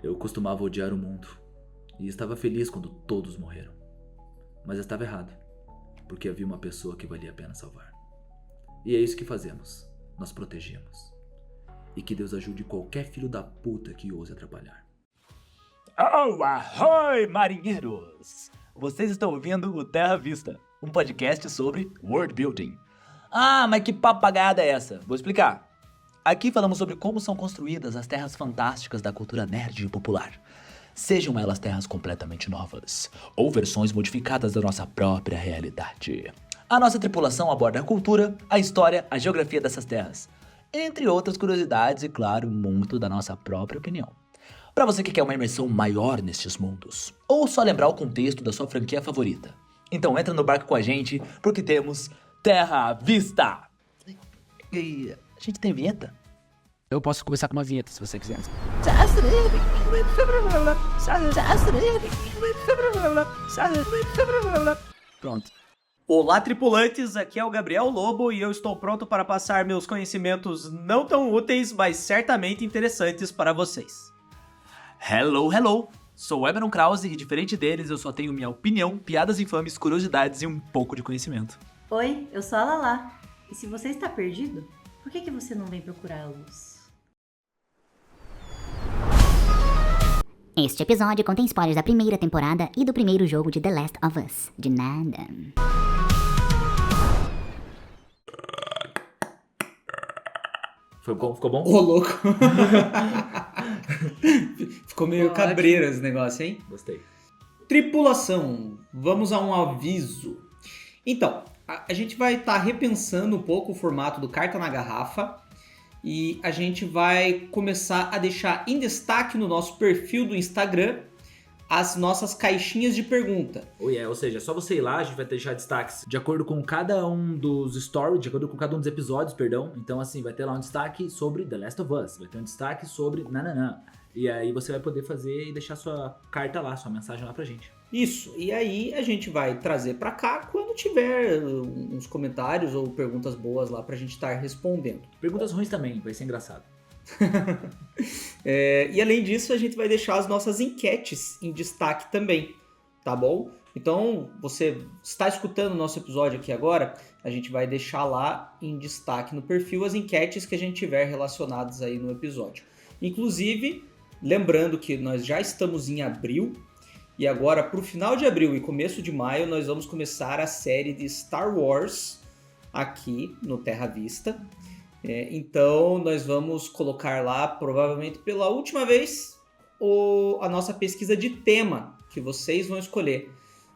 Eu costumava odiar o mundo e estava feliz quando todos morreram. Mas eu estava errado, porque havia uma pessoa que valia a pena salvar. E é isso que fazemos, nós protegemos. E que Deus ajude qualquer filho da puta que ouse atrapalhar. Oh, ahoy, marinheiros! Vocês estão ouvindo o Terra Vista, um podcast sobre world building. Ah, mas que papagada é essa? Vou explicar. Aqui falamos sobre como são construídas as terras fantásticas da cultura nerd e popular. Sejam elas terras completamente novas, ou versões modificadas da nossa própria realidade. A nossa tripulação aborda a cultura, a história, a geografia dessas terras, entre outras curiosidades e, claro, muito da nossa própria opinião. Para você que quer uma imersão maior nestes mundos, ou só lembrar o contexto da sua franquia favorita, então entra no barco com a gente, porque temos Terra à Vista! E a gente tem vinheta? Eu posso começar com uma vinheta, se você quiser. Pronto. Olá, tripulantes, aqui é o Gabriel Lobo e eu estou pronto para passar meus conhecimentos não tão úteis, mas certamente interessantes para vocês. Hello! Sou Emeron Krause e, diferente deles, eu só tenho minha opinião, piadas infames, curiosidades e um pouco de conhecimento. Oi, eu sou a Lala. E se você está perdido, por que você não vem procurar a luz? Este episódio contém spoilers da primeira temporada e do primeiro jogo de The Last of Us. De nada. Ficou bom? Ô, louco. Ficou meio cabreiro esse negócio, hein? Gostei. Tripulação, vamos a um aviso. Então, a gente vai estar repensando um pouco o formato do Carta na Garrafa e a gente vai começar a deixar em destaque no nosso perfil do Instagram as nossas caixinhas de pergunta. Ou seja, é só você ir lá, a gente vai deixar destaques de acordo com cada um dos stories, de acordo com cada um dos episódios, perdão. Então, assim, vai ter lá um destaque sobre The Last of Us, vai ter um destaque sobre nananã. E aí você vai poder fazer e deixar sua carta lá, sua mensagem lá pra gente. Isso, e aí a gente vai trazer pra cá quando tiver uns comentários ou perguntas boas lá pra gente estar respondendo. Perguntas ruins também, vai ser engraçado. E além disso, a gente vai deixar as nossas enquetes em destaque também, tá bom? Então, você está escutando o nosso episódio aqui agora, a gente vai deixar lá em destaque no perfil as enquetes que a gente tiver relacionadas aí no episódio. Inclusive, lembrando que nós já estamos em abril, e agora pro final de abril e começo de maio nós vamos começar a série de Star Wars aqui no Terra Vista. Então nós vamos colocar lá, provavelmente pela última vez, a nossa pesquisa de tema que vocês vão escolher.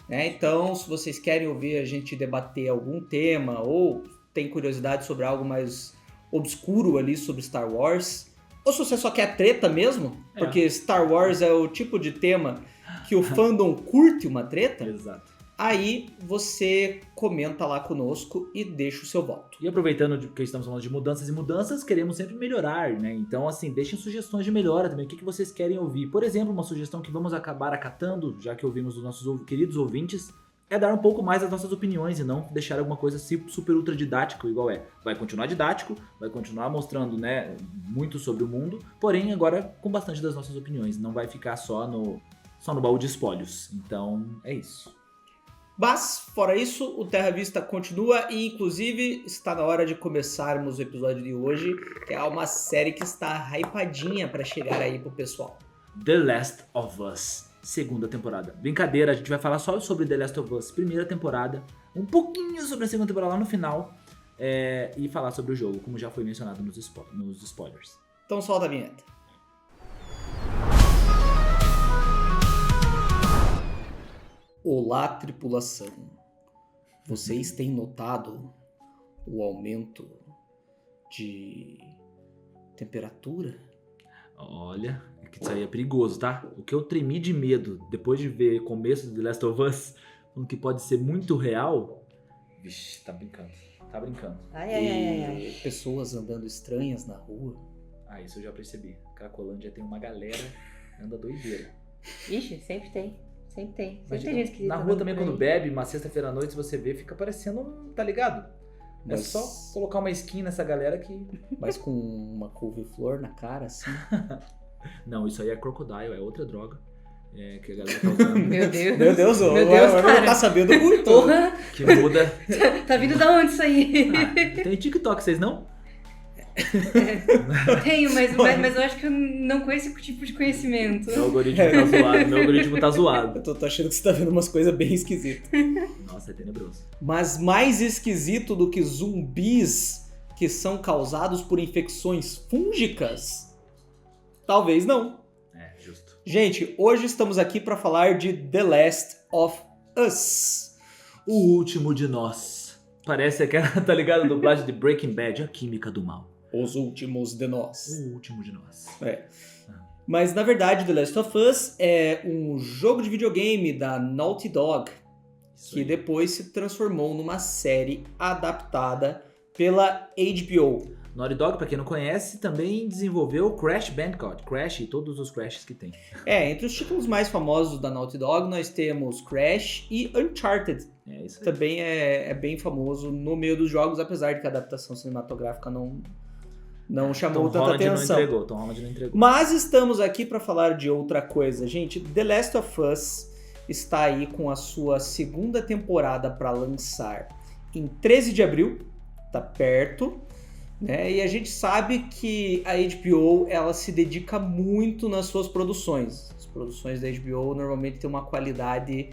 Então, se vocês querem ouvir a gente debater algum tema ou tem curiosidade sobre algo mais obscuro ali sobre Star Wars, ou se você só quer treta mesmo, porque Star Wars é o tipo de tema que o fandom curte uma treta, Exato. Aí você comenta lá conosco e deixa o seu voto. E aproveitando que estamos falando de mudanças, queremos sempre melhorar, né? Então, assim, deixem sugestões de melhora também. O que vocês querem ouvir? Por exemplo, uma sugestão que vamos acabar acatando, já que ouvimos dos nossos queridos ouvintes, é dar um pouco mais das nossas opiniões e não deixar alguma coisa super ultra didática, igual é. Vai continuar didático, vai continuar mostrando, né, muito sobre o mundo, porém agora com bastante das nossas opiniões. Não vai ficar só no baú de espólios. Então, é isso. Mas, fora isso, o Terra Vista continua e, inclusive, está na hora de começarmos o episódio de hoje, que é uma série que está hypadinha para chegar aí pro pessoal. The Last of Us, segunda temporada. Brincadeira, a gente vai falar só sobre The Last of Us, primeira temporada, um pouquinho sobre a segunda temporada lá no final, e falar sobre o jogo, como já foi mencionado nos spoilers. Então solta a vinheta. Olá, tripulação. Vocês têm notado o aumento de temperatura? Olha, que isso aí é perigoso, tá? O que eu tremi de medo depois de ver o começo de The Last of Us, falando que pode ser muito real. Vixe, tá brincando. Ai. Pessoas andando estranhas na rua. Ah, isso eu já percebi. Cracolândia tem uma galera que anda doideira. Ixi, sempre tem. Sempre tem Mas, gente que na rua também, quando bebe, uma sexta-feira à noite, se você vê, fica parecendo um, tá ligado? É só colocar uma skin nessa galera que... Mas com uma couve-flor na cara, assim. Não, isso aí é crocodile, é outra droga. Que a galera tá usando. Meu Deus. Meu Deus, o Meu Deus, Arthur cara. tá sabendo muito. Porra, Que muda. tá vindo da onde isso aí? Tem TikTok, vocês não? Tenho, mas eu acho que eu não conheço esse tipo de conhecimento. Meu algoritmo tá zoado. Meu algoritmo tá zoado. Eu tô achando que você tá vendo umas coisas bem esquisitas. Nossa, é tenebroso. Mas mais esquisito do que zumbis que são causados por infecções fúngicas? Talvez não. É, justo. Gente, hoje estamos aqui para falar de The Last of Us. O último de nós. Parece aquela, tá ligado? A dublagem de Breaking Bad, a química do mal. Os últimos de nós. O último de nós. Mas na verdade, The Last of Us é um jogo de videogame da Naughty Dog, Isso que aí. depois se transformou numa série adaptada pela HBO. Naughty Dog, pra quem não conhece, também desenvolveu Crash Bandicoot. Crash e todos os Crashes que tem. Entre os títulos mais famosos da Naughty Dog, nós temos Crash e Uncharted. É isso aí. Também é bem famoso no meio dos jogos, apesar de que a adaptação cinematográfica não chamou Tom tanta Holland atenção. não entregou. Tom Holland não entregou. Mas estamos aqui para falar de outra coisa, gente. The Last of Us está aí com a sua segunda temporada para lançar em 13 de abril, tá perto, né? E a gente sabe que a HBO ela se dedica muito nas suas produções. As produções da HBO normalmente têm uma qualidade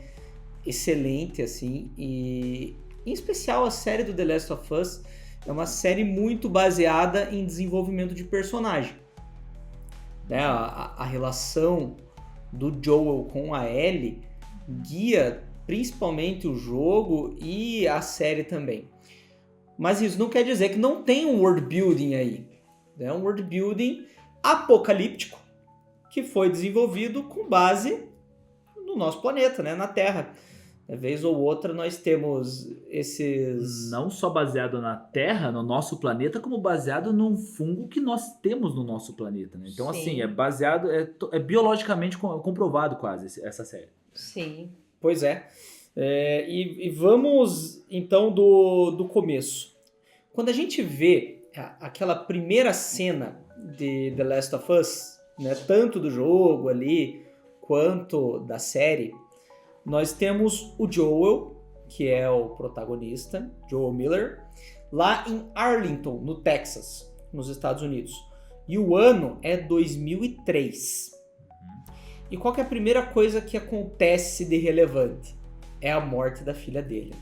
excelente, assim, e em especial a série do The Last of Us é uma série muito baseada em desenvolvimento de personagem. Né? A relação do Joel com a Ellie guia principalmente o jogo e a série também. Mas isso não quer dizer que não tem um world building aí. É um world building apocalíptico que foi desenvolvido com base no nosso planeta, né? Na Terra. Uma vez ou outra nós temos esses... Não só baseado na Terra, no nosso planeta, como baseado num fungo que nós temos no nosso planeta, né? Então, Sim. assim, é baseado... É biologicamente comprovado quase essa série. Sim. Pois é. E vamos, então, do começo. Quando a gente vê aquela primeira cena de The Last of Us, né, tanto do jogo ali, quanto da série, nós temos o Joel, que é o protagonista, Joel Miller, lá em Arlington, no Texas, nos Estados Unidos. E o ano é 2003. E qual que é a primeira coisa que acontece de relevante? É a morte da filha dele,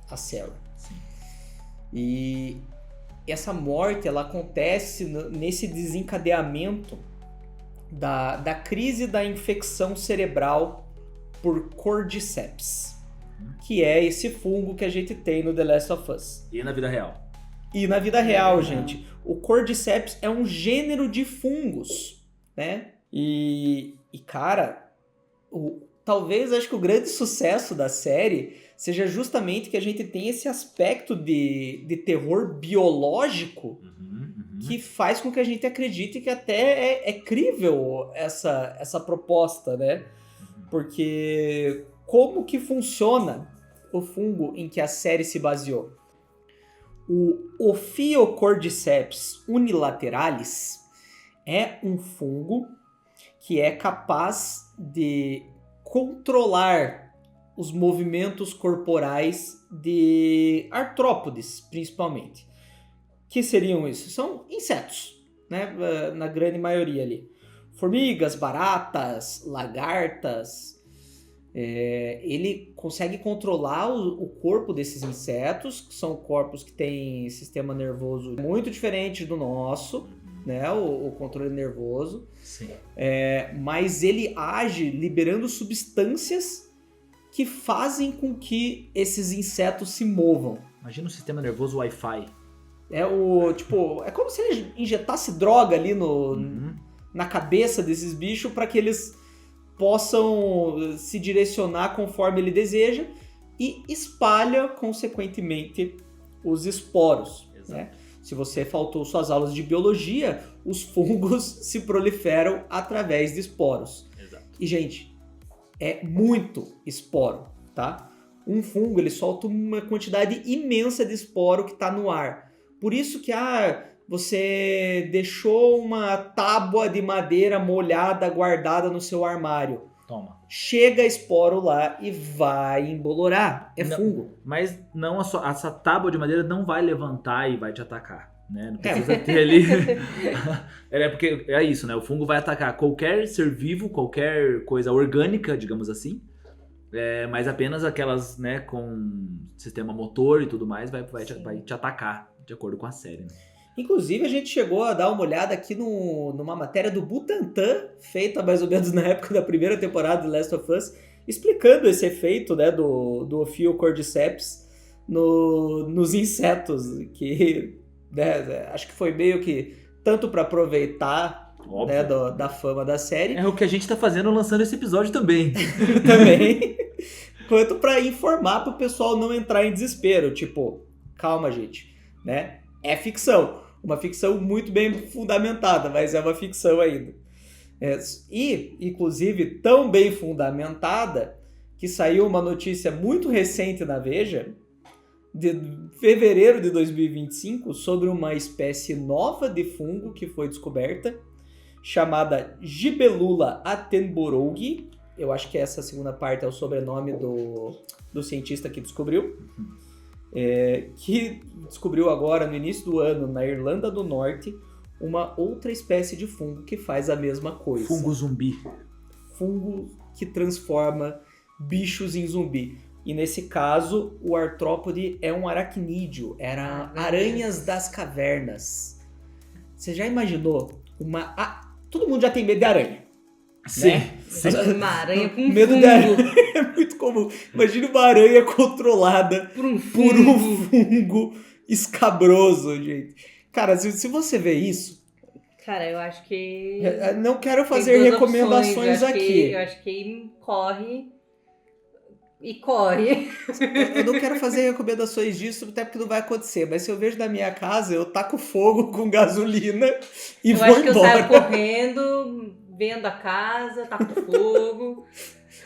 a Sarah. Sim. E essa morte, ela acontece nesse desencadeamento da crise da infecção cerebral por Cordyceps, que é esse fungo que a gente tem no The Last of Us. E na vida real? E na vida real, gente, o Cordyceps é um gênero de fungos, né? E cara, talvez acho que o grande sucesso da série seja justamente que a gente tem esse aspecto de terror biológico que faz com que a gente acredite que até é crível essa proposta, né? Porque como que funciona o fungo em que a série se baseou? O Ophiocordyceps unilateralis é um fungo que é capaz de controlar os movimentos corporais de artrópodes, principalmente. Que seriam isso? São insetos, né? Na grande maioria ali. Formigas, baratas, lagartas. Ele consegue controlar o corpo desses insetos, que são corpos que têm sistema nervoso muito diferente do nosso, né? O controle nervoso. Sim. Mas ele age liberando substâncias que fazem com que esses insetos se movam. Imagina um sistema nervoso Wi-Fi. É como se ele injetasse droga ali na cabeça desses bichos para que eles possam se direcionar conforme ele deseja e espalha, consequentemente, os esporos. Né? Se você faltou suas aulas de biologia, os fungos se proliferam através de esporos. Exato. E, gente, é muito esporo, tá? Um fungo, ele solta uma quantidade imensa de esporo que está no ar. Por isso que você deixou uma tábua de madeira molhada guardada no seu armário. Toma. Chega esporo lá e vai embolorar. É Não. fungo. Mas não essa tábua de madeira não vai levantar e vai te atacar, né? Não precisa ter ali... porque é isso, né? O fungo vai atacar qualquer ser vivo, qualquer coisa orgânica, digamos assim. Mas apenas aquelas, né, com sistema motor e tudo mais vai te atacar, de acordo com a série, né? Inclusive, a gente chegou a dar uma olhada aqui numa matéria do Butantan, feita mais ou menos na época da primeira temporada de Last of Us, explicando esse efeito, né, do Ophiocordyceps nos insetos, que, né, acho que foi meio que tanto para aproveitar, né, da fama da série. É o que a gente tá fazendo lançando esse episódio também. Também, quanto para informar pro pessoal não entrar em desespero, tipo, calma, gente, né? É ficção. Uma ficção muito bem fundamentada, mas é uma ficção ainda. E, inclusive, tão bem fundamentada que saiu uma notícia muito recente na Veja, de fevereiro de 2025, sobre uma espécie nova de fungo que foi descoberta, chamada Gibellula attenboroughi. Eu acho que essa segunda parte é o sobrenome do cientista que descobriu. Que descobriu agora, no início do ano, na Irlanda do Norte, uma outra espécie de fungo que faz a mesma coisa. Fungo zumbi. Fungo que transforma bichos em zumbi. E nesse caso, o artrópode é um aracnídeo. Era aranhas das cavernas. Você já imaginou todo mundo já tem medo de aranha. Sim. Né? Uma aranha com Medo fungo. de aranha é muito comum. Imagina uma aranha controlada Por um por um fungo escabroso, gente. Cara, se você vê isso, Cara, eu acho que... não quero tem fazer duas recomendações opções. aqui. Eu acho que corre e corre. Eu não quero fazer recomendações disso, até porque não vai acontecer. Mas se eu vejo na minha casa, eu taco fogo com gasolina e Eu vou acho que eu embora. saio correndo, vendo a casa, taco fogo.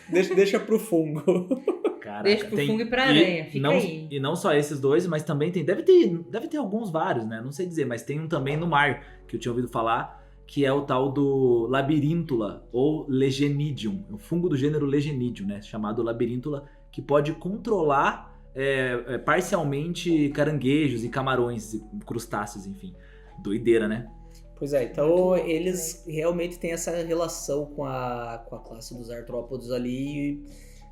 Deixa pro fungo. Caraca, Deixa pro fungo e pra aranha, fica não, aí. E não só esses dois, mas também deve ter alguns vários, né? Não sei dizer, mas tem um também no mar, que eu tinha ouvido falar, que é o tal do Labyrinthula, ou Legenidium, o fungo do gênero Legenidium, né? Chamado Labyrinthula, que pode controlar parcialmente caranguejos e camarões, e crustáceos, enfim. Doideira, né? Pois é, então eles realmente têm essa relação com a classe dos artrópodes ali. E,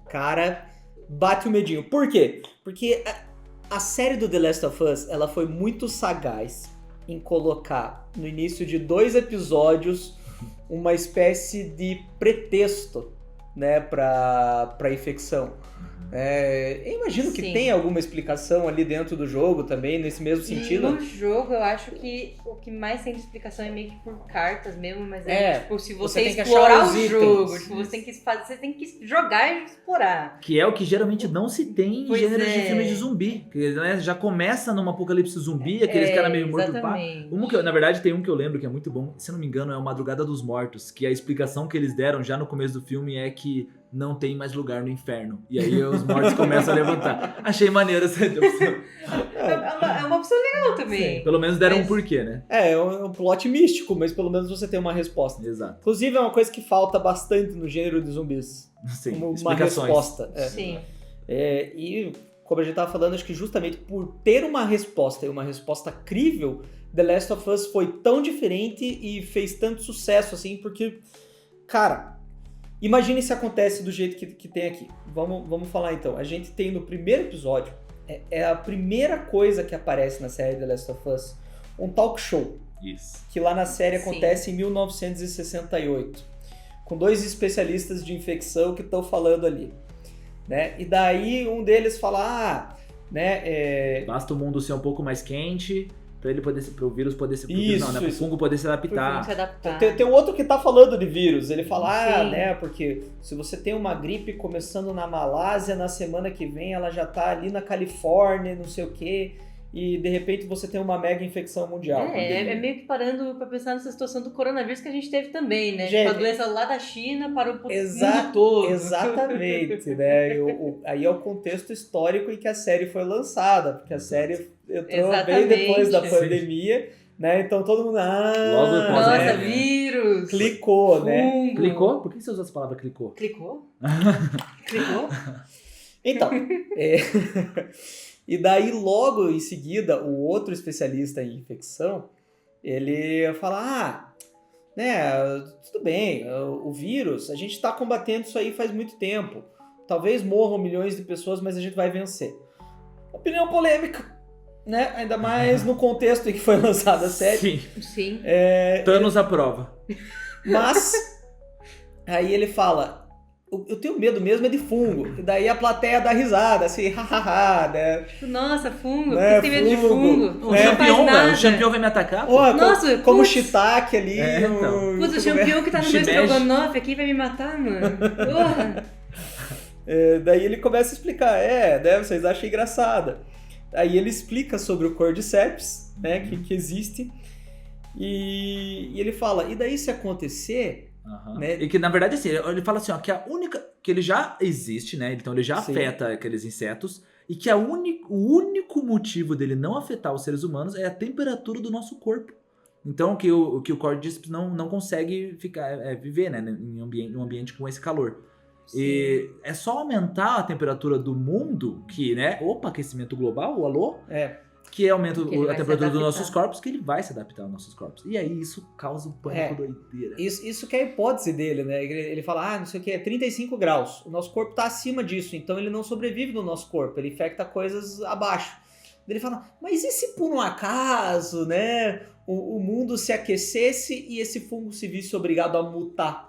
cara, bate o medinho. Por quê? Porque a série do The Last of Us, ela foi muito sagaz em colocar no início de 2 episódios uma espécie de pretexto, né, pra infecção. Eu imagino que Sim. tem alguma explicação ali dentro do jogo também, nesse mesmo E sentido. no jogo, eu acho que o que mais tem de explicação é meio que por cartas mesmo, mas tipo, se você você tem que explorar achar os o itens. jogo, tipo, você tem que jogar e explorar. Que é o que geralmente não se tem em Pois gêneros de é. filmes de zumbi. Que, né, já começa num apocalipse zumbi, aqueles caras meio mortos. Exatamente. Na verdade, tem um que eu lembro que é muito bom. Se eu não me engano, é o Madrugada dos Mortos. Que a explicação que eles deram já no começo do filme é que não tem mais lugar no inferno. E aí os mortos começam a levantar. Achei maneiro essa opção. É uma opção legal também. Pelo menos deram um Mas- porquê, né? É um plot místico, mas pelo menos você tem uma resposta. Exato. Inclusive, é uma coisa que falta bastante no gênero de zumbis. Sim, Uma explicações. resposta. Sim. E, como a gente tava falando, acho que justamente por ter uma resposta e uma resposta crível, The Last of Us foi tão diferente e fez tanto sucesso, assim, porque, cara, imagine se acontece do jeito que tem aqui. Vamos falar então. A gente tem no primeiro episódio, é a primeira coisa que aparece na série The Last of Us, um talk show. Isso. Que lá na série Sim. acontece em 1968, com 2 especialistas de infecção que estão falando ali, né? E daí um deles fala, Basta o mundo ser um pouco mais quente pra ele poder pro vírus poder se Isso, pro isso. fungo poder se Por adaptar. se adaptar. tem um outro que tá falando de vírus, ele fala, Sim. né, porque se você tem uma gripe começando na Malásia, na semana que vem ela já tá ali na Califórnia, não sei o quê, e de repente você tem uma mega infecção mundial. É meio que parando pra pensar nessa situação do coronavírus que a gente teve também, né? Gente, Tipo, a doença lá da China parou pro Exato, mundo todo. Exatamente, né? Aí é o contexto histórico em que a série foi lançada, porque a série entrou bem Exatamente. depois da Sim. pandemia, né? Então todo mundo, Logo após, Nossa, né? vírus! clicou, né? Fungo. Clicou? Por que você usou essa palavra clicou? Clicou? Clicou? Então, e daí logo em seguida, o outro especialista em infecção, ele fala, né, tudo bem, o vírus, a gente está combatendo isso aí faz muito tempo. Talvez morram milhões de pessoas, mas a gente vai vencer. Opinião polêmica, né? Ainda mais no contexto em que foi lançada a série. Sim. Sim. Thanos aprova. Mas, aí ele fala, eu tenho medo mesmo é de fungo. E daí a plateia dá risada, assim, hahaha, né? Nossa, fungo. Né, Por que você tem medo de fungo. fungo? O Não faz Champion, nada. velho. O Champion vai me atacar? Pô? Porra, Nossa, como putz. shiitake ali. Então. Putz, o Champion que tá no meu Shimeji. estrogonofe aqui vai me matar, mano. Porra. Daí ele começa a explicar, né, vocês acham engraçada. Aí ele explica sobre o Cordyceps, né, que existe. E ele fala, e daí se acontecer, Aham. né? E que, na verdade, assim, ele fala assim, ó, que a única... Que ele já existe, né? Então ele já Sim. afeta aqueles insetos. E que o único motivo dele não afetar os seres humanos é a temperatura do nosso corpo. Então que o Cordyceps não consegue viver, né? Em um ambiente com esse calor. E é só aumentar a temperatura do mundo, que, né? Opa, aquecimento global, alô? Que aumenta Que ele vai a se temperatura dos adaptar. nossos corpos, que ele vai se adaptar aos nossos corpos. E aí isso causa um pânico doideira. Isso que é a hipótese dele, né? Ele fala, não sei o que, é 35 graus. O nosso corpo está acima disso, então ele não sobrevive no nosso corpo, ele infecta coisas abaixo. Ele fala, mas e se por um acaso, né, o mundo se aquecesse e esse fungo se visse obrigado a mutar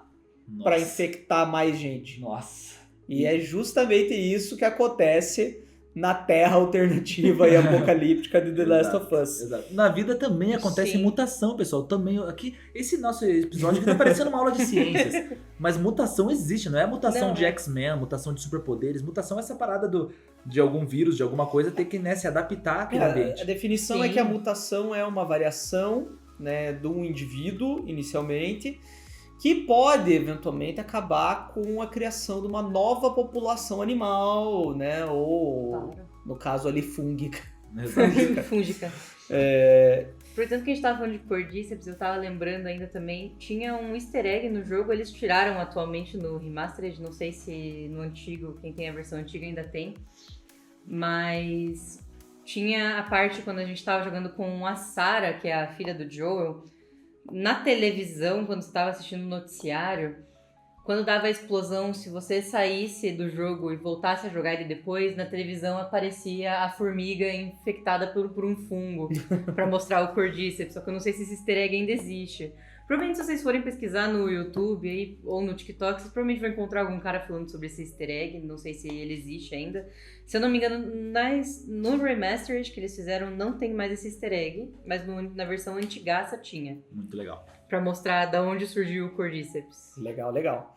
para Nossa. infectar mais gente? Nossa. E é justamente isso que acontece na Terra alternativa e apocalíptica de The Last of Us. Exato. Na vida também acontece Sim. mutação, pessoal. Também aqui, esse nosso episódio aqui tá parecendo uma aula de ciências. Mas mutação existe, não é mutação Não, de é. X-Men, mutação de superpoderes. Mutação é essa parada de algum vírus, de alguma coisa, ter que, né, se adaptar àquele A ambiente. definição é Sim. que a mutação é uma variação, né, de um indivíduo, inicialmente, que pode, eventualmente, acabar com a criação de uma nova população animal, né, ou, Claro. no caso ali, fúngica. Exato. Fúngica. Portanto, que a gente tava falando de Cordyceps, eu tava lembrando ainda também, tinha um easter egg no jogo, eles tiraram atualmente no Remastered, não sei se no antigo, quem tem a versão antiga ainda tem, mas tinha a parte quando a gente tava jogando com a Sarah, que é a filha do Joel, na televisão, quando você tava assistindo o noticiário, quando dava a explosão, se você saísse do jogo e voltasse a jogar ele depois, na televisão aparecia a formiga infectada por um fungo pra mostrar o Cordyceps, só que eu não sei se esse easter egg ainda existe. Provavelmente se vocês forem pesquisar no YouTube aí, ou no TikTok, vocês provavelmente vão encontrar algum cara falando sobre esse easter egg, não sei se ele existe ainda. Se eu não me engano, no Remastered que eles fizeram não tem mais esse easter egg, mas na versão antigaça tinha. Muito legal. Pra mostrar da onde surgiu o Cordyceps. Legal, legal.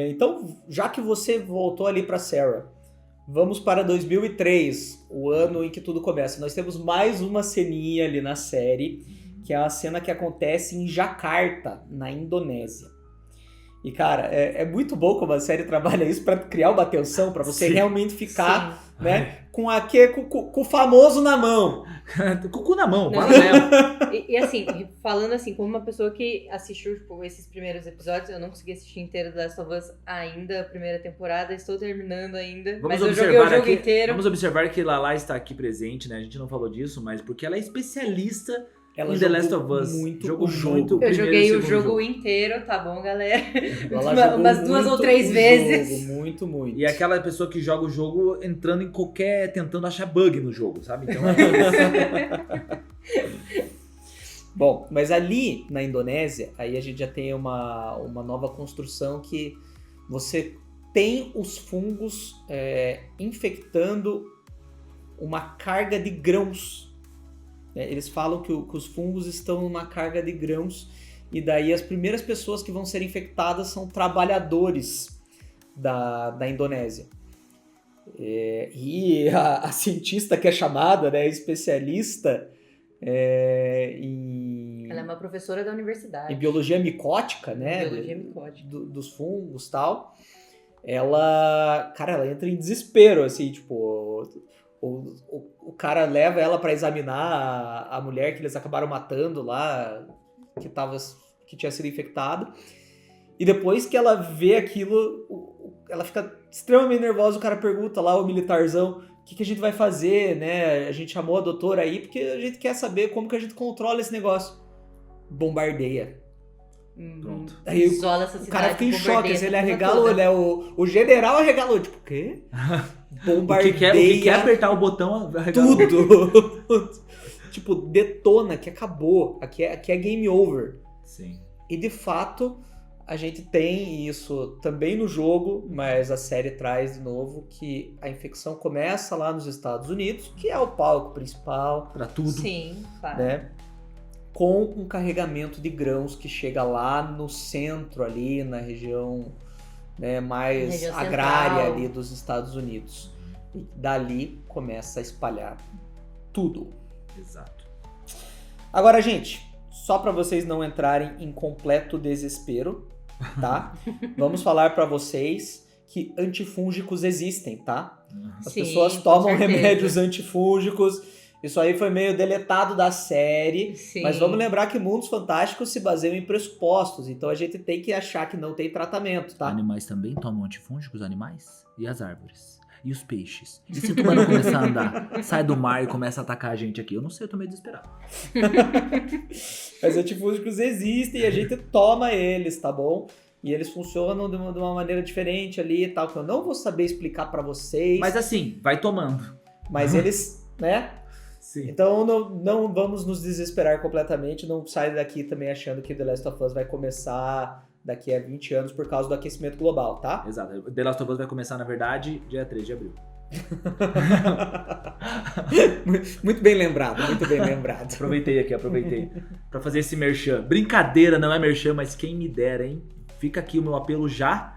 Então, já que você voltou ali para Sarah, vamos para 2003, o ano em que tudo começa. Nós temos mais uma ceninha ali na série, que é a cena que acontece em Jakarta, na Indonésia. E, cara, é muito bom como a série trabalha isso para criar uma tensão, para você Sim. realmente ficar, Sim. né, com o famoso na mão. Com o cu na mão, Não. bora nela. E assim, falando assim, como uma pessoa que assistiu tipo, esses primeiros episódios, eu não consegui assistir inteiro The Last of Us ainda, a primeira temporada, estou terminando ainda. Vamos mas eu joguei o observar jogo aqui, inteiro. vamos observar que Lala está aqui presente, né? A gente não falou disso, mas porque ela é especialista Ela em The jogou Last of Us. muito Jogou o jogo. muito Eu primeiro joguei e o segundo jogo inteiro, tá bom, galera? Ela jogou Umas duas ou muito três o vezes. jogo, muito, muito. E é aquela pessoa que joga o jogo entrando em qualquer... tentando achar bug no jogo, sabe? Então Bom, mas ali na Indonésia, aí a gente já tem uma nova construção que você tem os fungos infectando uma carga de grãos. Eles falam que os fungos estão numa carga de grãos e daí as primeiras pessoas que vão ser infectadas são trabalhadores da Indonésia. E a cientista que é chamada, né, especialista em Ela é uma professora da universidade. em biologia micótica, né? Biologia micótica. Dos fungos e tal. Ela entra em desespero, assim, tipo, O cara leva ela pra examinar a mulher que eles acabaram matando lá, que tinha sido infectada. E depois que ela vê aquilo, ela fica extremamente nervosa. O cara pergunta lá, o militarzão, o que a gente vai fazer, né? A gente chamou a doutora aí porque a gente quer saber como que a gente controla esse negócio. Bombardeia. Pronto. Aí Isola essa o cara cidade, fica em choque, bombardeia assim, ele essa arregala o toda. olho, né? O general arregalou, tipo, o quê? Bombardeia O que quer apertar o botão, arregala. tudo. Tipo, detona, que acabou. Aqui é game over. Sim. E de fato, a gente tem isso também no jogo, mas a série traz de novo que a infecção começa lá nos Estados Unidos, que é o palco principal, Pra tudo. Sim, claro. né? Com um carregamento de grãos que chega lá no centro ali, na região, né, mais Região agrária central. ali dos Estados Unidos. E dali começa a espalhar tudo. Exato. Agora, gente, só para vocês não entrarem em completo desespero, tá? Vamos falar para vocês que antifúngicos existem, tá? As Sim, pessoas com tomam certeza. remédios antifúngicos. Isso aí foi meio deletado da série. Sim. Mas vamos lembrar que Mundos Fantásticos se baseiam em pressupostos. Então a gente tem que achar que não tem tratamento, tá? Animais também tomam antifúngicos, animais? E as árvores? E os peixes? E se o tubarão começar a andar, sai do mar e começa a atacar a gente aqui? Eu não sei, eu tô meio desesperado. Mas antifúngicos existem e a gente toma eles, tá bom? E eles funcionam de uma maneira diferente ali e tal, que eu não vou saber explicar pra vocês. Mas assim, vai tomando. Mas eles, né? Sim. Então não vamos nos desesperar completamente, não sai daqui também achando que The Last of Us vai começar daqui a 20 anos por causa do aquecimento global, tá? Exato. The Last of Us vai começar, na verdade, dia 3 de abril. Muito bem lembrado, muito bem lembrado. Aproveitei. Pra fazer esse merchan. Brincadeira, não é merchan, mas quem me dera, hein? Fica aqui o meu apelo já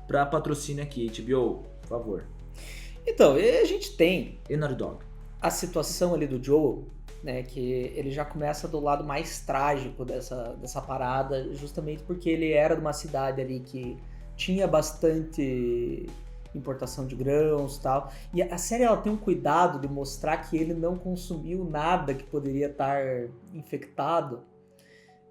pra patrocínio aqui, HBO, por favor. Então, e a gente tem E Naughty Dog. a situação ali do Joel, né, que ele já começa do lado mais trágico dessa parada, justamente porque ele era de uma cidade ali que tinha bastante importação de grãos e tal. E a série ela tem um cuidado de mostrar que ele não consumiu nada que poderia estar infectado.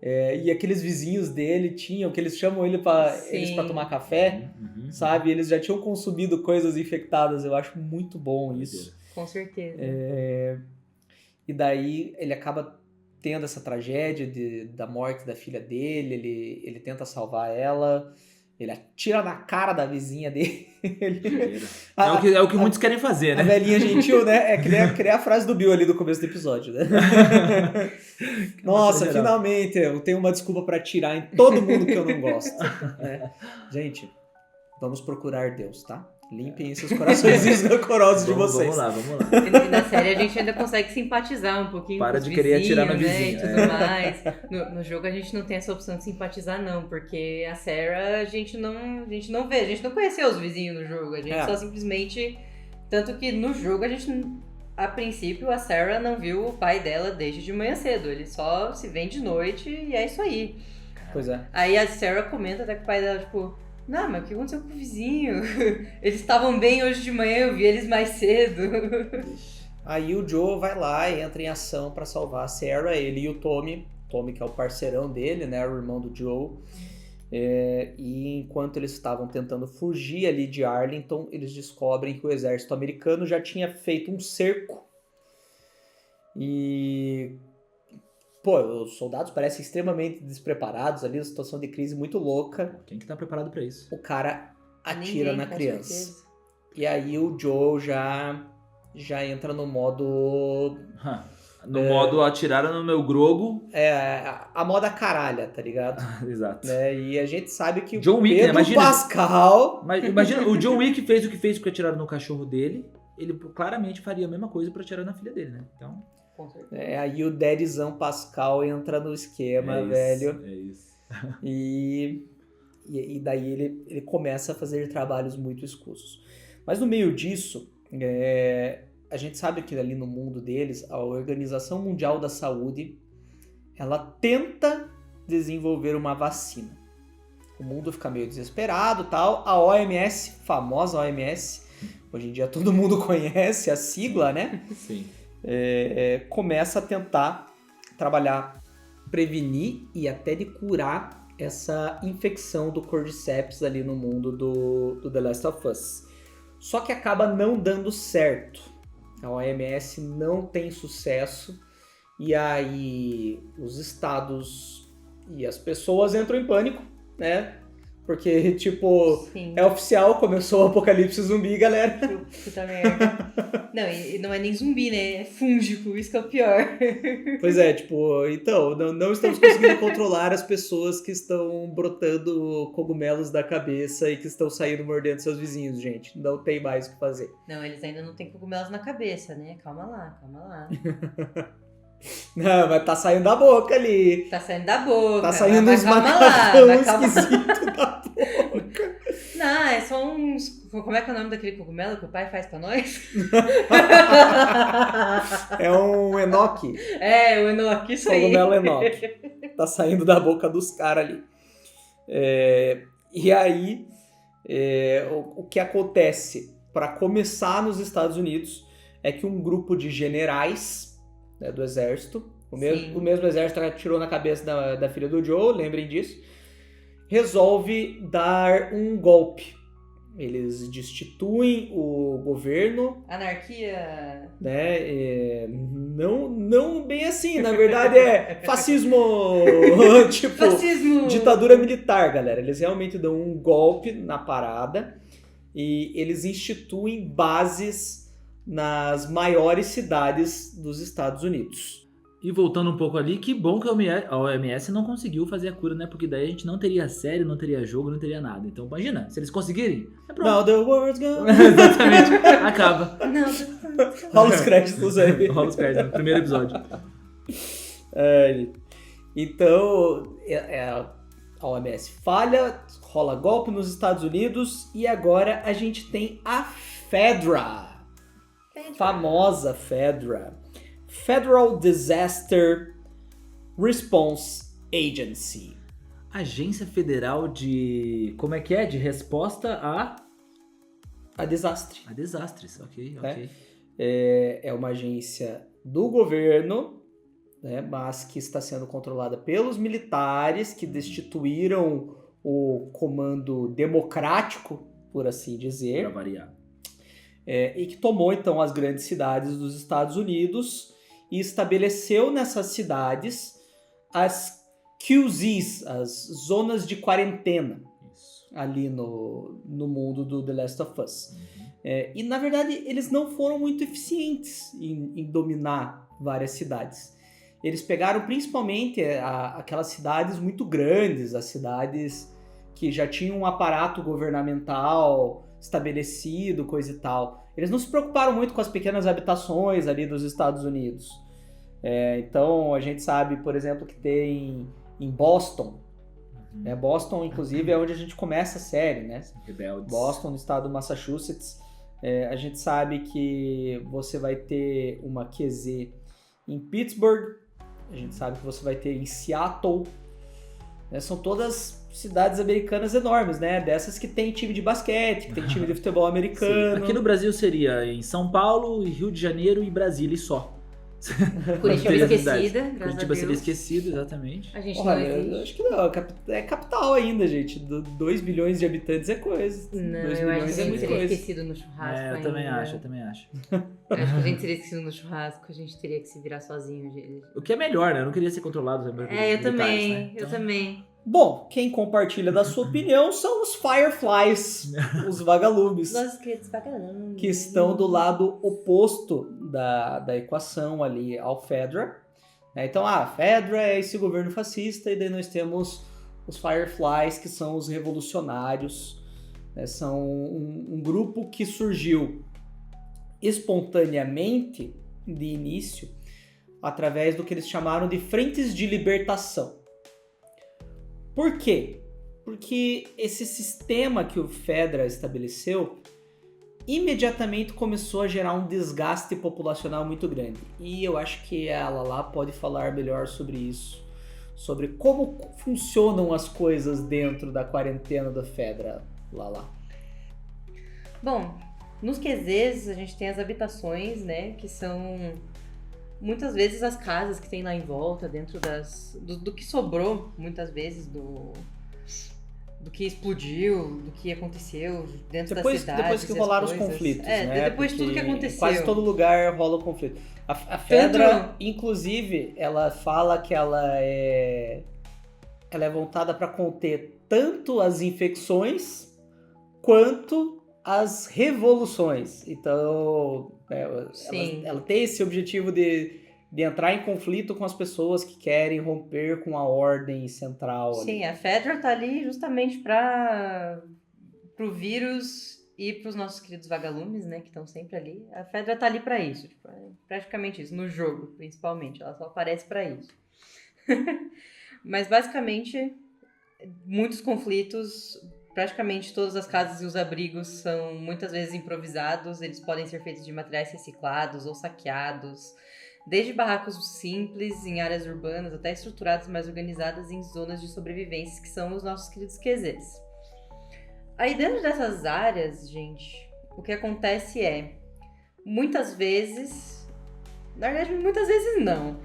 E aqueles vizinhos dele tinham, que eles chamam eles pra tomar café, sabe? Eles já tinham consumido coisas infectadas. Eu acho muito bom isso. Com certeza. E daí ele acaba tendo essa tragédia da morte da filha dele, ele tenta salvar ela, ele atira na cara da vizinha dele. É o que muitos querem fazer, A né? velhinha gentil, né? É que nem a frase do Bill ali do começo do episódio, né? Nossa, finalmente eu tenho uma desculpa pra atirar em todo mundo que eu não gosto. Né? Gente, vamos procurar Deus, tá? Limpem esses corações rancorosos de vocês. Vamos lá. E na série a gente ainda consegue simpatizar um pouquinho Para com os de querer atirar na vizinhos, vizinha, né, e tudo mais. No jogo a gente não tem essa opção de simpatizar, não, porque a Sarah a gente não vê, a gente não conheceu os vizinhos no jogo, a gente só simplesmente... Tanto que no jogo a gente, a princípio, a Sarah não viu o pai dela desde de manhã cedo, ele só se vê de noite e é isso aí. Pois é. Aí a Sarah comenta até que o pai dela, tipo... Não, mas o que aconteceu com o vizinho? Eles estavam bem hoje de manhã, eu vi eles mais cedo. Aí o Joe vai lá e entra em ação pra salvar a Sarah, ele e o Tommy que é o parceirão dele, né, o irmão do Joe. E enquanto eles estavam tentando fugir ali de Arlington, eles descobrem que o exército americano já tinha feito um cerco. E... Pô, os soldados parecem extremamente despreparados ali, uma situação de crise muito louca. Quem que tá preparado pra isso? O cara atira Ninguém, na com criança. certeza. E aí o Joe já entra no modo... No modo atiraram no meu grogo. A moda caralha, tá ligado? Exato. Né? E a gente sabe que John o Wick, né? Pedro Imagina- Pascal... Mas imagina, o John Wick fez o que fez porque atiraram no cachorro dele. Ele claramente faria a mesma coisa pra atirar na filha dele, né? Então... Com certeza. Aí o Daddyzão Pascal entra no esquema, velho. É isso. E daí ele começa a fazer trabalhos muito escusos. Mas no meio disso, a gente sabe que ali no mundo deles, a Organização Mundial da Saúde, ela tenta desenvolver uma vacina. O mundo fica meio desesperado e tal. A OMS, famosa OMS, hoje em dia todo mundo conhece a sigla, né? Sim. Começa a tentar trabalhar, prevenir e até de curar essa infecção do Cordyceps ali no mundo do The Last of Us. Só que acaba não dando certo. A OMS não tem sucesso e aí os estados e as pessoas entram em pânico, né? Porque, tipo, Sim. é oficial, começou o apocalipse zumbi, galera. Puta merda. Não, e não é nem zumbi, né? É fúngico, isso que é o pior. Pois é, tipo, então, não estamos conseguindo controlar as pessoas que estão brotando cogumelos da cabeça e que estão saindo mordendo seus vizinhos, gente. Não tem mais o que fazer. Não, eles ainda não têm cogumelos na cabeça, né? Calma lá, calma lá. Não, mas tá saindo da boca ali. Tá saindo da boca. Tá saindo mas uns calma lá, macacão mas calma lá. esquisitos da boca. Não, é só uns... Como é que é o nome daquele cogumelo que o pai faz pra nós? É um Enoque. É, o Enoque, isso aí. Cogumelo Enoque. Tá saindo da boca dos caras ali. E aí, o que acontece? Para começar nos Estados Unidos, é que um grupo de generais, né, do exército, o mesmo exército que atirou na cabeça da filha do Joe, lembrem disso, resolve dar um golpe. Eles destituem o governo. Anarquia. Né? Não bem assim, na verdade é fascismo, tipo, Fascismo. ditadura militar, galera. Eles realmente dão um golpe na parada e eles instituem bases nas maiores cidades dos Estados Unidos. E voltando um pouco ali, que bom que a OMS não conseguiu fazer a cura, né? Porque daí a gente não teria série, não teria jogo, não teria nada. Então imagina, se eles conseguirem, é pronto. Now the world's gone. Exatamente, acaba. Não, Rola os créditos aí. Rola os créditos no primeiro episódio. Então, a OMS falha, rola golpe nos Estados Unidos e agora a gente tem a FEDRA. Famosa FEDRA. Federal Disaster Response Agency. Agência Federal de... Como é que é? De resposta A desastre. a desastres. Ok. É uma agência do governo, né, mas que está sendo controlada pelos militares que destituíram o comando democrático, por assim dizer. Pra variar. E que tomou, então, as grandes cidades dos Estados Unidos e estabeleceu nessas cidades as QZs, as zonas de quarentena, Isso. ali no mundo do The Last of Us. E, na verdade, eles não foram muito eficientes em dominar várias cidades. Eles pegaram, principalmente, aquelas cidades muito grandes, as cidades que já tinham um aparato governamental estabelecido, coisa e tal. Eles não se preocuparam muito com as pequenas habitações ali dos Estados Unidos. Então, a gente sabe, por exemplo, que tem em Boston. Né? Boston, inclusive, é onde a gente começa a série, né? Rebeldes. Boston, no estado do Massachusetts. A gente sabe que você vai ter uma QZ em Pittsburgh. A gente sabe que você vai ter em Seattle. Né? São todas cidades americanas enormes, né? Dessas que tem time de basquete, que tem time de futebol americano. Sim. Aqui no Brasil seria em São Paulo, Rio de Janeiro e Brasília e só. Curitiba esquecida, graças a Curitiba seria Deus. esquecido, exatamente. A gente Olha, não eu existe. acho que não, é capital ainda, gente. 2 bilhões de habitantes é coisa. Não, 2 eu acho que bilhões a é gente muita seria coisa. esquecido no churrasco Eu ainda. também acho. Eu acho que a gente seria esquecido no churrasco, a gente teria que se virar sozinho. O que é melhor, né? Eu não queria ser controlado. Eu militares, também, né? eu também. Bom, quem compartilha da sua opinião são os Fireflies, os vagalumes, Nós queridos vagalumes. que estão do lado oposto da equação ali ao FEDRA. Então, a FEDRA é esse governo fascista, e daí nós temos os Fireflies, que são os revolucionários. Né? São um grupo que surgiu espontaneamente, de início, através do que eles chamaram de frentes de libertação. Por quê? Porque esse sistema que o FEDRA estabeleceu imediatamente começou a gerar um desgaste populacional muito grande. E eu acho que a Lala pode falar melhor sobre isso, sobre como funcionam as coisas dentro da quarentena do FEDRA, Lala. Bom, Nos QZs, a gente tem as habitações, né? Que são muitas vezes as casas que tem lá em volta, dentro do que sobrou, muitas vezes, do que explodiu, do que aconteceu dentro da cidade. Depois que rolaram os conflitos, né? Depois de tudo que aconteceu. Em quase todo lugar rola o conflito. A Fedra, inclusive, ela fala que ela é voltada para conter tanto as infecções quanto as revoluções. Então, ela tem esse objetivo de entrar em conflito com as pessoas que querem romper com a ordem central. Sim, a Fedra tá ali justamente pro vírus e pros nossos queridos vagalumes, né, que estão sempre ali. A Fedra tá ali pra isso, tipo, é praticamente isso, no jogo, principalmente. Ela só aparece pra isso. Mas, basicamente, muitos conflitos, praticamente todas as casas e os abrigos são muitas vezes improvisados. Eles podem ser feitos de materiais reciclados ou saqueados. Desde barracos simples em áreas urbanas até estruturadas mais organizadas em zonas de sobrevivência, que são os nossos queridos QZs. Aí dentro dessas áreas, gente, o que acontece é, muitas vezes, na verdade muitas vezes não,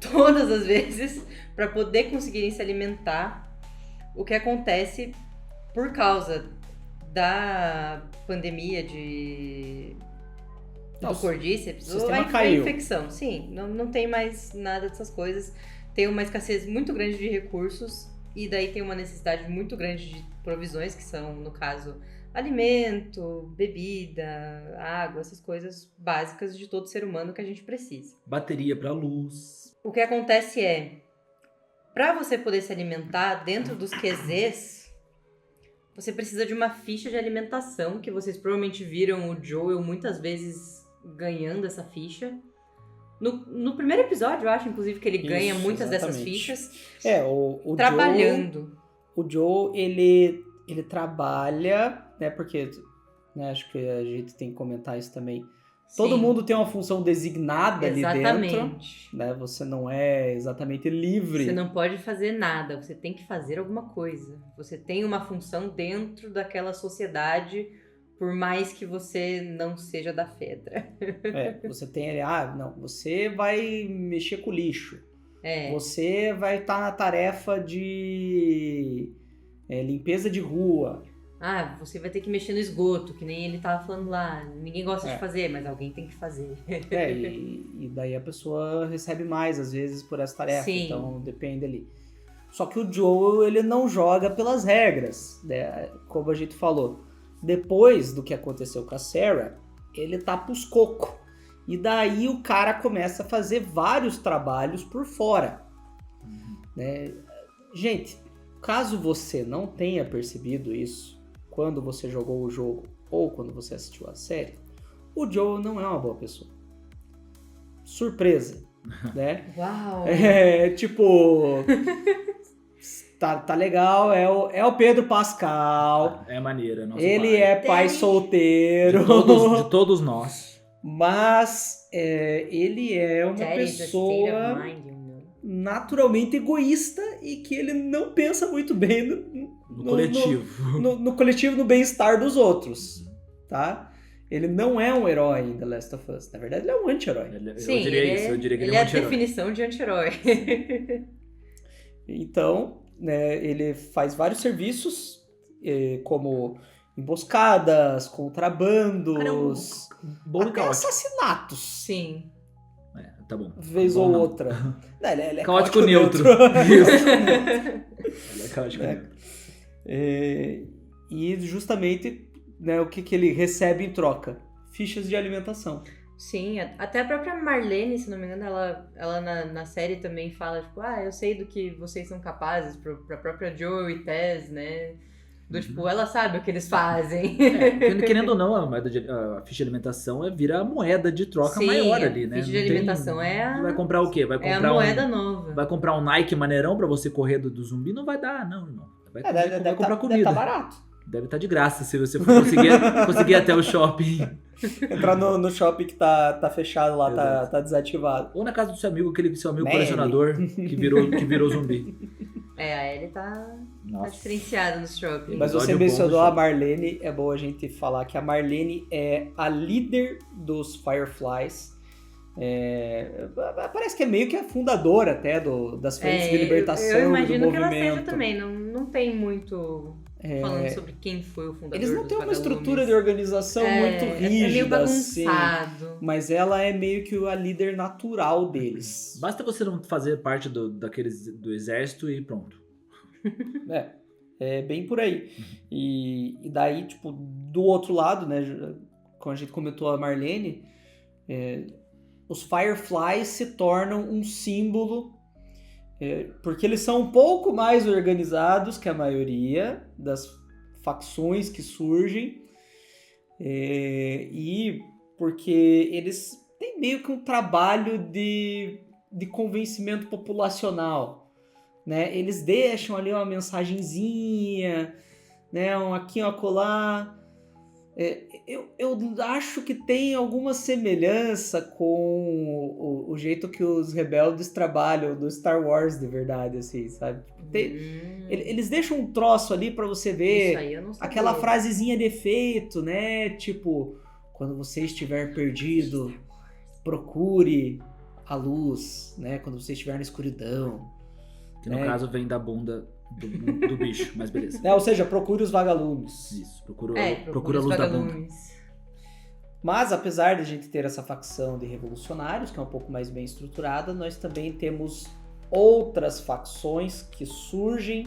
todas as vezes, para poder conseguirem se alimentar, o que acontece por causa da pandemia do cordíceps, a infecção, sim, não tem mais nada dessas coisas, tem uma escassez muito grande de recursos e daí tem uma necessidade muito grande de provisões, que são, no caso, alimento, bebida, água, essas coisas básicas de todo ser humano que a gente precisa. Bateria para luz. O que acontece é, para você poder se alimentar dentro dos QZs, você precisa de uma ficha de alimentação, que vocês provavelmente viram o Joel muitas vezes ganhando essa ficha. No primeiro episódio, eu acho, inclusive, que ele ganha muitas dessas fichas. O trabalhando. O Joe, ele trabalha, né, porque, né, acho que a gente tem que comentar isso também. Todo mundo tem uma função designada ali dentro. Né? Você não é exatamente livre. Você não pode fazer nada, você tem que fazer alguma coisa. Você tem uma função dentro daquela sociedade, por mais que você não seja da Fedra. Você tem ali, você vai mexer com o lixo. Você vai estar na tarefa de limpeza de rua. Você vai ter que mexer no esgoto, que nem ele tava falando lá. Ninguém gosta de fazer, mas alguém tem que fazer. E daí a pessoa recebe mais, às vezes, por essa tarefa. Sim. Então, depende ali. Só que o Joel, ele não joga pelas regras, né? Como a gente falou. Depois do que aconteceu com a Sarah, ele tá pros cocos. E daí o cara começa a fazer vários trabalhos por fora. Né? Gente, caso você não tenha percebido isso quando você jogou o jogo ou quando você assistiu a série, o Joel não é uma boa pessoa. Surpresa, né? Uau! Tá legal, é o Pedro Pascal. É maneiro, é nosso Ele pai. é pai solteiro. De todos nós. Mas ele é uma pessoa naturalmente egoísta e que ele não pensa muito bem no coletivo. No coletivo, no bem-estar dos outros, tá? Ele não é um herói em The Last of Us. Na verdade, ele é um anti-herói. Sim, eu diria que ele é um anti-herói. Ele é a definição de anti-herói. Então, né, ele faz vários serviços, como emboscadas, contrabandos, até assassinatos. Sim. Tá bom. Vez ou outra. Ele é caótico neutro. Isso. Ele é caótico neutro. E justamente, né, o que ele recebe em troca? Fichas de alimentação. Sim, até a própria Marlene, se não me engano, ela na série também fala, tipo, eu sei do que vocês são capazes, pra própria Joel e Tess, né? Tipo, ela sabe o que eles fazem. Querendo ou não, a ficha de alimentação vira a moeda de troca maior ali, né? A ficha de alimentação Vai comprar o quê? Vai comprar a moeda nova. Vai comprar um Nike maneirão pra você correr do zumbi? Não vai dar, não, irmão. Vai comprar comida. Deve estar barato. Deve estar de graça se você for conseguir até o shopping. Entrar no shopping que tá fechado lá, tá desativado. Ou na casa do seu amigo, aquele seu amigo colecionador que virou zumbi. A Ellie tá Nossa. diferenciada nos shoppings. Mas Episódio você bom mencionou do a jogo. Marlene, é bom a gente falar que a Marlene é a líder dos Fireflies. Parece que é meio que a fundadora até das frentes de libertação eu do imagino que ela movimento. seja também. Não tem muito falando sobre quem foi o fundador. Eles não dos têm uma vagalumes. estrutura de organização muito rígida, É meio assim. bagunçado. Mas ela é meio que a líder natural deles. Basta você não fazer parte do exército e pronto. É bem por aí. E daí, tipo, do outro lado, né, como a gente comentou a Marlene, os Fireflies se tornam um símbolo, porque eles são um pouco mais organizados que a maioria das facções que surgem, e porque eles têm meio que um trabalho de convencimento populacional. Né? Eles deixam ali uma mensagenzinha, né? Um aqui, um acolá. Eu acho que tem alguma semelhança com o jeito que os rebeldes trabalham do Star Wars de verdade, assim, sabe? Eles deixam um troço ali pra você ver Isso aí eu não sabia. aquela frasezinha de efeito, né? Tipo, quando você estiver perdido, procure a luz, né? Quando você estiver na escuridão. Que no caso vem da bunda do bicho, mas beleza. Ou seja, procure os vagalumes. Isso, procura a os luz da bunda. vagalumes. Mas apesar de a gente ter essa facção de revolucionários, que é um pouco mais bem estruturada, nós também temos outras facções que surgem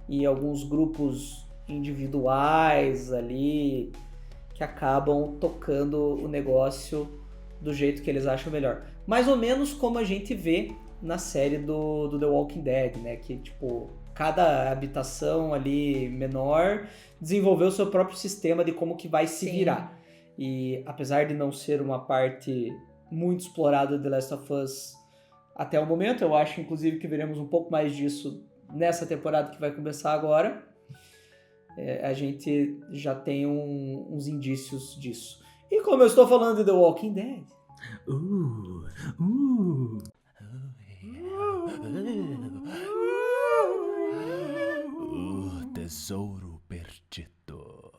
e alguns grupos individuais ali que acabam tocando o negócio do jeito que eles acham melhor. Mais ou menos como a gente vê na série do The Walking Dead, né? Que, tipo, cada habitação ali menor desenvolveu o seu próprio sistema de como que vai se virar. E apesar de não ser uma parte muito explorada de The Last of Us até o momento, eu acho, inclusive, que veremos um pouco mais disso nessa temporada que vai começar agora. A gente já tem uns indícios disso. E como eu estou falando de The Walking Dead... O tesouro perdido.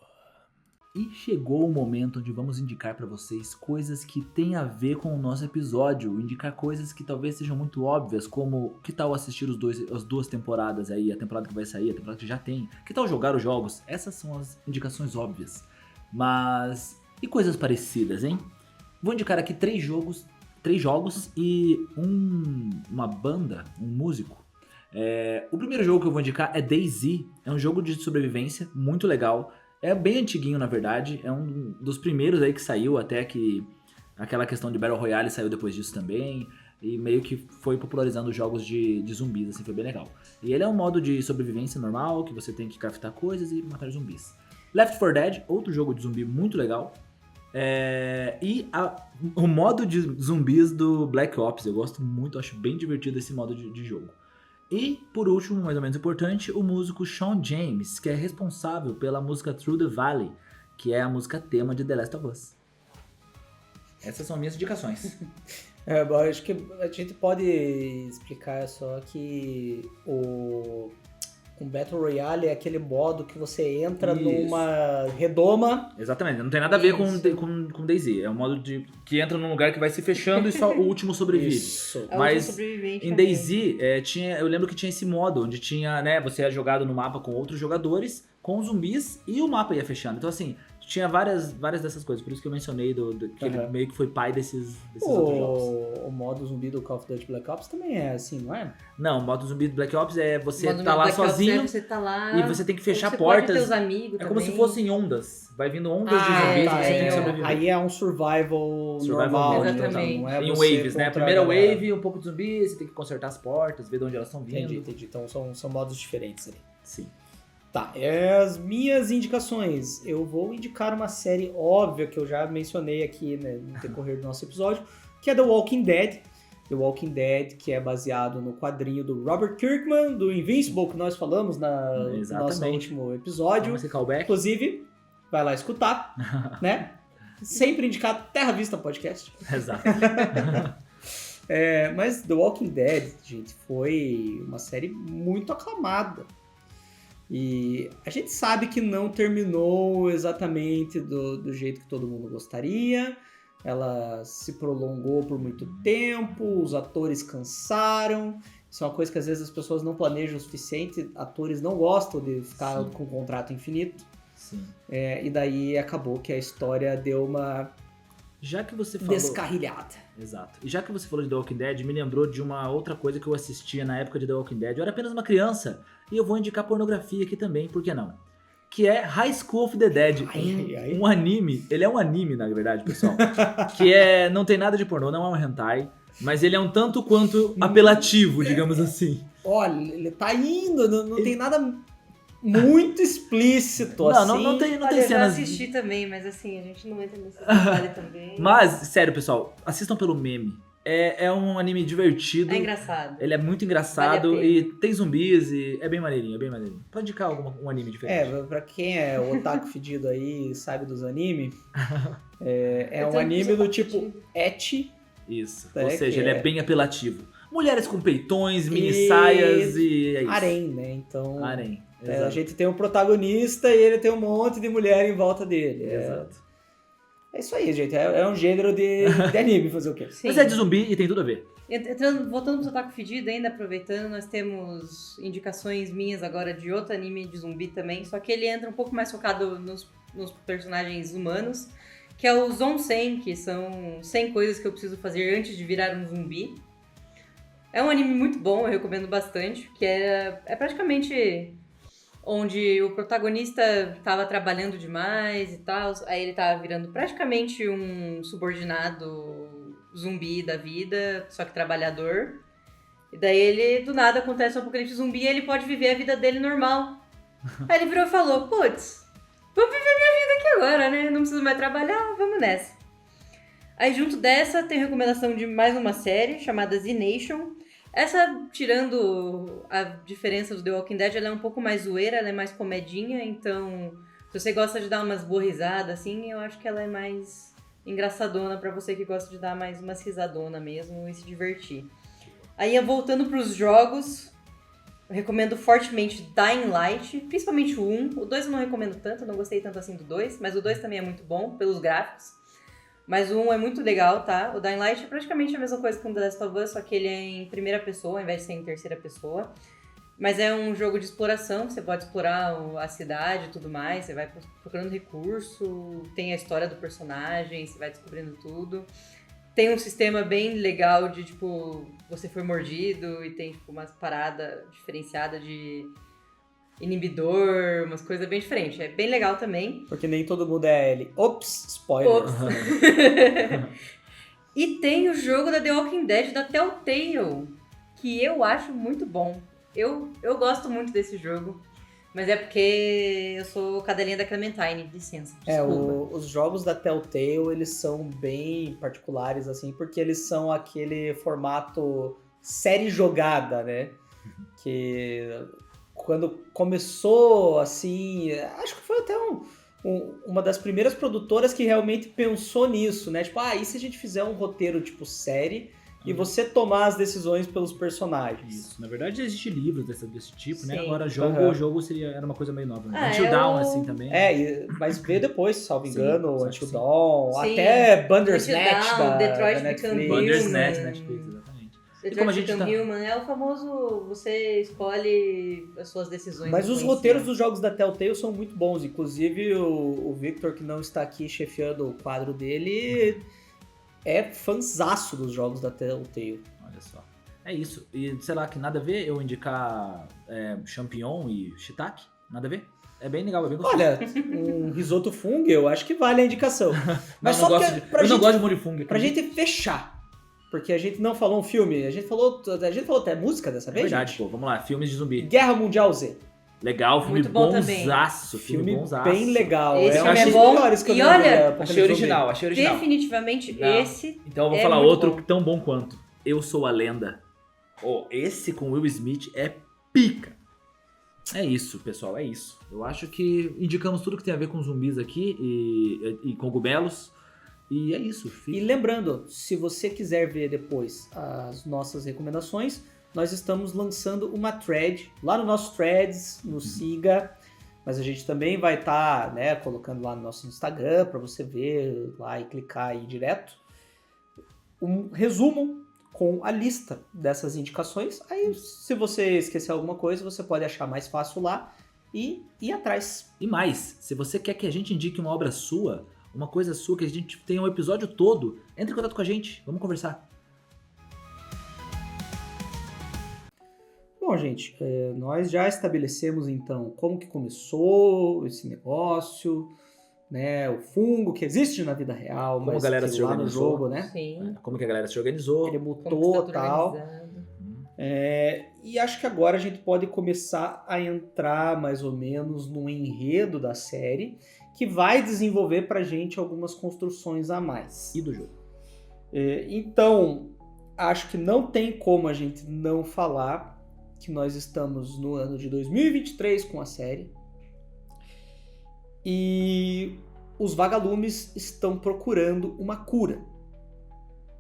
E chegou o momento onde vamos indicar pra vocês coisas que tem a ver com o nosso episódio, indicar coisas que talvez sejam muito óbvias, como que tal assistir as duas temporadas aí, a temporada que vai sair, a temporada que já tem, que tal jogar os jogos, essas são as indicações óbvias. Mas, e coisas parecidas, hein? Vou indicar aqui 3 jogos e uma banda, um músico. O primeiro jogo que eu vou indicar é DayZ, é um jogo de sobrevivência muito legal. É bem antiguinho, na verdade, é um dos primeiros aí que saiu, até que aquela questão de Battle Royale saiu depois disso também, e meio que foi popularizando os jogos de zumbis, assim, foi bem legal. E ele é um modo de sobrevivência normal, que você tem que craftar coisas e matar zumbis. Left 4 Dead, outro jogo de zumbi muito legal. O modo de zumbis do Black Ops, eu gosto muito, acho bem divertido esse modo de jogo. E, por último, mais ou menos importante, o músico Sean James, que é responsável pela música Through the Valley, que é a música tema de The Last of Us. Essas são minhas indicações. Eu acho que a gente pode explicar só que o Battle Royale é aquele modo que você entra Isso. numa redoma. Exatamente, não tem nada a ver com DayZ. É um modo que entra num lugar que vai se fechando e só o último sobrevive. Isso. Mas sobrevivente em também. DayZ, eu lembro que tinha esse modo, onde tinha, né, você era jogado no mapa com outros jogadores, com zumbis, e o mapa ia fechando. Então, assim, tinha várias dessas coisas. Por isso que eu mencionei que ele meio que foi pai desses outros jogos. O modo zumbi do Call of Duty Black Ops também é assim, não é? Não, o modo zumbi do Black Ops é você O modo tá lá Black Ops sozinho você tá lá, e você tem que fechar você portas. Pode ter os amigos É como se também. fossem ondas. Vai vindo ondas de zumbis e você tem que sobreviver. Aí é um survival mode, normal. né? exatamente. Não é Em você waves, né? A contra primeira galera. wave, um pouco de zumbi, você tem que consertar as portas, ver de onde elas estão vindo. Entendi. Então são modos diferentes ali. Sim. Tá, as minhas indicações. Eu vou indicar uma série óbvia que eu já mencionei aqui, né, no decorrer do nosso episódio, que é The Walking Dead. The Walking Dead, que é baseado no quadrinho do Robert Kirkman, do Invincible, que nós falamos no nosso último episódio. Esse callback. Inclusive, vai lá escutar, né? Sempre indicado Terra Vista Podcast. Exato. Mas The Walking Dead, gente, foi uma série muito aclamada. E a gente sabe que não terminou exatamente do jeito que todo mundo gostaria. Ela se prolongou por muito tempo, os atores cansaram. Isso é uma coisa que às vezes as pessoas não planejam o suficiente. Atores não gostam de ficar com um contrato infinito. Sim. E daí acabou que a história deu uma Já que você falou... descarrilhada. Exato. E já que você falou de The Walking Dead, me lembrou de uma outra coisa que eu assistia na época de The Walking Dead. Eu era apenas uma criança e eu vou indicar pornografia aqui também, por que não? Que é High School of the Dead, um anime. Ele é um anime, na verdade, pessoal. Que não tem nada de pornô, não é um hentai, mas ele é um tanto quanto apelativo, digamos assim. Olha, ele tá indo, não tem nada muito explícito assim. Não tem Olha, eu já cenas... assisti também, mas assim, a gente não entra nesse detalhe também. Mas, sério, pessoal, assistam pelo meme. É um anime divertido. É engraçado. Ele é muito engraçado Vale a pena. e tem zumbis e é bem maneirinho, é bem maneirinho. Pode indicar um anime diferente. Pra quem é otaku fedido aí e sabe dos animes, é Eu um tô anime do tipo fedido. ecchi. Isso. É, Ou seja, que ele é- é bem apelativo. Mulheres com peitões, mini saias e é isso. Harém, né? Então, Harém. a Exato. gente tem um protagonista e ele tem um monte de mulher em volta dele. Exato. É isso aí, gente. É um gênero de anime, fazer o quê? Sim. Mas é de zumbi e tem tudo a ver. Voltando pro Otaku Fedido, ainda aproveitando, nós temos indicações minhas agora de outro anime de zumbi também, só que ele entra um pouco mais focado nos personagens humanos, que é o Zonsen, que são 100 coisas que eu preciso fazer antes de virar um zumbi. É um anime muito bom, eu recomendo bastante, que é praticamente onde o protagonista estava trabalhando demais e tal, aí ele tava virando praticamente um subordinado zumbi da vida, só que trabalhador. E daí ele, do nada, acontece um apocalipse zumbi e ele pode viver a vida dele normal. Aí ele virou e falou, putz, vamos viver minha vida aqui agora, né? Não preciso mais trabalhar, vamos nessa. Aí junto dessa tem recomendação de mais uma série chamada Z-Nation. Essa, tirando a diferença do The Walking Dead, ela é um pouco mais zoeira, ela é mais comedinha, então se você gosta de dar umas boas risadas, assim, eu acho que ela é mais engraçadona pra você que gosta de dar mais umas risadonas mesmo e se divertir. Aí, voltando pros jogos, eu recomendo fortemente Dying Light, principalmente o 1. O 2 eu não recomendo tanto, eu não gostei tanto assim do 2, mas o 2 também é muito bom, pelos gráficos. Mas o 1 é muito legal, tá? O Dying Light é praticamente a mesma coisa que o The Last of Us, só que ele é em primeira pessoa, ao invés de ser em terceira pessoa. Mas é um jogo de exploração, você pode explorar a cidade e tudo mais, você vai procurando recurso, tem a história do personagem, você vai descobrindo tudo. Tem um sistema bem legal de, tipo, você foi mordido e tem, tipo, umas paradas diferenciadas de inibidor, umas coisas bem diferentes. É bem legal também. Porque nem todo mundo é ele. Ops, spoiler. Ops. E tem o jogo da The Walking Dead da Telltale, que eu acho muito bom. Eu gosto muito desse jogo, mas é porque eu sou cadelinha da Clementine, licença, desculpa. Os jogos da Telltale, eles são bem particulares, assim, porque eles são aquele formato série jogada, né? Que quando começou, assim, acho que foi até uma das primeiras produtoras que realmente pensou nisso, né? Tipo, e se a gente fizer um roteiro tipo série e você tomar as decisões pelos personagens? Isso. Na verdade, existe livros desse tipo, né? Sim. Agora, o jogo era uma coisa meio nova. Né? Ah, Until Dawn, assim, também. Mas veio depois, salvo Sim, engano, acho Until que sim. Dawn, Sim. até Bandersnatch Until Dawn, da Detroit Netflix. Become Bandersnatch, Human. Netflix, exatamente. Detroit como a gente Become tá- Human é o famoso, você escolhe as suas decisões. Mas os influenciam. roteiros dos jogos da Telltale são muito bons. Inclusive, o Victor, que não está aqui chefiando o quadro dele, é fanzaço dos jogos da Telltale. Olha só. É isso. E, sei lá, que nada a ver eu indicar champignon e shiitake? Nada a ver? É bem legal, é bem gostoso. Olha, um risoto fungo, eu acho que vale a indicação. Mas Não, só não porque, gosto eu não gosto de molho fungo. pra gente fechar, porque a gente não falou um filme, a gente falou até música dessa É vez, verdade, gente. pô. Vamos lá, filmes de zumbi. Guerra Mundial Z. Legal, filme Muito bom também. bonzaço. Filme bonzaço. bem legal. Esse um filme é dos bom. melhores que eu E já vi, olha, Apocalipse Achei Zumbi. original, achei original. Definitivamente Não. esse. Então eu vou É falar muito outro bom. tão bom quanto. Eu Sou a Lenda. Esse com Will Smith é pica. É isso, pessoal, é isso. Eu acho que indicamos tudo que tem a ver com zumbis aqui e cogumelos. E é isso. E lembrando, se você quiser ver depois as nossas recomendações, nós estamos lançando uma thread lá no nosso Threads, nos siga. Mas a gente também vai estar, né, colocando lá no nosso Instagram para você ver lá e clicar aí direto. Um resumo com a lista dessas indicações. Aí, se você esquecer alguma coisa, você pode achar mais fácil lá e ir atrás. E mais, se você quer que a gente indique uma obra sua, uma coisa sua, que a gente tenha um episódio todo, entre em contato com a gente, vamos conversar. Bom, gente, nós já estabelecemos então como que começou esse negócio, né, o fungo que existe na vida real, Como mas a galera que se lá no organizou. jogo, né, Sim. Como que a galera se organizou. ele Como que mutou tá tudo e tal. organizado. E acho que agora a gente pode começar a entrar mais ou menos no enredo da série, que vai desenvolver pra gente algumas construções a mais. E do jogo. Então, acho que não tem como a gente não falar que nós estamos no ano de 2023 com a série. E os vagalumes estão procurando uma cura,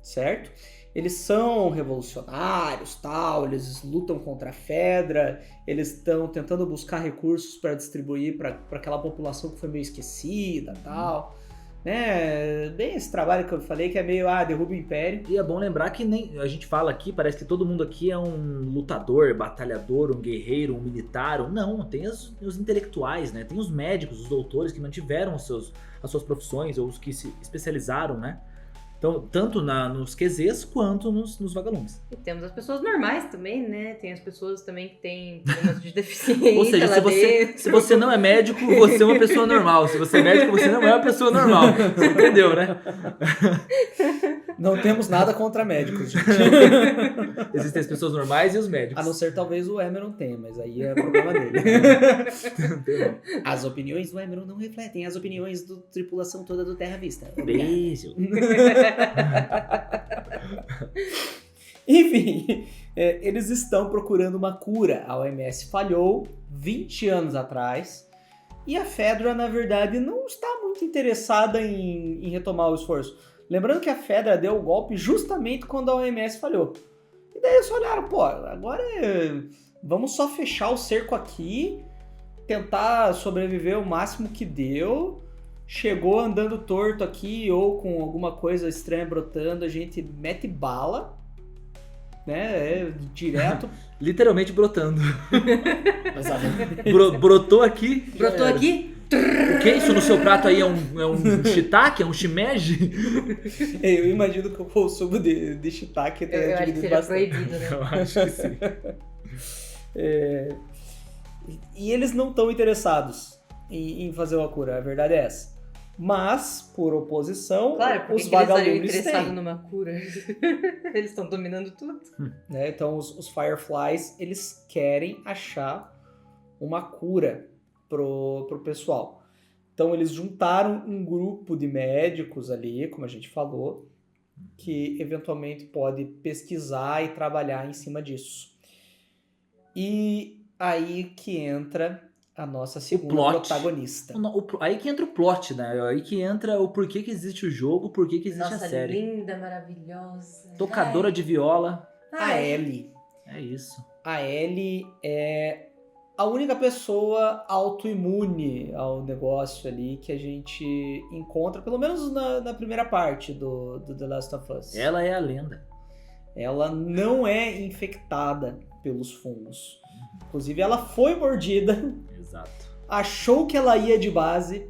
certo? Eles são revolucionários, tal, eles lutam contra a Fedra, eles estão tentando buscar recursos para distribuir para aquela população que foi meio esquecida, tal. Né? Bem esse trabalho que eu falei que é meio, derruba o Império. E é bom lembrar que nem a gente fala aqui, parece que todo mundo aqui é um lutador, batalhador, um guerreiro, um militar. Não, tem os intelectuais, né? Tem os médicos, os doutores que mantiveram as suas profissões, ou os que se especializaram, né? Então, tanto nos QZs quanto nos vagalumes. E temos as pessoas normais também, né? Tem as pessoas também que têm problemas de deficiência. Ou seja, lá dentro. se você não é médico, você é uma pessoa normal. Se você é médico, você não é uma pessoa normal. Você entendeu, né? Não temos nada contra médicos, gente. Existem as pessoas normais e os médicos. A não ser talvez o Emeron tenha, mas aí é problema dele. As opiniões do Emeron não refletem as opiniões da tripulação toda do Terra Vista. Beijo. Enfim, eles estão procurando uma cura. A OMS falhou 20 anos atrás e a Fedra, na verdade, não está muito interessada em retomar o esforço. Lembrando que a Fedra deu o golpe justamente quando a OMS falhou. E daí eles olharam, pô, agora vamos só fechar o cerco aqui, tentar sobreviver o máximo que deu. Chegou andando torto aqui ou com alguma coisa estranha brotando, a gente mete bala, né? Direto. Literalmente brotando. Exatamente. Brotou aqui. Brotou aqui? O que? Isso no seu prato aí é um shiitake? É um shimeji? Eu imagino que o consumo de shiitake Eu tenha acho que diminuído seria bastante. proibido, né? Eu acho que sim. E eles não estão interessados em fazer uma cura, a verdade é essa. Mas, por oposição, Claro, porque os que eles estariam vagalumes interessados têm. numa cura? Eles estão dominando tudo. Né? Então, os Fireflies, eles querem achar uma cura pro pessoal. Então, eles juntaram um grupo de médicos ali, como a gente falou, que eventualmente pode pesquisar e trabalhar em cima disso. E aí que entra a nossa segunda plot. protagonista. Aí que entra o plot, né? Aí que entra o porquê que existe o jogo, porquê que existe Nossa, a série. linda, maravilhosa. Tocadora de viola. A Ellie. É isso. A Ellie é a única pessoa autoimune ao negócio ali que a gente encontra, pelo menos na primeira parte do The Last of Us. Ela é a lenda. Ela não é infectada pelos fungos. Inclusive, ela foi mordida, Exato. achou que ela ia de base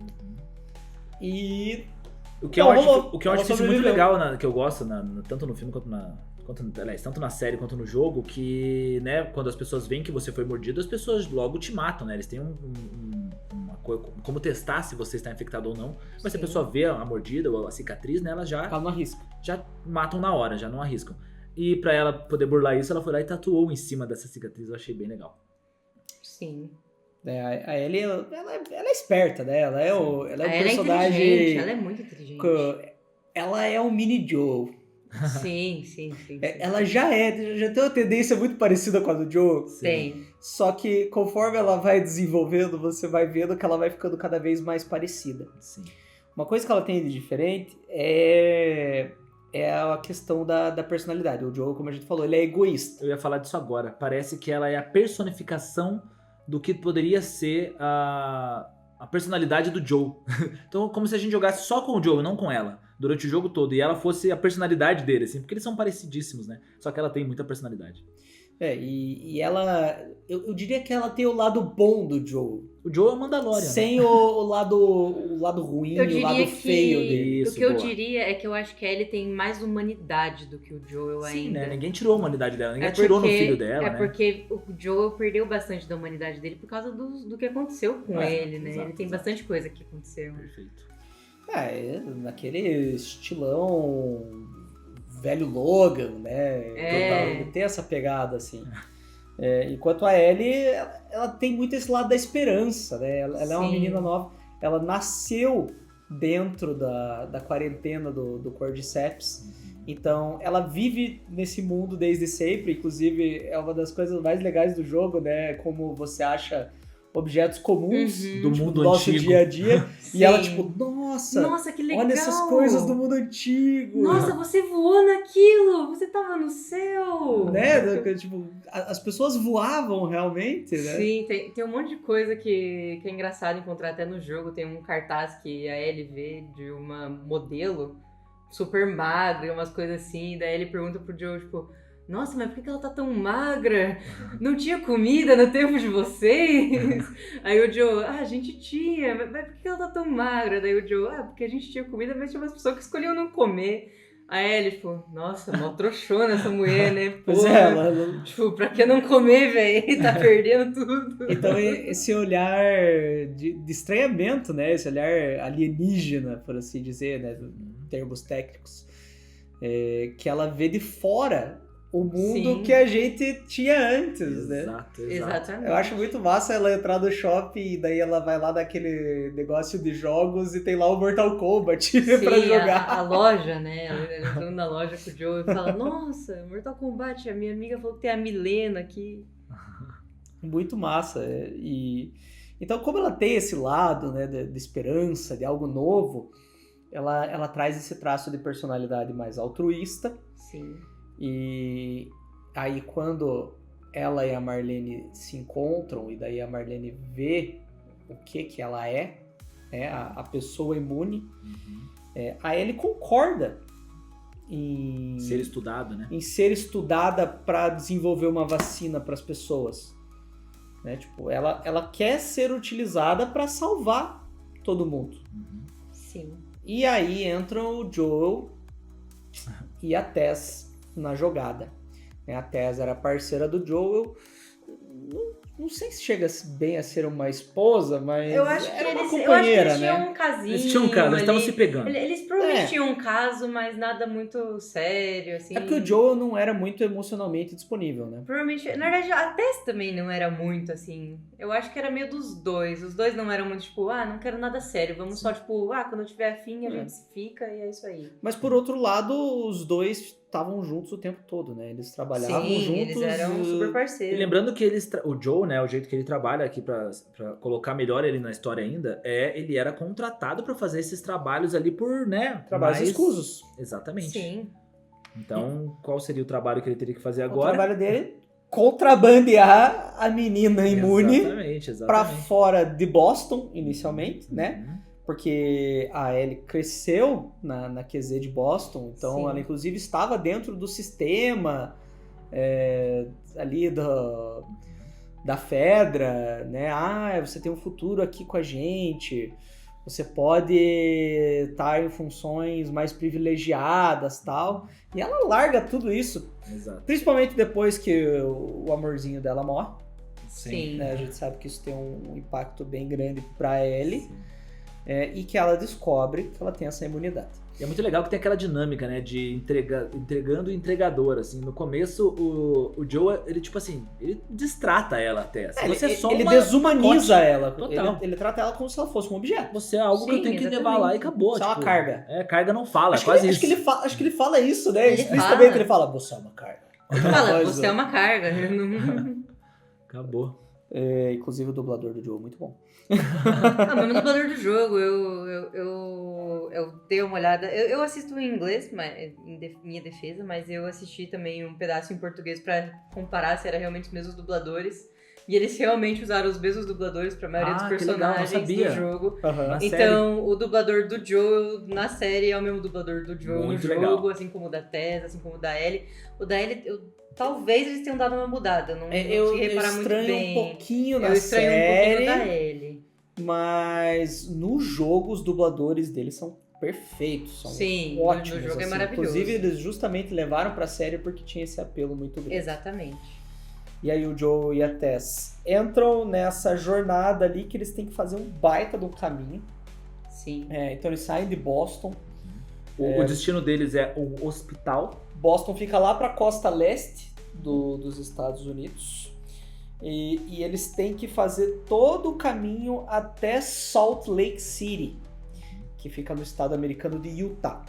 e... O que é Não, um rolou. artifício, o que é um Ela artifício muito sobreviveu. legal, que eu gosto, tanto no filme aliás, tanto na série quanto no jogo, que, né, quando as pessoas veem que você foi mordido, as pessoas logo te matam, né? Eles têm uma coisa, como testar se você está infectado ou não. Mas se a Sim. pessoa vê a mordida ou a cicatriz, né, elas já Ela não arrisca. matam na hora, já não arriscam. E pra ela poder burlar isso, ela foi lá e tatuou em cima dessa cicatriz, eu achei bem legal. Sim. A Ellie, ela é esperta, né? Ela é um Ela é personagem... inteligente, ela é muito inteligente. Ela é um mini Joe. Sim. Ela já tem uma tendência muito parecida com a do Joe. Tem. Só que conforme ela vai desenvolvendo, você vai vendo que ela vai ficando cada vez mais parecida. Sim. Uma coisa que ela tem de diferente é a questão da personalidade. O Joel, como a gente falou, ele é egoísta. Eu ia falar disso agora. Parece que ela é a personificação do que poderia ser a personalidade do Joe. Então, como se a gente jogasse só com o Joe, não com ela, durante o jogo todo. E ela fosse a personalidade dele, assim. Porque eles são parecidíssimos, né? Só que ela tem muita personalidade. E ela... Eu diria que ela tem o lado bom do Joel. O Joe é o Mandalorian. Sem o lado ruim, Eu o diria lado que feio dele. Isso, o que eu boa. diria é que eu acho que a Ellie tem mais humanidade do que o Joel Sim, ainda. né? Ninguém tirou a humanidade dela. Ninguém atirou no filho dela, né? Porque o Joel perdeu bastante da humanidade dele por causa do que aconteceu com ele, né? exato, Ele tem exato. bastante coisa que aconteceu. Perfeito. Naquele estilão velho Logan, né? É. Total, tem essa pegada, assim. Enquanto a Ellie, ela tem muito esse lado da esperança, né? Ela é uma Sim. menina nova. Ela nasceu dentro da quarentena do Cordyceps. Então, ela vive nesse mundo desde sempre. Inclusive, é uma das coisas mais legais do jogo, né? Como você acha objetos comuns Do tipo, mundo do nosso antigo. dia a dia. Sim. E ela, tipo, nossa, Que legal! olha essas coisas do mundo antigo. Nossa, você voou naquilo! Você tava no céu! Né? Tipo, as pessoas voavam realmente, né? Sim, tem um monte de coisa que é engraçado encontrar até no jogo. Tem um cartaz que a Ellie vê de uma modelo super magra e umas coisas assim. Daí ele pergunta pro Joe, tipo, nossa, mas por que ela tá tão magra? Não tinha comida no tempo de vocês? Aí o Joe, a gente tinha, mas por que ela tá tão magra? Daí o Joe, porque a gente tinha comida, mas tinha umas pessoas que escolhiam não comer. A Ellie, tipo, nossa, mó trouxona essa mulher, né? Pois Porra. é, ela... Tipo, pra que não comer, velho? Tá perdendo tudo. Então esse olhar de estranhamento, né? Esse olhar alienígena, por assim dizer, né? Termos técnicos. Que ela vê de fora o mundo Sim. que a gente tinha antes, né? Exato. Exatamente. Eu acho muito massa ela entrar no shopping e daí ela vai lá naquele negócio de jogos e tem lá o Mortal Kombat pra Sim, jogar. a loja, né? Ela entrando na loja com o Joe e fala, nossa, Mortal Kombat, a minha amiga falou que tem a Milena aqui. Muito massa. Então, como ela tem esse lado, né, de esperança, de algo novo, ela traz esse traço de personalidade mais altruísta. Sim. E aí, quando ela e a Marlene se encontram, e daí a Marlene vê o que ela é, né, a pessoa imune, a Ellie concorda em Ser estudado, né? em ser estudada para desenvolver uma vacina para as pessoas. Né? Tipo, ela quer ser utilizada para salvar todo mundo. Sim. E aí entram o Joel e a Tess na jogada. A Tess era parceira do Joel. Não sei se chega bem a ser uma esposa, mas Eu acho que era uma eles companheira, tinham né? um casinho. Eles tinham um caso, eles ali. estavam se pegando. Eles provavelmente É. tinham um caso, mas nada muito sério, assim. É porque o Joel não era muito emocionalmente disponível, né? Provavelmente, na verdade, a Tess também não era muito, assim. Eu acho que era meio dos dois. Os dois não eram muito, tipo, não quero nada sério. Vamos só, tipo, quando eu tiver afim, a gente se fica e é isso aí. Mas por outro lado, os dois estavam juntos o tempo todo, né? Eles trabalhavam Sim, juntos. eles eram super E parceiros. lembrando que o Joe, né, o jeito que ele trabalha aqui pra colocar melhor ele na história ainda, ele era contratado pra fazer esses trabalhos ali por, né? Trabalhos mais- escusos. Exatamente. Sim. Então, qual seria o trabalho que ele teria que fazer O agora? trabalho dele contrabandear a menina imune Exatamente, pra exatamente. fora de Boston, inicialmente, né? Uhum. Porque a Ellie cresceu na QZ de Boston, então Sim. ela inclusive estava dentro do sistema ali da Fedra, né? Você tem um futuro aqui com a gente, você pode estar em funções mais privilegiadas, tal. E ela larga tudo isso, Exato. principalmente depois que o amorzinho dela morre, Sim. né? A gente sabe que isso tem um impacto bem grande pra Ellie. Sim. E que ela descobre que ela tem essa imunidade. E é muito legal que tem aquela dinâmica, né, de entregando e entregador, assim. No começo, o Joe, ele tipo assim, ele destrata ela até. Assim. Você é só ele uma desumaniza pacote. ela. Total. Ele trata ela como se ela fosse um objeto. Você é algo que eu Sim, tenho que levar exatamente. lá e acabou. Você é uma carga. Carga não fala, Acho é quase que, isso. acho que ele fala isso, né? Ele Explicitamente fala. ele fala, você é uma carga. Ele fala, Coisa. você é uma carga. Não- Acabou. Inclusive o dublador do Joe, muito bom. Mas no dublador do jogo, eu eu dei uma olhada. Eu assisto em inglês, mas, minha defesa, mas eu assisti também um pedaço em português pra comparar se era realmente os mesmos dubladores. E eles realmente usaram os mesmos dubladores pra maioria dos que legal, não personagens sabia. do jogo. Aham. Na Então, o dublador do Joel na série é o mesmo dublador do Joel Muito no jogo, legal. assim como o da Tess, assim como o da Ellie. O da Ellie, talvez eles tenham dado uma mudada, não Eu consegui reparar muito estranho bem. um pouquinho na Eu estranho um pouquinho da série, Ellie. mas no jogo os dubladores deles são perfeitos, são Sim, ótimos. no jogo é assim. maravilhoso. Inclusive, eles justamente levaram pra série porque tinha esse apelo muito grande. Exatamente. E aí o Joe e a Tess entram nessa jornada ali que eles têm que fazer um baita do caminho. Sim. Então eles saem de Boston. O destino deles é o hospital. Boston fica lá para a costa leste dos Estados Unidos. E eles têm que fazer todo o caminho até Salt Lake City, que fica no estado americano de Utah.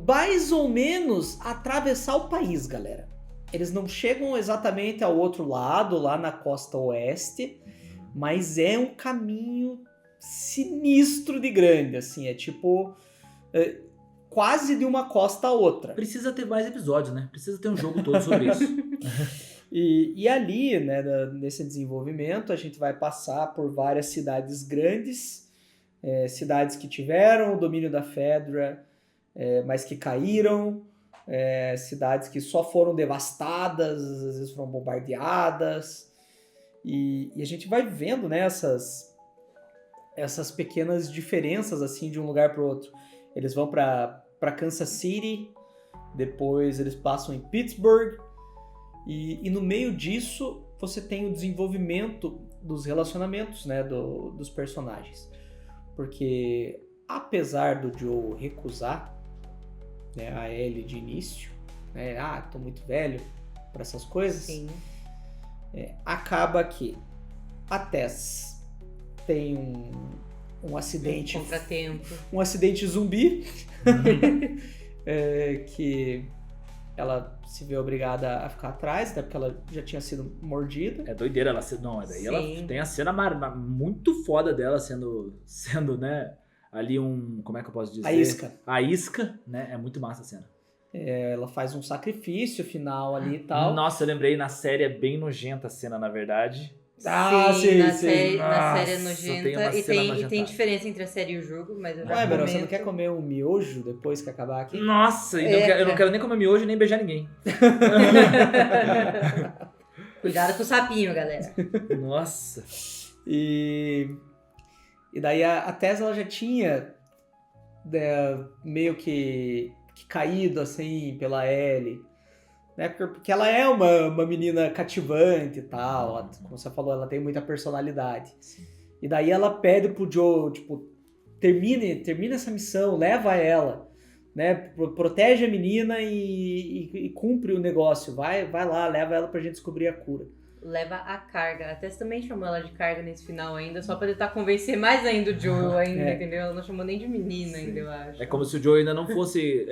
Mais ou menos atravessar o país, galera. Eles não chegam exatamente ao outro lado, lá na costa oeste, mas é um caminho sinistro de grande, assim, é tipo quase de uma costa a outra. Precisa ter mais episódios, né? Precisa ter um jogo todo sobre isso. E ali, né, nesse desenvolvimento, a gente vai passar por várias cidades grandes, cidades que tiveram o domínio da Fedra, mas que caíram, cidades que só foram devastadas, às vezes foram bombardeadas, e a gente vai vendo, né, essas pequenas diferenças assim de um lugar para o outro. Eles vão para Kansas City, depois eles passam em Pittsburgh, e no meio disso você tem o desenvolvimento dos relacionamentos, né, dos personagens, porque apesar do Joe recusar, né, a Ellie de início, né, tô muito velho para essas coisas. Sim. Acaba que a Tess tem um acidente, Contratempo. um acidente zumbi, que ela se vê obrigada a ficar atrás, até porque ela já tinha sido mordida. É doideira ela ser. Não, daí Sim. ela tem a cena muito foda dela sendo, né? Ali como é que eu posso dizer? A isca. A isca, né? É muito massa a cena. Ela faz um sacrifício final ali e tal. Nossa, eu lembrei, na série é bem nojenta a cena, na verdade. Sim, na série é Nossa, tem uma nojenta. E cena tem nojentada. diferença entre a série e o jogo, mas eu já Ué, Verão, comento. você não quer comer um miojo depois que acabar aqui? Nossa, eu não quero nem comer miojo nem beijar ninguém. Cuidado com o sapinho, galera. Nossa. E daí a Tess ela já tinha meio que caído assim pela Ellie, né? Porque ela é uma menina cativante e tal, como você falou, ela tem muita personalidade. Sim. E daí ela pede pro Joe, tipo, termina essa missão, leva ela, né? Protege a menina e cumpre o negócio, vai lá, leva ela pra gente descobrir a cura. Leva a carga. A Tess também chamou ela de carga nesse final ainda, só pra tentar convencer mais ainda o Joel ainda, entendeu? Ela não chamou nem de menina ainda, eu acho. É como se o Joe ainda não fosse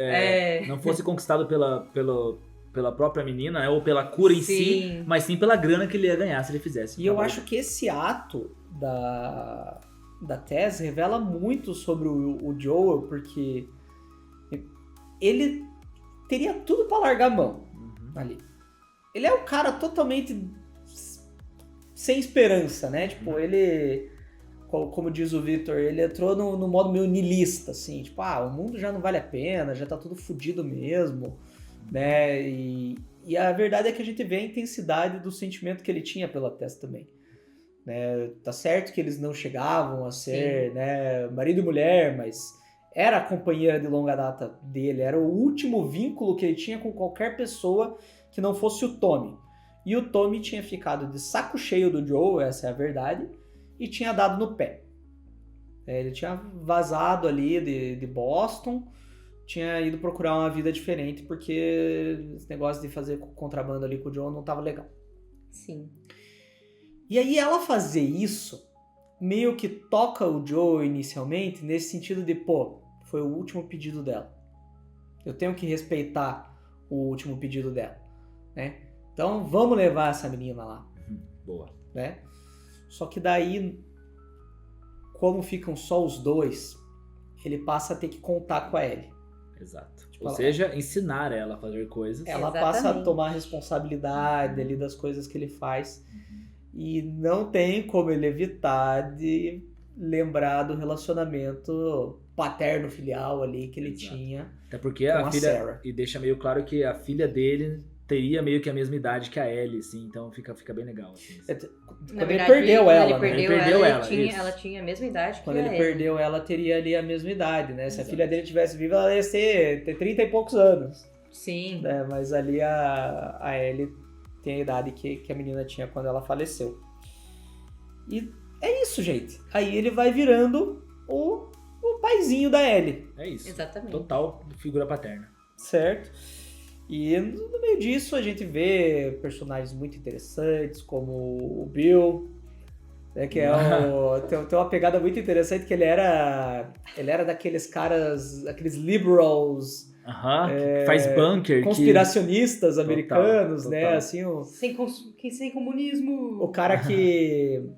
não fosse conquistado pela própria menina, né? Ou pela cura em si, mas sim pela grana que ele ia ganhar se ele fizesse. E eu acho que esse ato da Tess revela muito sobre o Joel, porque ele teria tudo pra largar a mão ali. Ele é um cara totalmente sem esperança, né? Tipo, ele, como diz o Victor, ele entrou no modo meio niilista, assim. Tipo, o mundo já não vale a pena, já tá tudo fodido mesmo, né? E a verdade é que a gente vê a intensidade do sentimento que ele tinha pela Tess também. Né? Tá certo que eles não chegavam a ser, né, marido e mulher, mas era a companheira de longa data dele, era o último vínculo que ele tinha com qualquer pessoa que não fosse o Tommy. E o Tommy tinha ficado de saco cheio do Joe, essa é a verdade, e tinha dado no pé. Ele tinha vazado ali de Boston, tinha ido procurar uma vida diferente, porque esse negócio de fazer contrabando ali com o Joe não tava legal. Sim. E aí ela fazer isso, meio que toca o Joe inicialmente, nesse sentido de, foi o último pedido dela. Eu tenho que respeitar o último pedido dela, né? Então vamos levar essa menina lá. Boa. Né? Só que daí, como ficam só os dois, ele passa a ter que contar com a Ellie. Exato. Tipo, Ou seja, ensinar ela a fazer coisas. Ela Exatamente. passa a tomar responsabilidade ali das coisas que ele faz. E não tem como ele evitar de lembrar do relacionamento paterno-filial ali que ele Exato. tinha. Até porque Com a a filha. Sarah. E deixa meio claro que a filha dele teria meio que a mesma idade que a Ellie, assim, então fica bem legal. Assim. Quando Na ele verdade, perdeu quando ela, ele né? perdeu, Ele perdeu ela, tinha, isso. ela tinha a mesma idade Quando que ele a Ellie. perdeu ela, teria ali a mesma idade, né? Se a Exato. filha dele tivesse viva, ela ia ter 30 e poucos anos. Sim. Né? Mas ali a Ellie tem a idade que a menina tinha quando ela faleceu. E é isso, gente. Aí ele vai virando o paizinho da Ellie, É isso. Exatamente. Total figura paterna. certo? E no meio disso a gente vê personagens muito interessantes, como o Bill, né, que é tem uma pegada muito interessante, que ele era daqueles caras, aqueles liberals, Aham, que faz bunker. conspiracionistas americanos, né? total. Assim, Sem comunismo. o cara que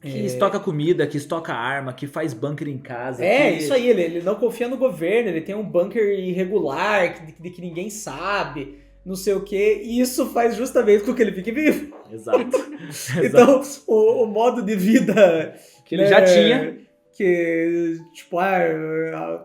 Que estoca comida, que estoca arma, que faz bunker em casa. que... isso aí, ele não confia no governo, ele tem um bunker irregular, que ninguém sabe, não sei o quê, e isso faz justamente com que ele fique vivo. Exato. Então, o modo de vida que ele já tinha. que, tipo,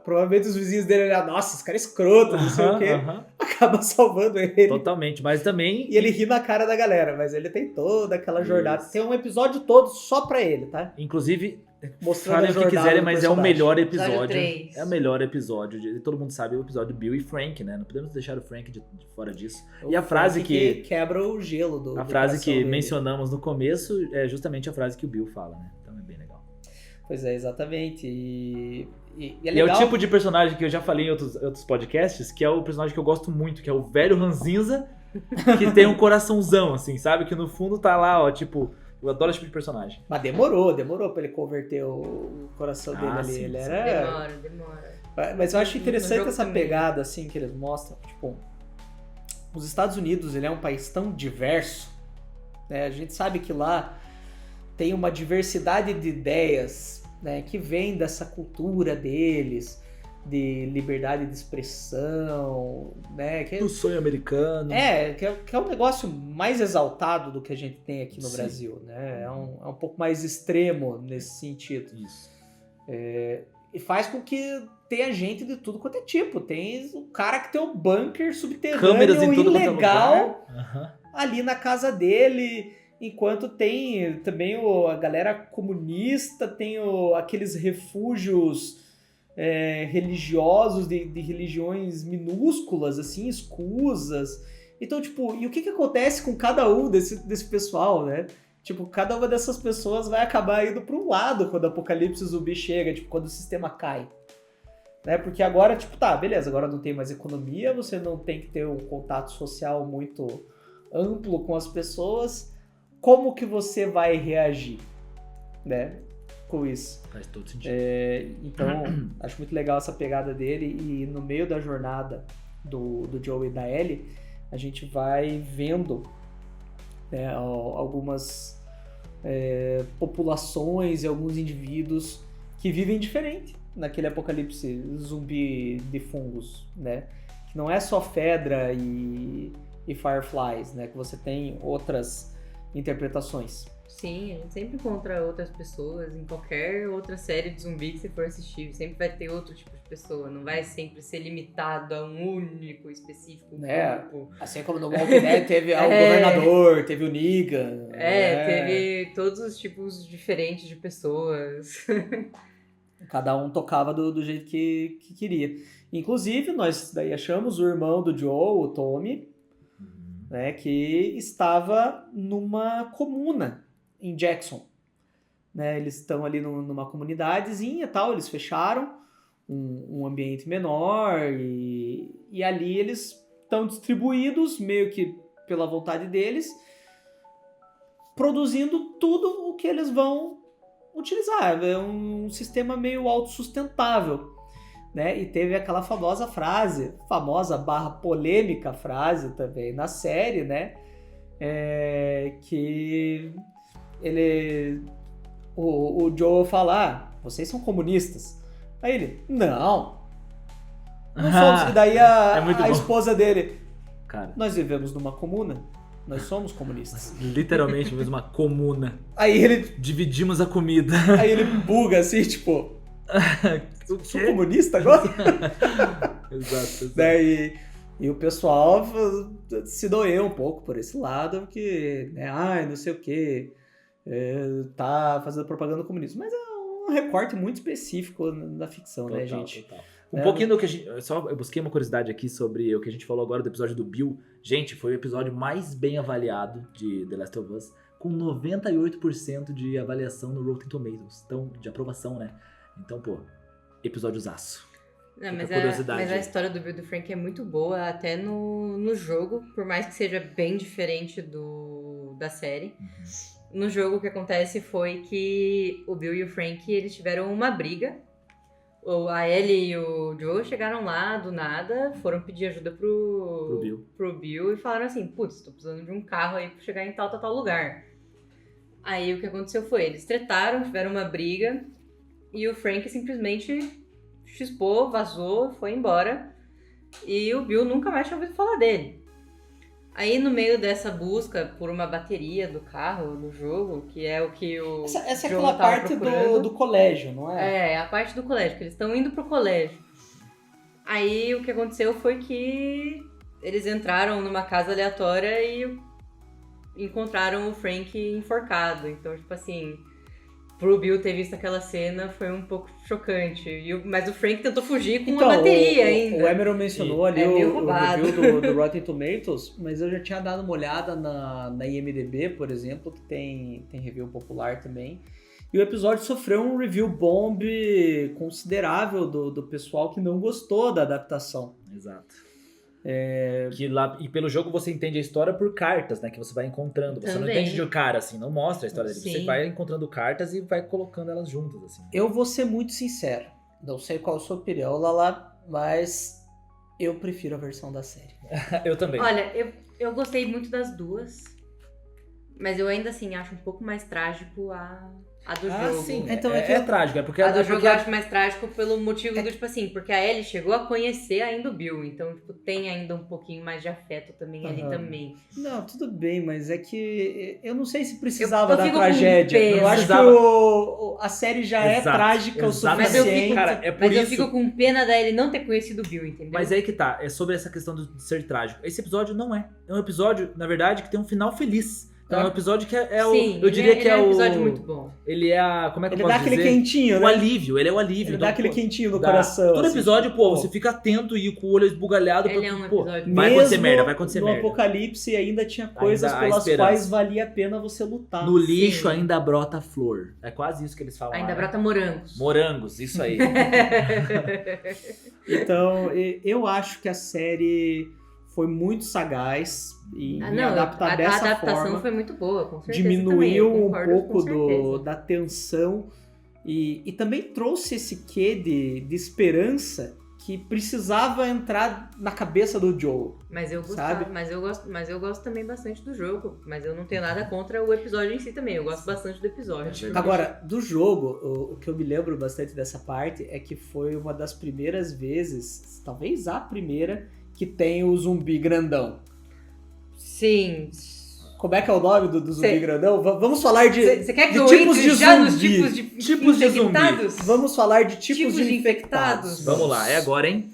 provavelmente os vizinhos dele olham, nossa, esse cara é escroto, não sei o quê, Aham. acaba salvando ele. Totalmente, mas também... E ele ri na cara da galera, mas ele tem toda aquela jornada. Isso. Tem um episódio todo só pra ele, tá? Inclusive, Mostrando falem a o que jornada quiserem, do mas é o personagem. melhor Episódio episódio. 3. É o melhor episódio. Todo mundo sabe o episódio Bill e Frank, né? Não podemos deixar o Frank de fora disso. E a frase Frank que... quebra o gelo do A frase coração que dele. mencionamos no começo é justamente a frase que o Bill fala, né? Então é bem legal. Pois é, exatamente. E é E é legal. o tipo de personagem que eu já falei em outros podcasts, que é o personagem que eu gosto muito, que é o velho ranzinza, que tem um coraçãozão, assim, sabe? Que no fundo tá lá, ó, tipo... Eu adoro esse tipo de personagem. Mas demorou pra ele converter o coração dele ali. sim, Ele sim. era... Demora. Mas eu acho No interessante jogo essa também. pegada, assim, que eles mostram. Tipo, os Estados Unidos, ele é um país tão diverso, né? A gente sabe que lá tem uma diversidade de ideias, né? Que vem dessa cultura deles, de liberdade de expressão, né? O sonho americano. Que é um negócio mais exaltado do que a gente tem aqui no Sim. Brasil, né? É um pouco mais extremo nesse sentido. Isso. E faz com que tenha gente de tudo quanto é tipo. Tem o cara que tem um bunker subterrâneo Câmeras em tudo quanto é ilegal lugar. Aham. ali na casa dele, enquanto tem também a galera comunista, tem aqueles refúgios religiosos de religiões minúsculas, assim, escusas. Então, tipo, e o que acontece com cada um desse pessoal, né? Tipo, cada uma dessas pessoas vai acabar indo para um lado quando o apocalipse zumbi chega, tipo, quando o sistema cai. Né? Porque agora, tipo, tá, beleza, agora não tem mais economia, você não tem que ter um contato social muito amplo com as pessoas. Como que você vai reagir, né, com isso? Faz todo sentido. Então, acho muito legal essa pegada dele, e no meio da jornada do Joe e da Ellie, a gente vai vendo, né, algumas populações e alguns indivíduos que vivem diferente naquele apocalipse zumbi de fungos, né? Que não é só Fedra e Fireflies, né? Que você tem outras interpretações. Sim, a gente sempre encontra outras pessoas em qualquer outra série de zumbi que você for assistir. Sempre vai ter outro tipo de pessoa. Não vai sempre ser limitado a um único específico grupo. Assim como no Walking Dead teve o governador, teve o Negan. Teve todos os tipos diferentes de pessoas. Cada um tocava do jeito que queria. Inclusive, nós daí achamos o irmão do Joe, o Tommy, né, que estava numa comuna em Jackson. Né, eles estão ali numa comunidadezinha e tal, eles fecharam um ambiente menor e ali eles estão distribuídos, meio que pela vontade deles, produzindo tudo o que eles vão utilizar. É um sistema meio autossustentável. Né? E teve aquela famosa / polêmica frase também na série, né? Que o Joe fala, vocês são comunistas, Aí ele, não somos. E daí a É muito bom. esposa dele, Cara, nós vivemos numa comuna, nós somos comunistas. literalmente mesmo uma comuna. Aí ele Dividimos a comida. buga assim, tipo, O sou quê? comunista agora? Exato. Daí, e o pessoal se doeu um pouco por esse lado, porque, né, não sei o que, tá fazendo propaganda comunista. Mas é um recorte muito específico da ficção, né, gente? Total. Um pouquinho do que a gente... eu busquei uma curiosidade aqui sobre o que a gente falou agora do episódio do Bill. Gente, foi o episódio mais bem avaliado de The Last of Us, com 98% de avaliação no Rotten Tomatoes. Então, de aprovação, né? Então, pô, episódiozaço. Não, Fica mas, a curiosidade. mas a história do Bill e do Frank é muito boa, até no jogo, por mais que seja bem diferente da série. No jogo, o que acontece foi que o Bill e o Frank, eles tiveram uma briga. A Ellie e o Joe chegaram lá do nada, foram pedir ajuda pro Bill e falaram assim, putz, tô precisando de um carro aí pra chegar em tal lugar. Aí o que aconteceu foi, eles tretaram, tiveram uma briga e o Frank simplesmente chispou, vazou, foi embora e o Bill nunca mais tinha ouvido falar dele. Aí no meio dessa busca por uma bateria do carro no jogo, que é o que o Essa é Joe aquela tava parte procurando. do colégio, não é? É, a parte do colégio, que eles estão indo pro colégio. Aí o que aconteceu foi que eles entraram numa casa aleatória e encontraram o Frank enforcado. Então, tipo assim, pro Bill ter visto aquela cena foi um pouco chocante. Mas o Frank tentou fugir com uma bateria ainda. O Emerald mencionou ali meio o roubado. review do Rotten Tomatoes, mas eu já tinha dado uma olhada na IMDb, por exemplo, que tem review popular também. E o episódio sofreu um review bomb considerável do pessoal que não gostou da adaptação. Exato. Que lá, e pelo jogo você entende a história por cartas, né? Que você vai encontrando. Você não Também. entende de cara, assim, não mostra a história dele. Você Sim. vai encontrando cartas e vai colocando elas juntas, assim. Eu vou ser muito sincero, não sei qual a sua opinião, Lala, mas eu prefiro a versão da série. Eu também. Olha, eu gostei muito das duas, mas eu ainda assim acho um pouco mais trágico a do jogo. sim. Então, é trágico. É porque A do é jogo porque eu acho mais trágico pelo motivo do, tipo assim, porque a Ellie chegou a conhecer ainda o Bill, então, tipo, tem ainda um pouquinho mais de afeto também ali também. Não, tudo bem, mas é que eu não sei se precisava Eu da fico com tragédia. pena. Eu acho que Precisava. a série já é Exato, trágica o exato. Mas eu suficiente. fico, Cara, é por mas eu isso- fico com pena da Ellie não ter conhecido o Bill, entendeu? Mas aí que tá, é sobre essa questão de ser trágico. Esse episódio não é. É um episódio, na verdade, que tem um final feliz. Então é um episódio que é o... Sim, eu diria que ele é um o... episódio muito bom. Ele é a... Como é que Ele eu dá posso aquele dizer? quentinho, O né? alívio, ele é o alívio. Ele Então, dá aquele pô, quentinho no dá. coração. Todo assim, episódio, pô, tipo, você fica atento e com o olho esbugalhado. Ele porque, é um pô, episódio vai mesmo acontecer merda, vai acontecer no merda. apocalipse ainda tinha coisas Ainda há pelas esperança. quais valia a pena você lutar. No lixo Sim. ainda brota flor. É quase isso que eles falam Ainda lá, né? brota morangos. Morangos, isso aí. Então, eu acho que a série foi muito sagaz em adaptar a dessa adaptação forma. foi muito boa, com certeza. Diminuiu também, eu um concordo pouco com certeza. da tensão e também trouxe esse quê de esperança que precisava entrar na cabeça do Joe. Mas eu sabe? gostava, mas eu gosto também bastante do jogo. Mas eu não tenho nada contra o episódio em si também. Eu gosto bastante do episódio. Agora, do jogo, o que eu me lembro bastante dessa parte é que foi uma das primeiras vezes, talvez a primeira, que tem o zumbi grandão. Sim. Como é que é o nome do zumbi Sei. grandão? Vamos falar de Você quer que de eu tipos entre de já zumbi. nos tipos de Tipos de zumbi. infectados? Vamos falar de tipos Tipos de de infectados. infectados. Vamos lá, é agora, hein?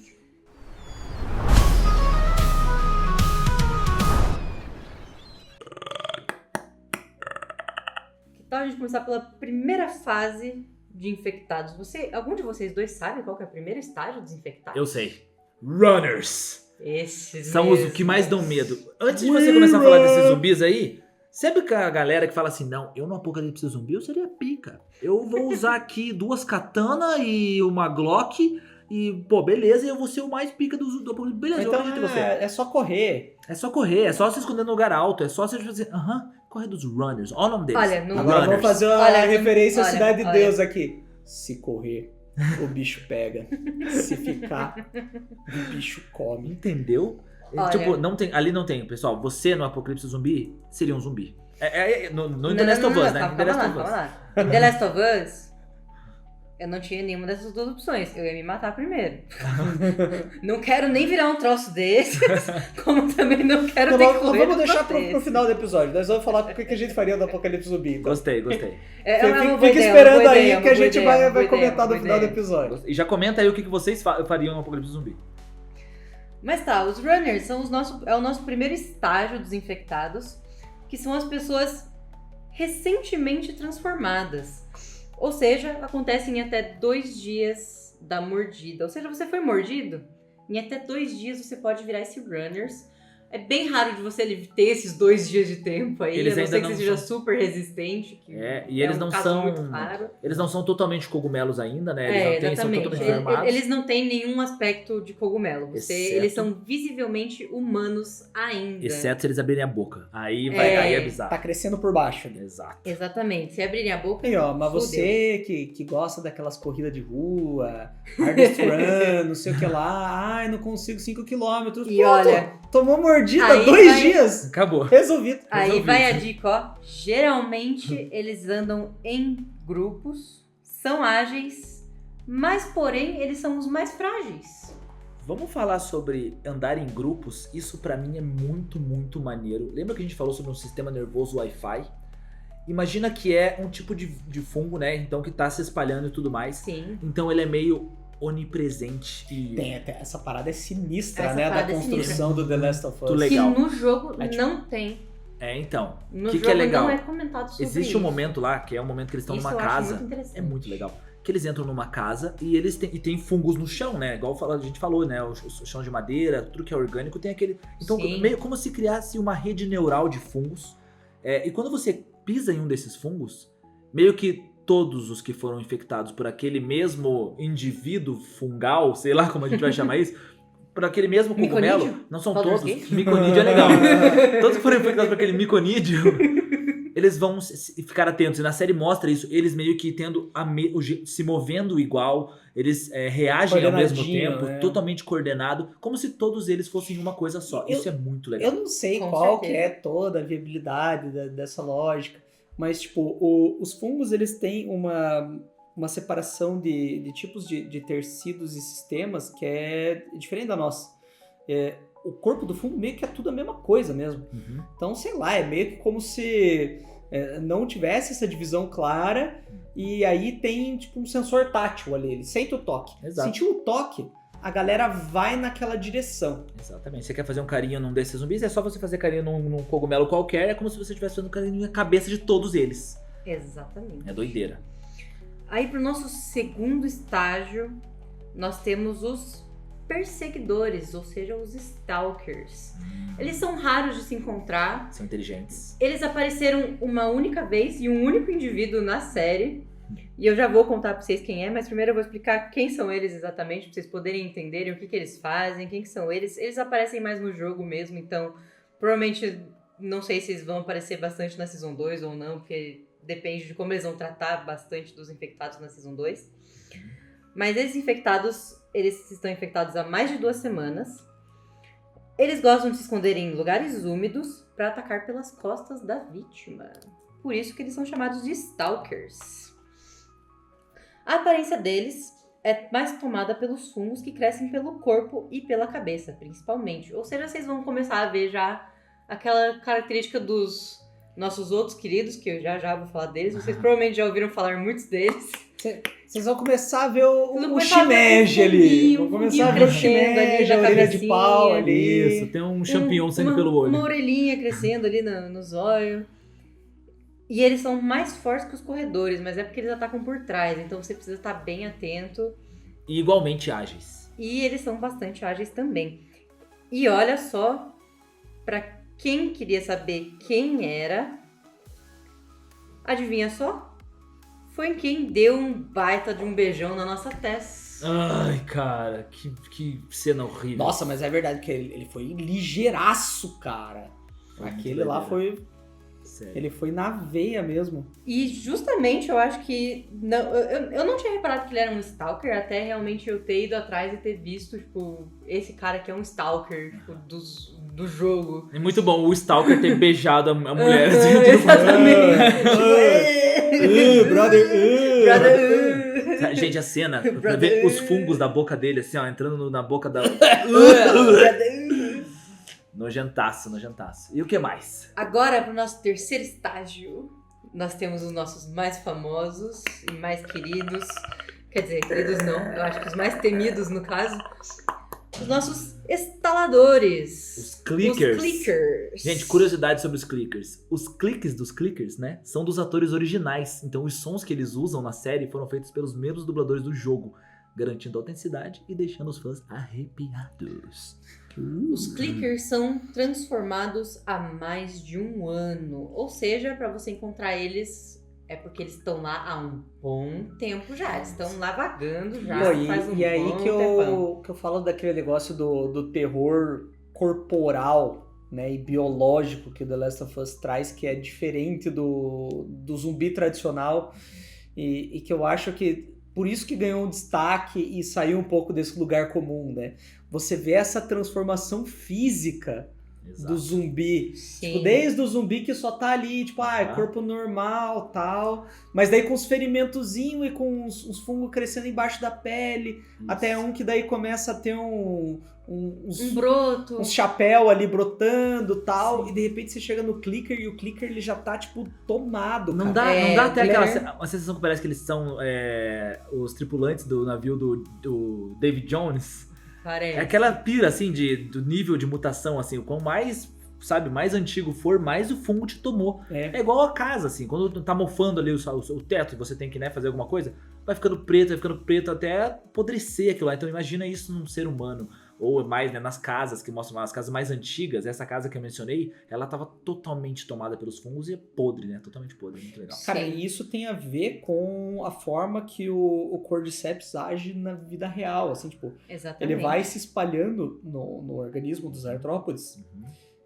Que tal a gente começar pela primeira fase de infectados? Algum de vocês dois sabe qual que é o primeiro estágio dos infectados? Eu sei. Runners. Esses São os mesmos. que mais dão medo. Antes de você começar a falar desses zumbis aí, sempre que a galera que fala assim, não, eu no apocalipse zumbi eu seria pica. Eu vou usar aqui 2 katana e uma Glock e, pô, beleza, e eu vou ser o mais pica do apocalipse. Beleza, eu Então acredito em você. é só correr. É só correr, é só se esconder no lugar alto, é só você fazer, correr dos runners. Olha o nome deles. Olha, no- Agora Runners. vamos fazer uma Olha, referência à olha, Cidade de olha. Deus aqui. Se correr, o bicho pega. Se ficar, o bicho come. Entendeu? Olha. Tipo, não tem, ali não tem, pessoal. Você no apocalipse zumbi seria um zumbi. No Não, The Last of Us, né? calma The Last lá, of Us. calma lá. Em The Last of Us, Eu não tinha nenhuma dessas duas opções. Eu ia me matar primeiro. Não quero nem virar um troço desses, como também não quero ter que correr Vamos deixar pro desse. final do episódio. Nós vamos falar o que a gente faria no Apocalipse Zumbi. Então. Gostei. Fica esperando aí que a gente vai comentar no final do episódio. E já comenta aí o que vocês fariam no Apocalipse Zumbi. Mas tá, os runners são é o nosso primeiro estágio dos infectados, que são as pessoas recentemente transformadas. Ou seja, acontece em até 2 dias da mordida. Ou seja, você foi mordido, em até 2 dias você pode virar esse runners. É bem raro de você ter esses 2 dias de tempo aí, Eles a não ainda ser que não você seja são- super resistente. Que E eles um não caso são. muito raro. Eles não são totalmente cogumelos ainda, né? Eles não têm, são Exatamente. totalmente desarmados. Eles não têm nenhum aspecto de cogumelo. Exceto- Eles são visivelmente humanos ainda. Exceto se eles abrirem a boca. Aí é bizarro. Tá crescendo por baixo. Né? Exato. Exatamente. Se abrirem a boca. Aí, ó, mas fudeu. você que gosta daquelas corridas de rua, hardest run, não sei o que lá, ai, não consigo 5 km. E olha, tomou mordida aí 2 vai- dias. Acabou. Resolvido. aí resolvido. vai a dica, ó. Geralmente eles andam em grupos, são ágeis, mas porém eles são os mais frágeis. Vamos falar sobre andar em grupos? Isso pra mim é muito, muito maneiro. Lembra que a gente falou sobre um sistema nervoso Wi-Fi? Imagina que é um tipo de fungo, né? Então que tá se espalhando e tudo mais. Sim. Então ele é meio onipresente e Tem até essa parada é sinistra, Essa né? Da parada é construção do The Last of Us. Muito legal. Que no jogo É tipo- não tem. então. No O jogo que é legal? não é comentado sobre Existe isso. um momento lá, que é o momento que eles estão Isso numa eu acho casa. muito interessante. É muito legal. Que eles entram numa casa e eles tem fungos no chão, né? Igual a gente falou, né? O chão de madeira, tudo que é orgânico tem aquele. Então, Sim. meio como se criasse uma rede neural de fungos. E quando você pisa em um desses fungos, meio que todos os que foram infectados por aquele mesmo indivíduo fungal, sei lá como a gente vai chamar isso, por aquele mesmo cogumelo, Miconídeo? não são Baldur's todos. Gate? Miconídeo é legal. Todos que foram infectados por aquele miconídeo, eles vão ficar atentos. E na série mostra isso, eles meio que tendo se movendo igual, eles reagem ao mesmo Coordenadinho, tempo, né? totalmente coordenado, como se todos eles fossem uma coisa só. Isso é muito legal. Eu não sei Com qual que certeza. é toda a viabilidade dessa lógica, mas, tipo, os fungos, eles têm uma separação de tipos de tecidos e sistemas que é diferente da nossa. O corpo do fungo meio que é tudo a mesma coisa mesmo. Uhum. Então, sei lá, é meio que como se não tivesse essa divisão clara e aí tem, tipo, um sensor tátil ali. Ele sente o toque. Exato. Sentiu o toque, a galera vai naquela direção. Exatamente. Você quer fazer um carinho num desses zumbis, é só você fazer carinho num cogumelo qualquer, é como se você estivesse fazendo carinho na cabeça de todos eles. Exatamente. É doideira. Aí pro nosso segundo estágio, nós temos os perseguidores, ou seja, os stalkers. Eles são raros de se encontrar. São inteligentes. Eles apareceram uma única vez e um único indivíduo na série. E eu já vou contar pra vocês quem é, mas primeiro eu vou explicar quem são eles exatamente, pra vocês poderem entenderem o que eles fazem, quem que são eles. Eles aparecem mais no jogo mesmo, então provavelmente não sei se eles vão aparecer bastante na Season 2 ou não, porque depende de como eles vão tratar bastante dos infectados na Season 2. Mas esses infectados, eles estão infectados há mais de 2 semanas. Eles gostam de se esconder em lugares úmidos para atacar pelas costas da vítima. Por isso que eles são chamados de Stalkers. A aparência deles é mais tomada pelos fungos que crescem pelo corpo e pela cabeça, principalmente. Ou seja, vocês vão começar a ver já aquela característica dos nossos outros queridos, que eu já vou falar deles. Vocês provavelmente já ouviram falar muitos deles. Vocês vão começar a ver Vocês vão o começar a ver shimeji o ali. funguinho, Vão começar a ver o crescendo ali shimeji, na a orelha de cabecinha. pau ali. Isso, tem um champignon saindo uma- pelo olho. Uma orelhinha crescendo ali no zóio. E eles são mais fortes que os corredores, mas é porque eles atacam por trás, então você precisa estar bem atento. E igualmente ágeis. E eles são bastante ágeis também. E olha só, pra quem queria saber quem era, adivinha só? Foi quem deu um baita de um beijão na nossa Tess. Ai, cara, que cena horrível. Nossa, mas é verdade que ele foi ligeiraço, cara. Foi muito Aquele lá doideira. foi... Sério. Ele foi na veia mesmo. E justamente eu acho que... Não, eu não tinha reparado que ele era um stalker, até realmente eu ter ido atrás e ter visto, tipo, esse cara aqui é um stalker, tipo, do jogo. É muito bom o Stalker ter beijado a mulher. assim, tipo, Exatamente. brother. Brother, Gente, a cena, pra ver os fungos da boca dele, assim, ó, entrando na boca da... Nojentaço. E o que mais? Agora, pro nosso terceiro estágio, nós temos os nossos mais famosos e mais queridos. Quer dizer, queridos não, eu acho que os mais temidos, no caso. Os nossos instaladores. Os clickers. Os clickers. Gente, curiosidade sobre os clickers. Os cliques dos clickers, né, são dos atores originais. Então, os sons que eles usam na série foram feitos pelos mesmos dubladores do jogo, garantindo autenticidade e deixando os fãs arrepiados. Os clickers são transformados há mais de um ano. Ou seja, para você encontrar eles, é porque eles estão lá há um bom tempo já. Eles estão lá vagando já Pô, faz um e aí bom que tempão. eu falo daquele negócio do terror corporal, né, e biológico que o The Last of Us traz, que é diferente do zumbi tradicional, e que eu acho que por isso que ganhou um destaque e saiu um pouco desse lugar comum, né? Você vê essa transformação física do zumbi. Sim. Tipo, desde o zumbi que só tá ali, tipo, corpo normal, tal. Mas daí com os ferimentozinhos e com os fungos crescendo embaixo da pele. Isso. Até um que daí começa a ter uns Um broto. uns chapéu ali brotando, tal. Sim. E de repente você chega no clicker e o clicker ele já tá, tipo, tomado, Não cara. dá, não dá até aquela Blair. uma sensação que parece que eles são os tripulantes do navio do David Jones. Parece. É aquela pira, assim, do nível de mutação, assim, o quão mais, sabe, mais antigo for, mais o fungo te tomou. É igual a casa, assim, quando tá mofando ali o teto e você tem que, né, fazer alguma coisa, vai ficando preto até apodrecer aquilo lá. Então imagina isso num ser humano. Ou mais, né, nas casas, que mostram as casas mais antigas. Essa casa que eu mencionei, ela tava totalmente tomada pelos fungos e é podre, né? Totalmente podre, muito legal. Cara, Sim. e isso tem a ver com a forma que o Cordyceps age na vida real, assim, tipo, Exatamente. ele vai se espalhando no organismo dos artrópodes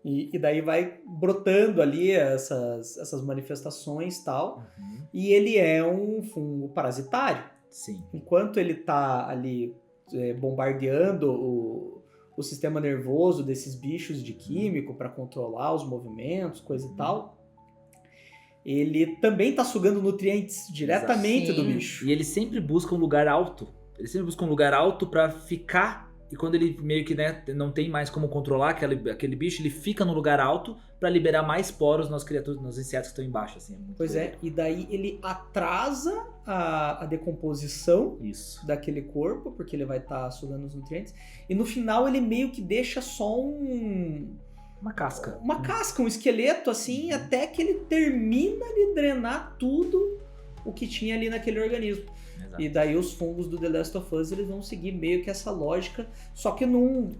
e daí vai brotando ali essas manifestações e tal, e ele é um fungo parasitário. Sim. Enquanto ele tá ali bombardeando o sistema nervoso desses bichos de químico para controlar os movimentos, coisa e tal, ele também tá sugando nutrientes diretamente Sim. do bicho. E ele sempre busca um lugar alto. Ele sempre busca um lugar alto pra ficar. E quando ele meio que, né, não tem mais como controlar aquele bicho, ele fica no lugar alto pra liberar mais poros nas criaturas, nos insetos que estão embaixo, assim. Muito Pois legal. é, e daí ele atrasa a decomposição Isso. daquele corpo, porque ele vai estar sugando os nutrientes, e no final ele meio que deixa só Uma casca. uma casca, um esqueleto, assim, até que ele termina de drenar tudo o que tinha ali naquele organismo. Exato. E daí os fungos do The Last of Us, eles vão seguir meio que essa lógica, só que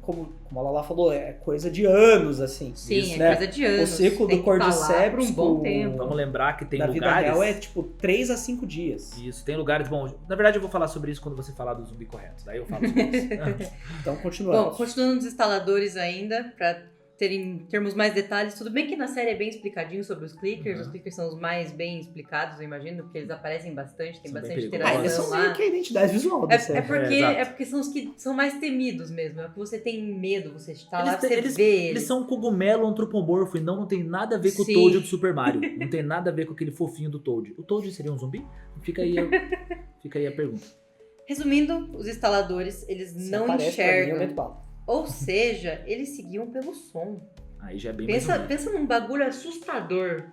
como a Lala falou, é coisa de anos, assim. Sim, Isso, é né? coisa de anos. O ciclo Tem do que tá lá Cordyceps, por um bom o- tempo. Vamos lembrar que tem Na vida lugares... real é tipo 3 a 5 dias. Isso, tem lugares... Bom, na verdade eu vou falar sobre isso quando você falar do zumbi correto. Daí eu falo sobre isso. Então, continuando. Bom, continuando nos instaladores ainda, pra termos mais detalhes. Tudo bem que na série é bem explicadinho sobre os clickers. Os clickers são os mais bem explicados, eu imagino, porque eles aparecem bastante, tem São bem bastante perigosos. Eles interação são meio lá. que a identidade visual da série. exato. É porque são os que são mais temidos mesmo. É que você tem medo, você está lá, você eles, vê eles. eles são um cogumelo antropomorfo, então não tem nada a ver com Sim. o Toad do Super Mario. Não tem nada a ver com aquele fofinho do Toad. O Toad seria um zumbi? Fica aí a pergunta. Resumindo, os instaladores, eles Se não aparece pra mim, eu enxergam. meto bala. Ou seja, eles seguiam pelo som. Aí já é bem mais zumbi. Pensa num bagulho assustador.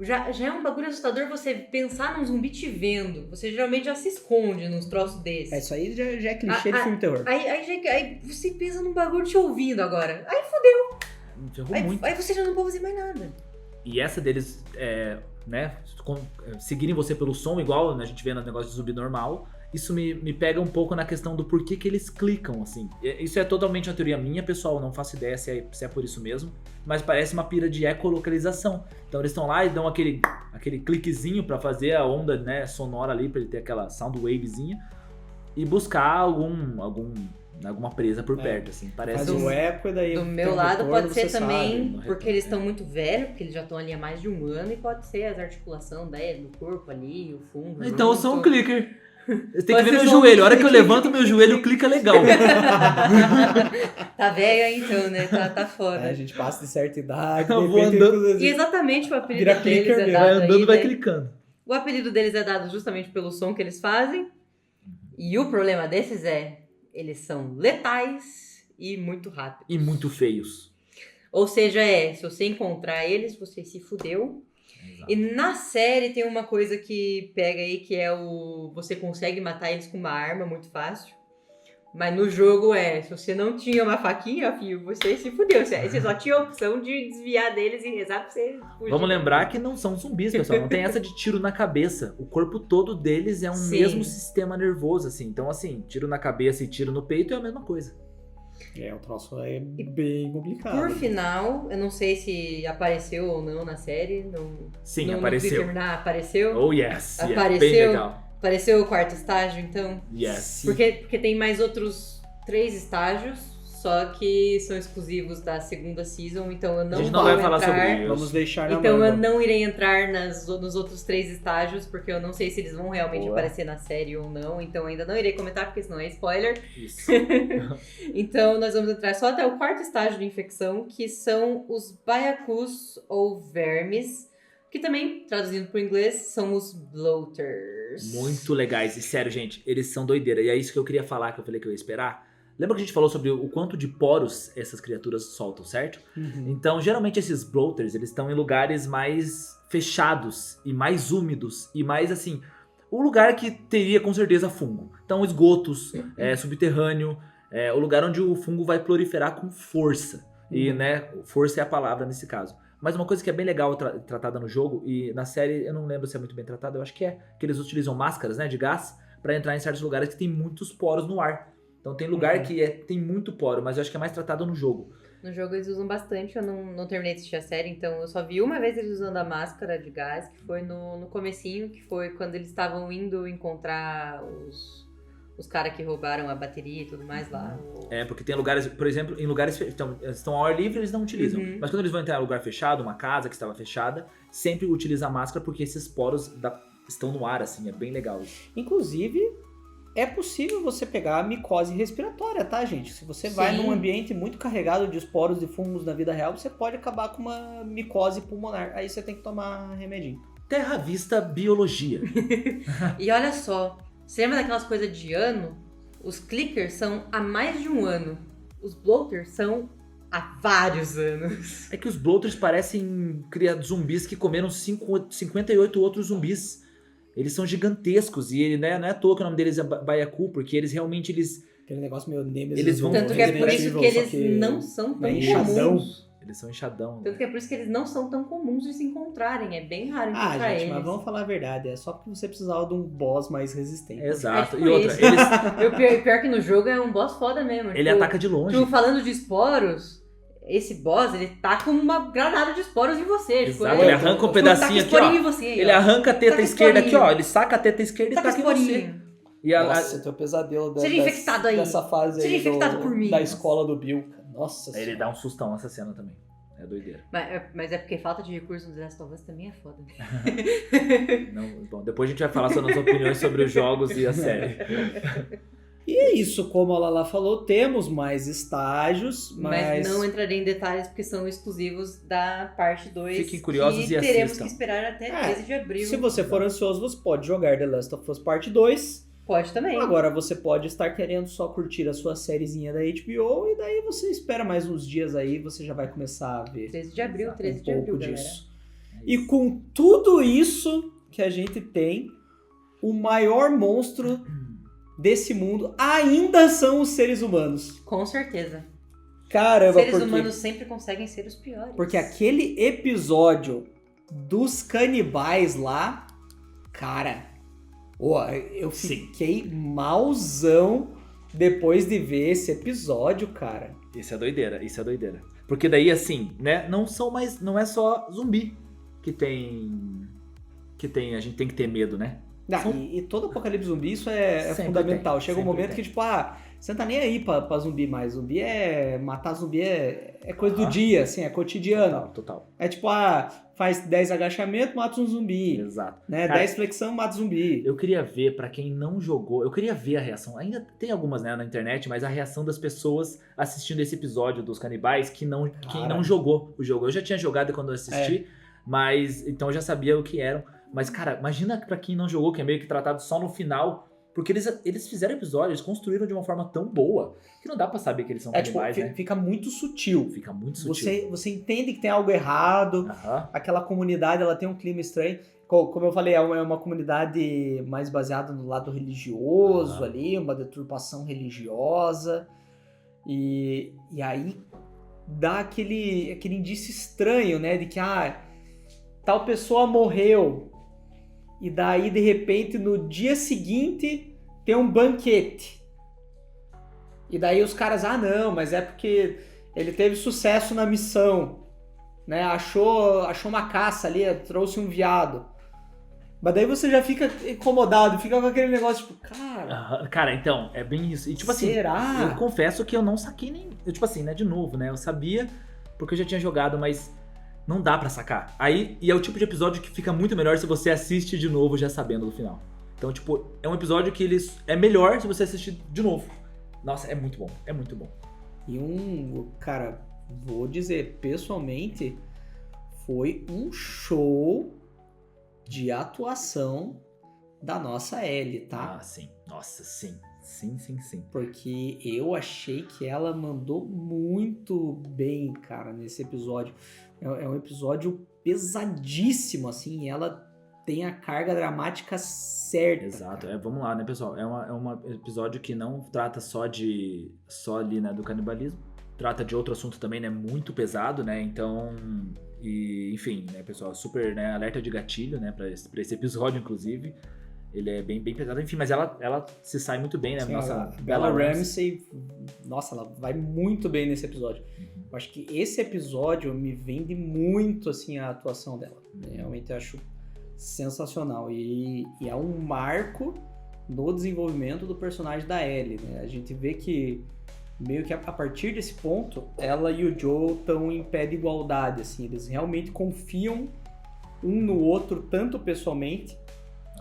Já é um bagulho assustador você pensar num zumbi te vendo. Você geralmente já se esconde nos troços desses. Isso aí já é clichê de filme de terror. Aí você pensa num bagulho te ouvindo agora. Aí Ferrou muito. Aí você já não pode fazer mais nada. E essa deles, né, seguirem você pelo som, igual a gente vê no negócio de zumbi normal, isso me pega um pouco na questão do porquê que eles clicam, assim. Isso é totalmente uma teoria minha, pessoal, eu não faço ideia se é por isso mesmo, mas parece uma pira de ecolocalização. Então eles estão lá e dão aquele cliquezinho pra fazer a onda, né, sonora ali, pra ele ter aquela sound wavezinha, e buscar alguma presa por perto, assim. Parece Faz o eco e daí Do tem meu um lado retorno, pode ser você também sabe, porque eles estão muito velhos, porque eles já estão ali há mais de um ano, e pode ser as articulações do corpo ali, o fungo. Então eu sou um junto. clicker. Você tem que Pode ver ser meu só um joelho. A hora que eu clicker. levanto meu joelho, clica legal. Tá velho aí então, né? Tá foda. A gente passa de certa idade, Eu de vou repente, andando- E exatamente o apelido Vira deles clicker é mesmo, dado Vai andando, aí, vai né? clicando. O apelido deles é dado justamente pelo som que eles fazem. E o problema desses eles são letais e muito rápidos. E muito feios. Ou seja, se você encontrar eles, você se fudeu. Exato. E na série tem uma coisa que pega aí, que é você consegue matar eles com uma arma muito fácil. Mas no jogo se você não tinha uma faquinha, filho, você se fudeu. Você só tinha a opção de desviar deles e rezar pra você fugir. Vamos lembrar que não são zumbis, pessoal. Não tem essa de tiro na cabeça. O corpo todo deles é um Sim. mesmo sistema nervoso, assim. Então, assim, tiro na cabeça e tiro no peito é a mesma coisa. O troço é bem complicado. Por final, eu não sei se apareceu ou não na série. Sim, no apareceu. Twitter, apareceu? Oh, yes. Yeah, Apareceu. bem legal. Apareceu o quarto estágio, então? Yes. Porque tem mais outros 3 estágios, só que são exclusivos da segunda season, então eu A não gente vou não vai falar entrar. sobre isso. Vamos deixar na Então manga. eu não irei entrar nos outros 3 estágios, porque eu não sei se eles vão realmente Boa. aparecer na série ou não, então ainda não irei comentar, porque senão é spoiler. Isso. Então nós vamos entrar só até o quarto estágio de infecção, que são os baiacus ou vermes, que também, traduzindo para o inglês, são os bloaters. Muito legais. E sério, gente, eles são doideira. E é isso que eu queria falar, que eu falei que eu ia esperar. Lembra que a gente falou sobre o quanto de poros essas criaturas soltam, certo? Então, geralmente esses bloaters, eles estão em lugares mais fechados e mais úmidos e mais, assim, um lugar que teria com certeza fungo. Então, esgotos, subterrâneo, o lugar onde o fungo vai proliferar com força. E, né, força é a palavra nesse caso. Mas uma coisa que é bem legal tratada no jogo, e na série eu não lembro se é muito bem tratada, eu acho que que eles utilizam máscaras, né, de gás, pra entrar em certos lugares que tem muitos poros no ar. Então tem lugar que tem muito poro, mas eu acho que é mais tratado no jogo. No jogo eles usam bastante, eu não terminei de assistir a série, então eu só vi uma vez eles usando a máscara de gás, que foi no comecinho, que foi quando eles estavam indo encontrar os caras que roubaram a bateria e tudo mais lá. Porque tem lugares, por exemplo, em lugares estão ao ar livre, eles não utilizam. Mas quando eles vão entrar em um lugar fechado, uma casa que estava fechada, sempre utiliza a máscara porque esses poros estão no ar, assim, é bem legal isso. Inclusive, é possível você pegar a micose respiratória, tá, gente? Se você vai Sim. num ambiente muito carregado de esporos e fungos na vida real, você pode acabar com uma micose pulmonar. Aí você tem que tomar remedinho. Terra Vista Biologia. E olha só, você lembra daquelas coisas de ano? Os clickers são há mais de um ano. Os bloaters são há vários anos. É que os bloaters parecem zumbis que comeram 58 outros zumbis. Eles são gigantescos e não é à toa que o nome deles é Baiacu, porque eles realmente Aquele negócio meio Nemesis. Eles vão- Tanto que é por isso que eles não são tão inchadão. comuns. Eles são inchadão. Tanto que é por isso que eles não são tão comuns de se encontrarem. É bem raro Ah, encontrar gente, eles. mas vamos falar a verdade. É só porque você precisava de um boss mais resistente. Exato. É E tipo outra, isso. Pior que no jogo é um boss foda mesmo. ele ataca de longe. Tipo, falando de esporos, esse boss, ele tá com uma granada de esporos em você. Exato, Tipo, ele arranca um pedacinho aqui, ó. Em você, Ele ó. arranca a teta Taca esquerda aqui, esporinho. ó. Ele saca a teta esquerda e Taca taca em você. esporinho. E Nossa, teu pesadelo Seja infectado aí. dessa fase Seja aí infectado por mim. da escola do Bill. Nossa Aí ele senhora. dá um sustão nessa cena também. É doideira. Mas é porque falta de recursos no The Last of Us também é foda. Bom, depois a gente vai falar sobre as opiniões sobre os jogos e a série. E é isso, como a Lala falou, temos mais estágios, Mas não entrarei em detalhes porque são exclusivos da parte 2. Fiquem curiosos que e teremos assistam. que esperar até 13 de abril. Se você for ansioso, você pode jogar The Last of Us Part 2. Pode também. Agora você pode estar querendo só curtir a sua sériezinha da HBO e daí você espera mais uns dias aí, você já vai começar a ver 13 de abril, 13 um de abril, pouco galera. disso. E com tudo isso que a gente tem, o maior monstro desse mundo ainda são os seres humanos. Com certeza. Caramba, Seres porque... humanos sempre conseguem ser os piores. Porque aquele episódio dos canibais lá, cara, eu fiquei malzão depois de ver esse episódio, cara. Isso é doideira. Porque daí, assim, né, não é só zumbi que tem, a gente tem que ter medo, né? E todo apocalipse zumbi, isso é Sempre fundamental. tem, Chega um sempre momento tem. que, tipo, você não tá nem aí pra zumbi mais. Matar zumbi é coisa do dia, assim, é cotidiano. Total. É tipo, faz 10 agachamentos, mata um zumbi. Exato. Né? Cara, 10 flexão, mata zumbi. Eu queria ver, pra quem não jogou, eu queria ver a reação. Ainda tem algumas, né, na internet, mas a reação das pessoas assistindo esse episódio dos canibais quem não jogou o jogo. Eu já tinha jogado quando eu assisti, mas então eu já sabia o que eram. Mas, cara, imagina pra quem não jogou, que é meio que tratado só no final. Porque eles fizeram episódio, eles construíram de uma forma tão boa que não dá pra saber que eles são canibais, né? Fica muito sutil. Fica muito sutil. Você entende que tem algo errado, Aham. aquela comunidade ela tem um clima estranho. Como eu falei, é uma comunidade mais baseada no lado religioso ali, uma deturpação religiosa. E aí dá aquele indício estranho, né? De que tal pessoa morreu. E daí, de repente, no dia seguinte, tem um banquete. E daí os caras, não, mas é porque ele teve sucesso na missão, né? Achou uma caça ali, trouxe um veado. Mas daí você já fica incomodado, fica com aquele negócio, tipo, cara... Cara, então, é bem isso. E tipo será? assim, eu confesso que eu não saquei nem... tipo assim, né, de novo, né? Eu sabia porque eu já tinha jogado, mas... não dá pra sacar. E é o tipo de episódio que fica muito melhor se você assiste de novo já sabendo do final. Então, tipo, é um episódio que é melhor se você assistir de novo. Nossa, é muito bom. É muito bom. E cara, vou dizer, pessoalmente, foi um show de atuação da nossa Ellie, tá? Sim. Nossa, sim. Sim. Porque eu achei que ela mandou muito bem, cara, nesse episódio. É um episódio pesadíssimo, assim, e ela tem a carga dramática certa. Exato. Vamos lá, né, pessoal? É um episódio que não trata só ali, né, do canibalismo. Trata de outro assunto também, né, muito pesado, né? Então, enfim, né, pessoal, super, né, alerta de gatilho, né, pra esse episódio, inclusive. Ele é bem pesado, enfim, mas ela se sai muito bem, né? Sim, nossa, a Bella Ramsey, nossa, ela vai muito bem nesse episódio. Eu acho que esse episódio me vende muito, assim, a atuação dela. Realmente eu acho sensacional. E é um marco no desenvolvimento do personagem da Ellie, né? A gente vê que, meio que a partir desse ponto, ela e o Joel estão em pé de igualdade, assim. Eles realmente confiam um no outro, tanto pessoalmente,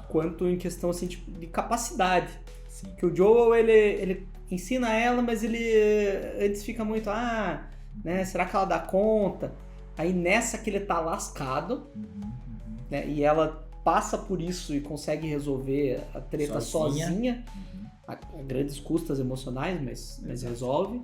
quanto em questão, assim, tipo, de capacidade. Sim. Que o Joel, ele ensina ela, mas ele antes fica muito, né, será que ela dá conta? Aí nessa que ele tá lascado, né, e ela passa por isso e consegue resolver a treta sozinha, a grandes custas emocionais, mas resolve.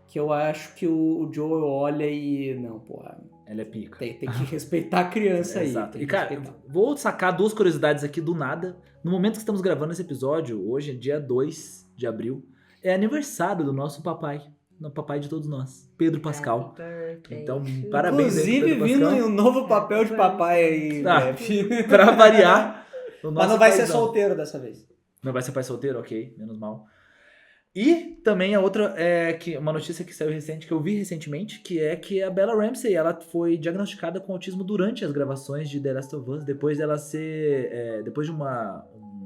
Que eu acho que o Joel olha e, não, porra, ela é pica. Tem que respeitar a criança aí. Exato. E, cara, vou sacar 2 curiosidades aqui do nada. No momento que estamos gravando esse episódio, hoje é dia 2 de abril, é aniversário do nosso papai. O papai de todos nós, Pedro Pascal. Então, parabéns aí, inclusive, Pedro vindo Pascal. em um novo papel de papai aí, Pra variar. Mas não vai ser solteiro dessa vez. Não vai ser pai solteiro? Ok, menos mal. E também a outra uma notícia que saiu recente, que eu vi recentemente, que é que a Bella Ramsey, ela foi diagnosticada com autismo durante as gravações de The Last of Us, depois dela ser, depois de um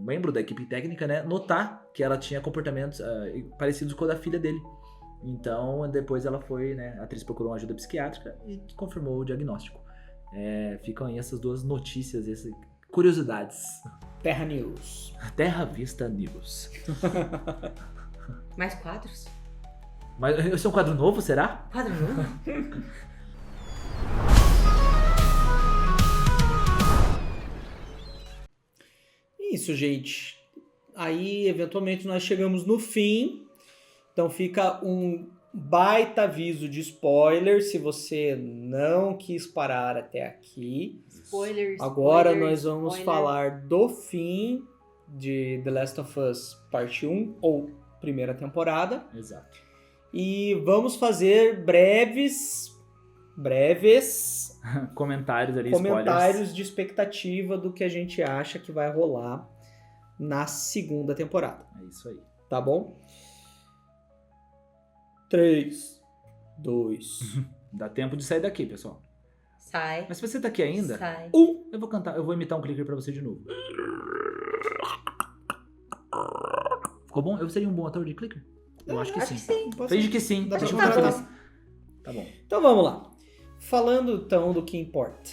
membro da equipe técnica, né, notar que ela tinha comportamentos parecidos com o da filha dele. Então, depois ela foi, né, a atriz procurou uma ajuda psiquiátrica e confirmou o diagnóstico. Ficam aí essas 2 notícias, essas curiosidades. Terra News. Terra Vista News. Mais quadros? Mas esse é um quadro novo, será? Quadro novo? Isso, gente. Aí, eventualmente, nós chegamos no fim. Então, fica um baita aviso de spoiler se você não quis parar até aqui. Spoilers. Agora nós vamos falar do fim de The Last of Us Parte 1, ou primeira temporada. Exato. E vamos fazer breves comentários ali, comentários de expectativa do que a gente acha que vai rolar na segunda temporada. É isso aí. Tá bom? 3, 2... Dá tempo de sair daqui, pessoal. Sai. Mas se você tá aqui ainda, Sai. eu vou imitar um clicker pra você de novo. Ficou bom? Eu seria um bom ator de clicker? Eu acho que sim. Finge que sim. Dá A pra gente contratar. faz. Tá bom. Então vamos lá. Falando então do que importa.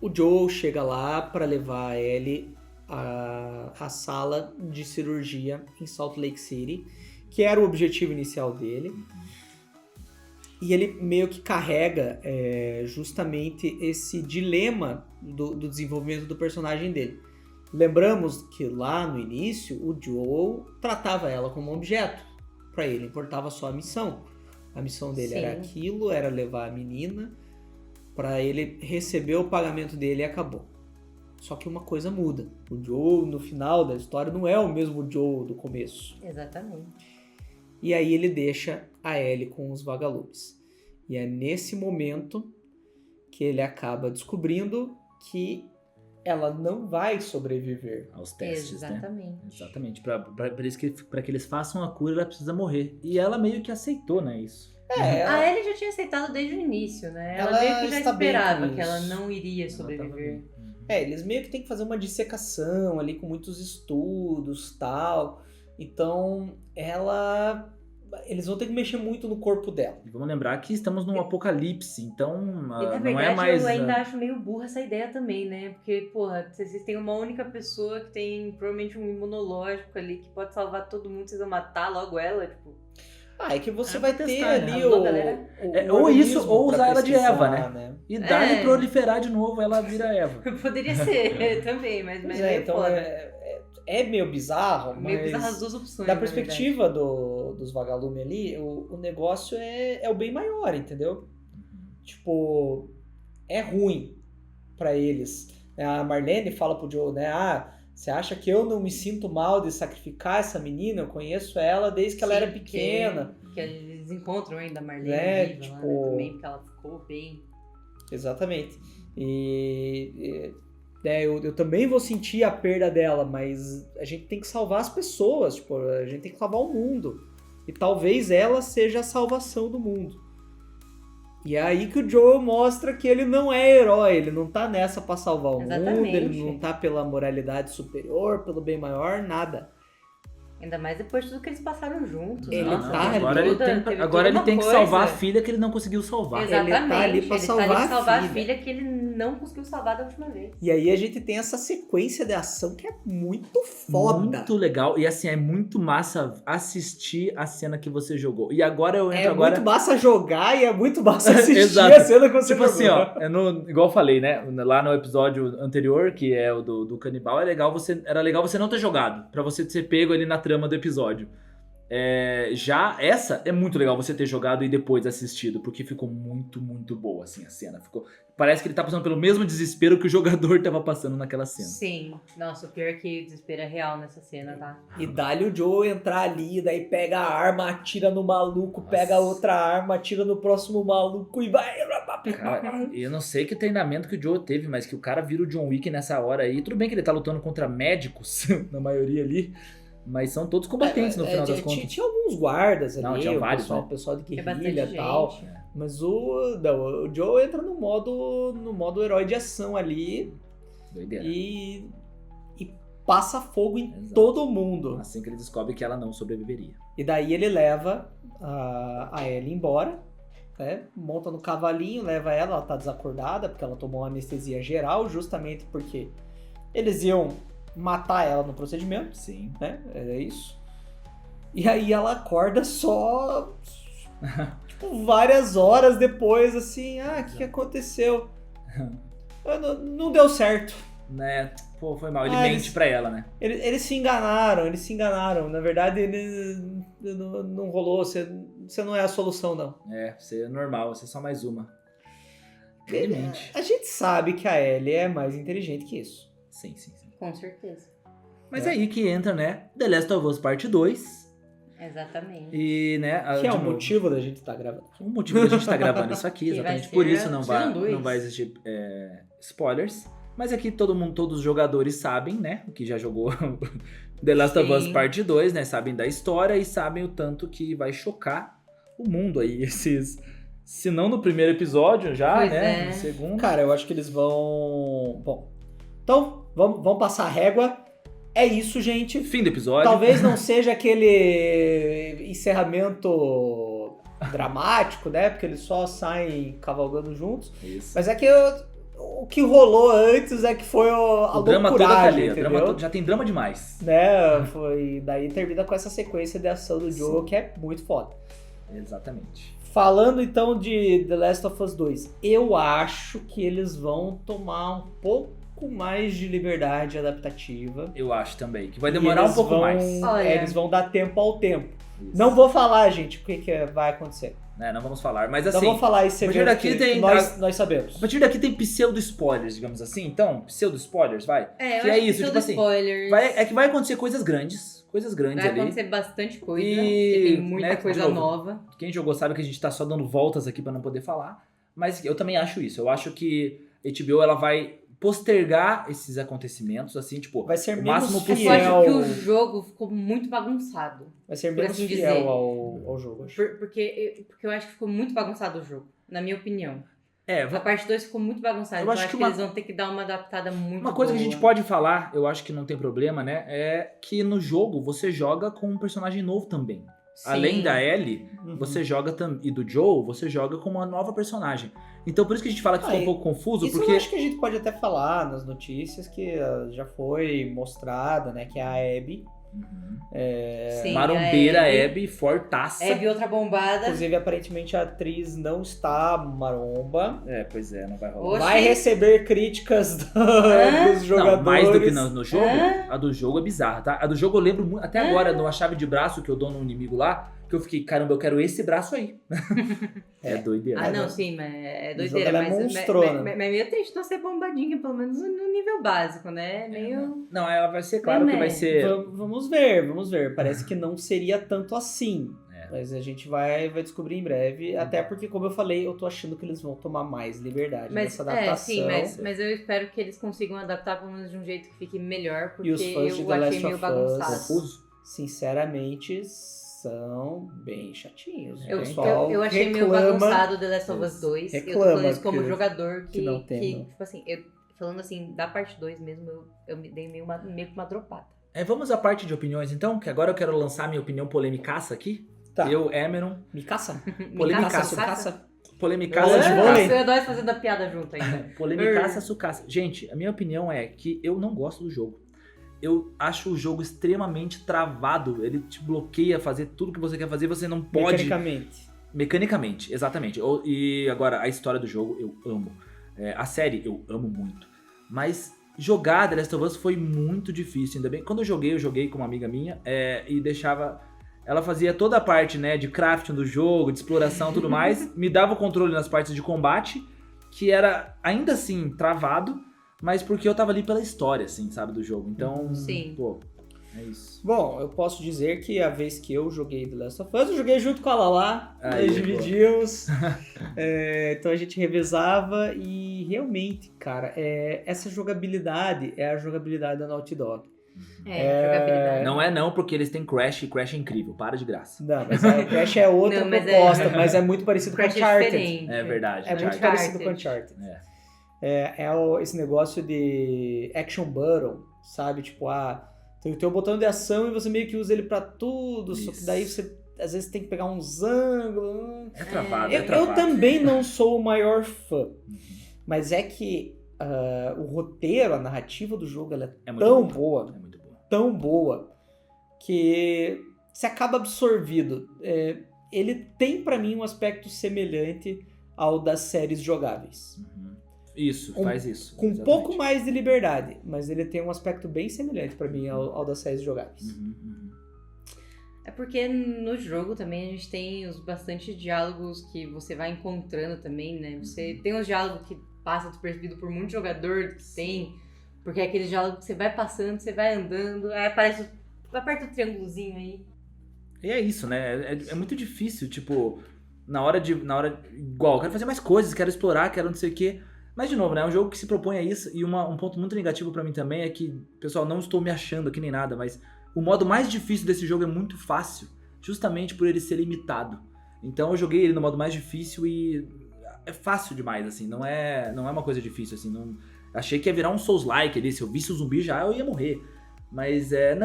O Joel chega lá para levar ele à sala de cirurgia em Salt Lake City, que era o objetivo inicial dele. E ele meio que carrega justamente esse dilema do desenvolvimento do personagem dele. Lembramos que lá no início o Joel tratava ela como um objeto. Para ele importava só a missão. A missão dele era aquilo, era levar a menina para ele receber o pagamento dele e acabou. Só que uma coisa muda. O Joel no final da história não é o mesmo Joel do começo. Exatamente. E aí ele deixa a Ellie com os vagalumes. E é nesse momento que ele acaba descobrindo que ela não vai sobreviver. Aos testes, Exatamente. né? Exatamente. Pra que eles façam a cura, ela precisa morrer. E ela meio que aceitou, né, isso. A Ellie já tinha aceitado desde o início, né? Ela meio que já está bem esperava com que ela isso. não iria sobreviver. Eles meio que tem que fazer uma dissecação ali com muitos estudos, tal. Então, eles vão ter que mexer muito no corpo dela. E vamos lembrar que estamos num apocalipse, então E na não verdade é mais... eu ainda acho meio burra essa ideia também, né? Porque, porra, vocês têm uma única pessoa que tem provavelmente um imunológico ali que pode salvar todo mundo, vocês vão matar logo ela, tipo... É que você Vai vai ter testar, né? ali Alô, galera? ou isso, organismo ou pra usar ela de pesquisar, Eva, né? E dá-lhe proliferar de novo, ela vira Eva. Poderia ser também, mas Pois meio então foda. é meio bizarro, Meio mas bizarras as duas opções, da na perspectiva dos vagalumes ali, o negócio é o bem maior, entendeu? Tipo, é ruim pra eles. A Marlene fala pro Joe, né? Você acha que eu não me sinto mal de sacrificar essa menina? Eu conheço ela desde que ela era pequena. Que eles encontram ainda a Marlene viva Tipo, lá, né, também, porque ela ficou bem... Exatamente. Eu também vou sentir a perda dela, mas a gente tem que salvar as pessoas, tipo, a gente tem que salvar o mundo. E talvez ela seja a salvação do mundo. E é aí que o Joel mostra que ele não é herói, ele não tá nessa pra salvar o mundo, ele não tá pela moralidade superior, pelo bem maior, nada. Ainda mais depois de tudo que eles passaram juntos. Ele nossa, tá teve Agora teve agora ele toda tem que uma salvar a coisa. filha que ele não conseguiu salvar. Exatamente, Ele tá ali pra salvar a filha que ele não conseguiu salvar da última vez. E aí a gente tem essa sequência de ação que é muito foda. Muito legal. E assim, é muito massa assistir a cena que você jogou. E agora eu entro É agora... muito massa jogar e é muito massa assistir Exato. a cena que você Tipo jogou. assim, ó, igual eu falei, né? Lá no episódio anterior, que é o do canibal, era legal você não ter jogado, pra você ser pego ali na trama do episódio. Já essa é muito legal você ter jogado e depois assistido, porque ficou muito, muito boa, assim, a cena. Parece que ele tá passando pelo mesmo desespero que o jogador tava passando naquela cena. Sim. Nossa, o pior é que o desespero é real nessa cena, tá? E dá-lhe o Joe entrar ali, daí pega a arma, atira no maluco, Nossa. pega outra arma, atira no próximo maluco e vai... Cara, eu não sei que treinamento que o Joe teve, mas que o cara vira o John Wick nessa hora aí. Tudo bem que ele tá lutando contra médicos, na maioria ali, mas são todos combatentes no final das contas. Tinha alguns guardas ali, Não, tinha vários, o né? pessoal de É bastante guerrilha e tal. gente. Mas o Joe entra no modo herói de ação ali Doideira. e passa fogo em Exato. todo mundo. Assim que ele descobre que ela não sobreviveria. E daí ele leva a Ellie embora, né? Monta no cavalinho, leva ela tá desacordada, porque ela tomou uma anestesia geral, justamente porque eles iam matar ela no procedimento, Sim. né? Era isso. E aí ela acorda só tipo, várias horas depois, assim, o que aconteceu? Não deu certo. Né? Pô, foi mal. Ele Ah, mente eles- pra ela, né? Eles se enganaram. Na verdade, não rolou. Você não é a solução, não. Você é normal, você é só mais uma. Ele mente. A gente sabe que a Ellie é mais inteligente que isso. Sim. Com certeza. Mas aí que entra, né? The Last of Us Parte 2. Exatamente. E, né? Que é de o novo, motivo da gente estar gravando. o motivo da gente estar gravando isso aqui, Que vai exatamente ser por isso não Season 2. vai existir spoilers. Mas aqui todos os jogadores sabem, né? Que já jogou The Last of Us Sim. Parte 2, né? Sabem da história e sabem o tanto que vai chocar o mundo aí. Se não no primeiro episódio já, Pois né? é. No segundo. Cara, eu acho que eles vão... Bom, então, vamos passar a régua. É isso, gente. Fim do episódio. Talvez não seja aquele encerramento dramático, né? Porque eles só saem cavalgando juntos. Isso. Mas é que o que rolou antes é que foi a O drama todo tá loucuragem, ali. O drama entendeu? todo, já tem drama demais. Né? Daí termina com essa sequência de ação do jogo Sim. que é muito foda. Exatamente. Falando então de The Last of Us 2, eu acho que eles vão tomar um pouco mais de liberdade adaptativa. Eu acho também, que vai demorar um pouco mais. Olha. Eles vão dar tempo ao tempo. Não vou falar, gente, o que vai acontecer. Não vamos falar, mas Não assim... vou falar esse a partir segredo daqui que tem- nós sabemos. A partir daqui tem pseudo-spoilers, digamos assim. Então, pseudo-spoilers, vai. Eu que é acho isso, tipo assim... spoilers. É que vai acontecer coisas grandes Vai ali. acontecer bastante coisa, E, porque tem muita né, de coisa novo, nova. Quem jogou sabe que a gente tá só dando voltas aqui pra não poder falar. Mas eu também acho isso. Eu acho que a HBO ela vai postergar esses acontecimentos, assim, tipo... Vai ser o menos máximo É que fiel. eu acho que o jogo ficou muito bagunçado. Vai ser por menos assim fiel dizer. ao jogo. Acho. Porque eu acho que ficou muito bagunçado o jogo, na minha opinião. É, A parte 2 ficou muito bagunçada, Eu então acho acho que que uma- eles vão ter que dar uma adaptada muito uma coisa que a boa. gente pode falar, eu acho que não tem problema, né? É que no jogo você joga com um personagem novo também. Sim. Além da Ellie, Uhum. você joga e do Joe, você joga com uma nova personagem. Então por isso que a gente fala que ficou um pouco confuso, Isso porque eu acho que a gente pode até falar nas notícias que já foi mostrada, né? Que é a Abby. Sim, marombeira, a Abby, fortaça. Abby, outra bombada. Inclusive, aparentemente, a atriz não está maromba. Pois é, não vai rolar. Oxi. Vai receber críticas Hã? dos jogadores. Não, mais do que no jogo, Hã? a do jogo é bizarra, tá? A do jogo eu lembro muito, até agora, numa chave de braço que eu dou no inimigo lá, que eu fiquei, caramba, eu quero esse braço aí. É doideira. Ah, não, sim, mas é No doideira. jogo ela é Mas monstrona. mas meio triste não ser bombadinha, pelo menos no nível básico, né? Meio... Não, ela vai ser, claro que vai ser... Vamos ver. Parece que não seria tanto assim. É. Mas a gente vai descobrir em breve. Até porque, como eu falei, eu tô achando que eles vão tomar mais liberdade Mas, nessa adaptação. sim, mas eu espero que eles consigam adaptar pelo menos de um jeito que fique melhor, porque E os fãs de eu The achei Last meio of Us bagunçado. Confuso? Sinceramente, são bem chatinhos. Eu, O pessoal eu achei meio reclama- bagunçado The Last of Us 2. Eu tô reclama falando isso como que- jogador que não tem, não. tipo assim, falando assim, da parte 2 mesmo, eu me dei meio que uma dropada. Vamos à parte de opiniões então, que agora eu quero lançar minha opinião polemicaça aqui. Tá. Eu, Emeron, Me caça? Polemicaça, Caça? polemicaça Eu de vou vôlei. ler. Eu e nós fazendo a piada junto ainda. Polemicaça, sucaça. Gente, a minha opinião é que eu não gosto do jogo. Eu acho o jogo extremamente travado. Ele te bloqueia a fazer tudo que você quer fazer, você não pode... Mecanicamente, exatamente. E agora, a história do jogo eu amo. A série eu amo muito. Mas jogar The Last of Us foi muito difícil, ainda bem. Quando eu joguei com uma amiga minha e deixava... Ela fazia toda a parte, né, de crafting do jogo, de exploração e tudo mais. Me dava o controle nas partes de combate, que era ainda assim travado, mas porque eu tava ali pela história, assim, sabe, do jogo. Então, Sim. pô, é isso. Bom, eu posso dizer que a vez que eu joguei The Last of Us, eu joguei junto com a Lala, Aí, nós pô. dividimos, então a gente revezava e realmente, cara, essa jogabilidade é a jogabilidade da Naughty Dog. Jogabilidade. Não é não, porque eles têm Crash e Crash é incrível, para de graça. Não, mas a Crash é outra Não, mas proposta, mas é muito parecido com Crash é Uncharted. diferente. É verdade. É muito Uncharted. parecido com Uncharted. Esse negócio de action button, sabe? Tipo, tem o teu botão de ação e você meio que usa ele pra tudo, só que Isso. daí você às vezes tem que pegar uns ângulos. É travado, Eu também não sou o maior fã, mas é que o roteiro, a narrativa do jogo, ela É muito tão boa. boa, É muito boa. tão boa, que você acaba absorvido. Ele tem pra mim um aspecto semelhante ao das séries jogáveis. Isso, faz isso. Com um exatamente. pouco mais de liberdade, mas ele tem um aspecto bem semelhante pra mim ao das séries jogáveis. É porque no jogo também a gente tem bastante diálogos que você vai encontrando também, né? Você tem uns diálogos que passam despercebido por muito jogador que tem, porque é aquele diálogo que você vai passando, você vai andando, aí aparece, aperta o triângulozinho aí. E é isso, né? É muito difícil, tipo, na hora igual, eu quero fazer mais coisas, quero explorar, quero não sei o quê. Mas, de novo, né? É um jogo que se propõe a isso. E um ponto muito negativo pra mim também é que, pessoal, não estou me achando aqui nem nada, mas o modo mais difícil desse jogo é muito fácil, justamente por ele ser limitado. Então eu joguei ele no modo mais difícil e é fácil demais, assim. Não é uma coisa difícil, assim. Não, achei que ia virar um Souls-like ali. Se eu visse o zumbi já, eu ia morrer. Mas é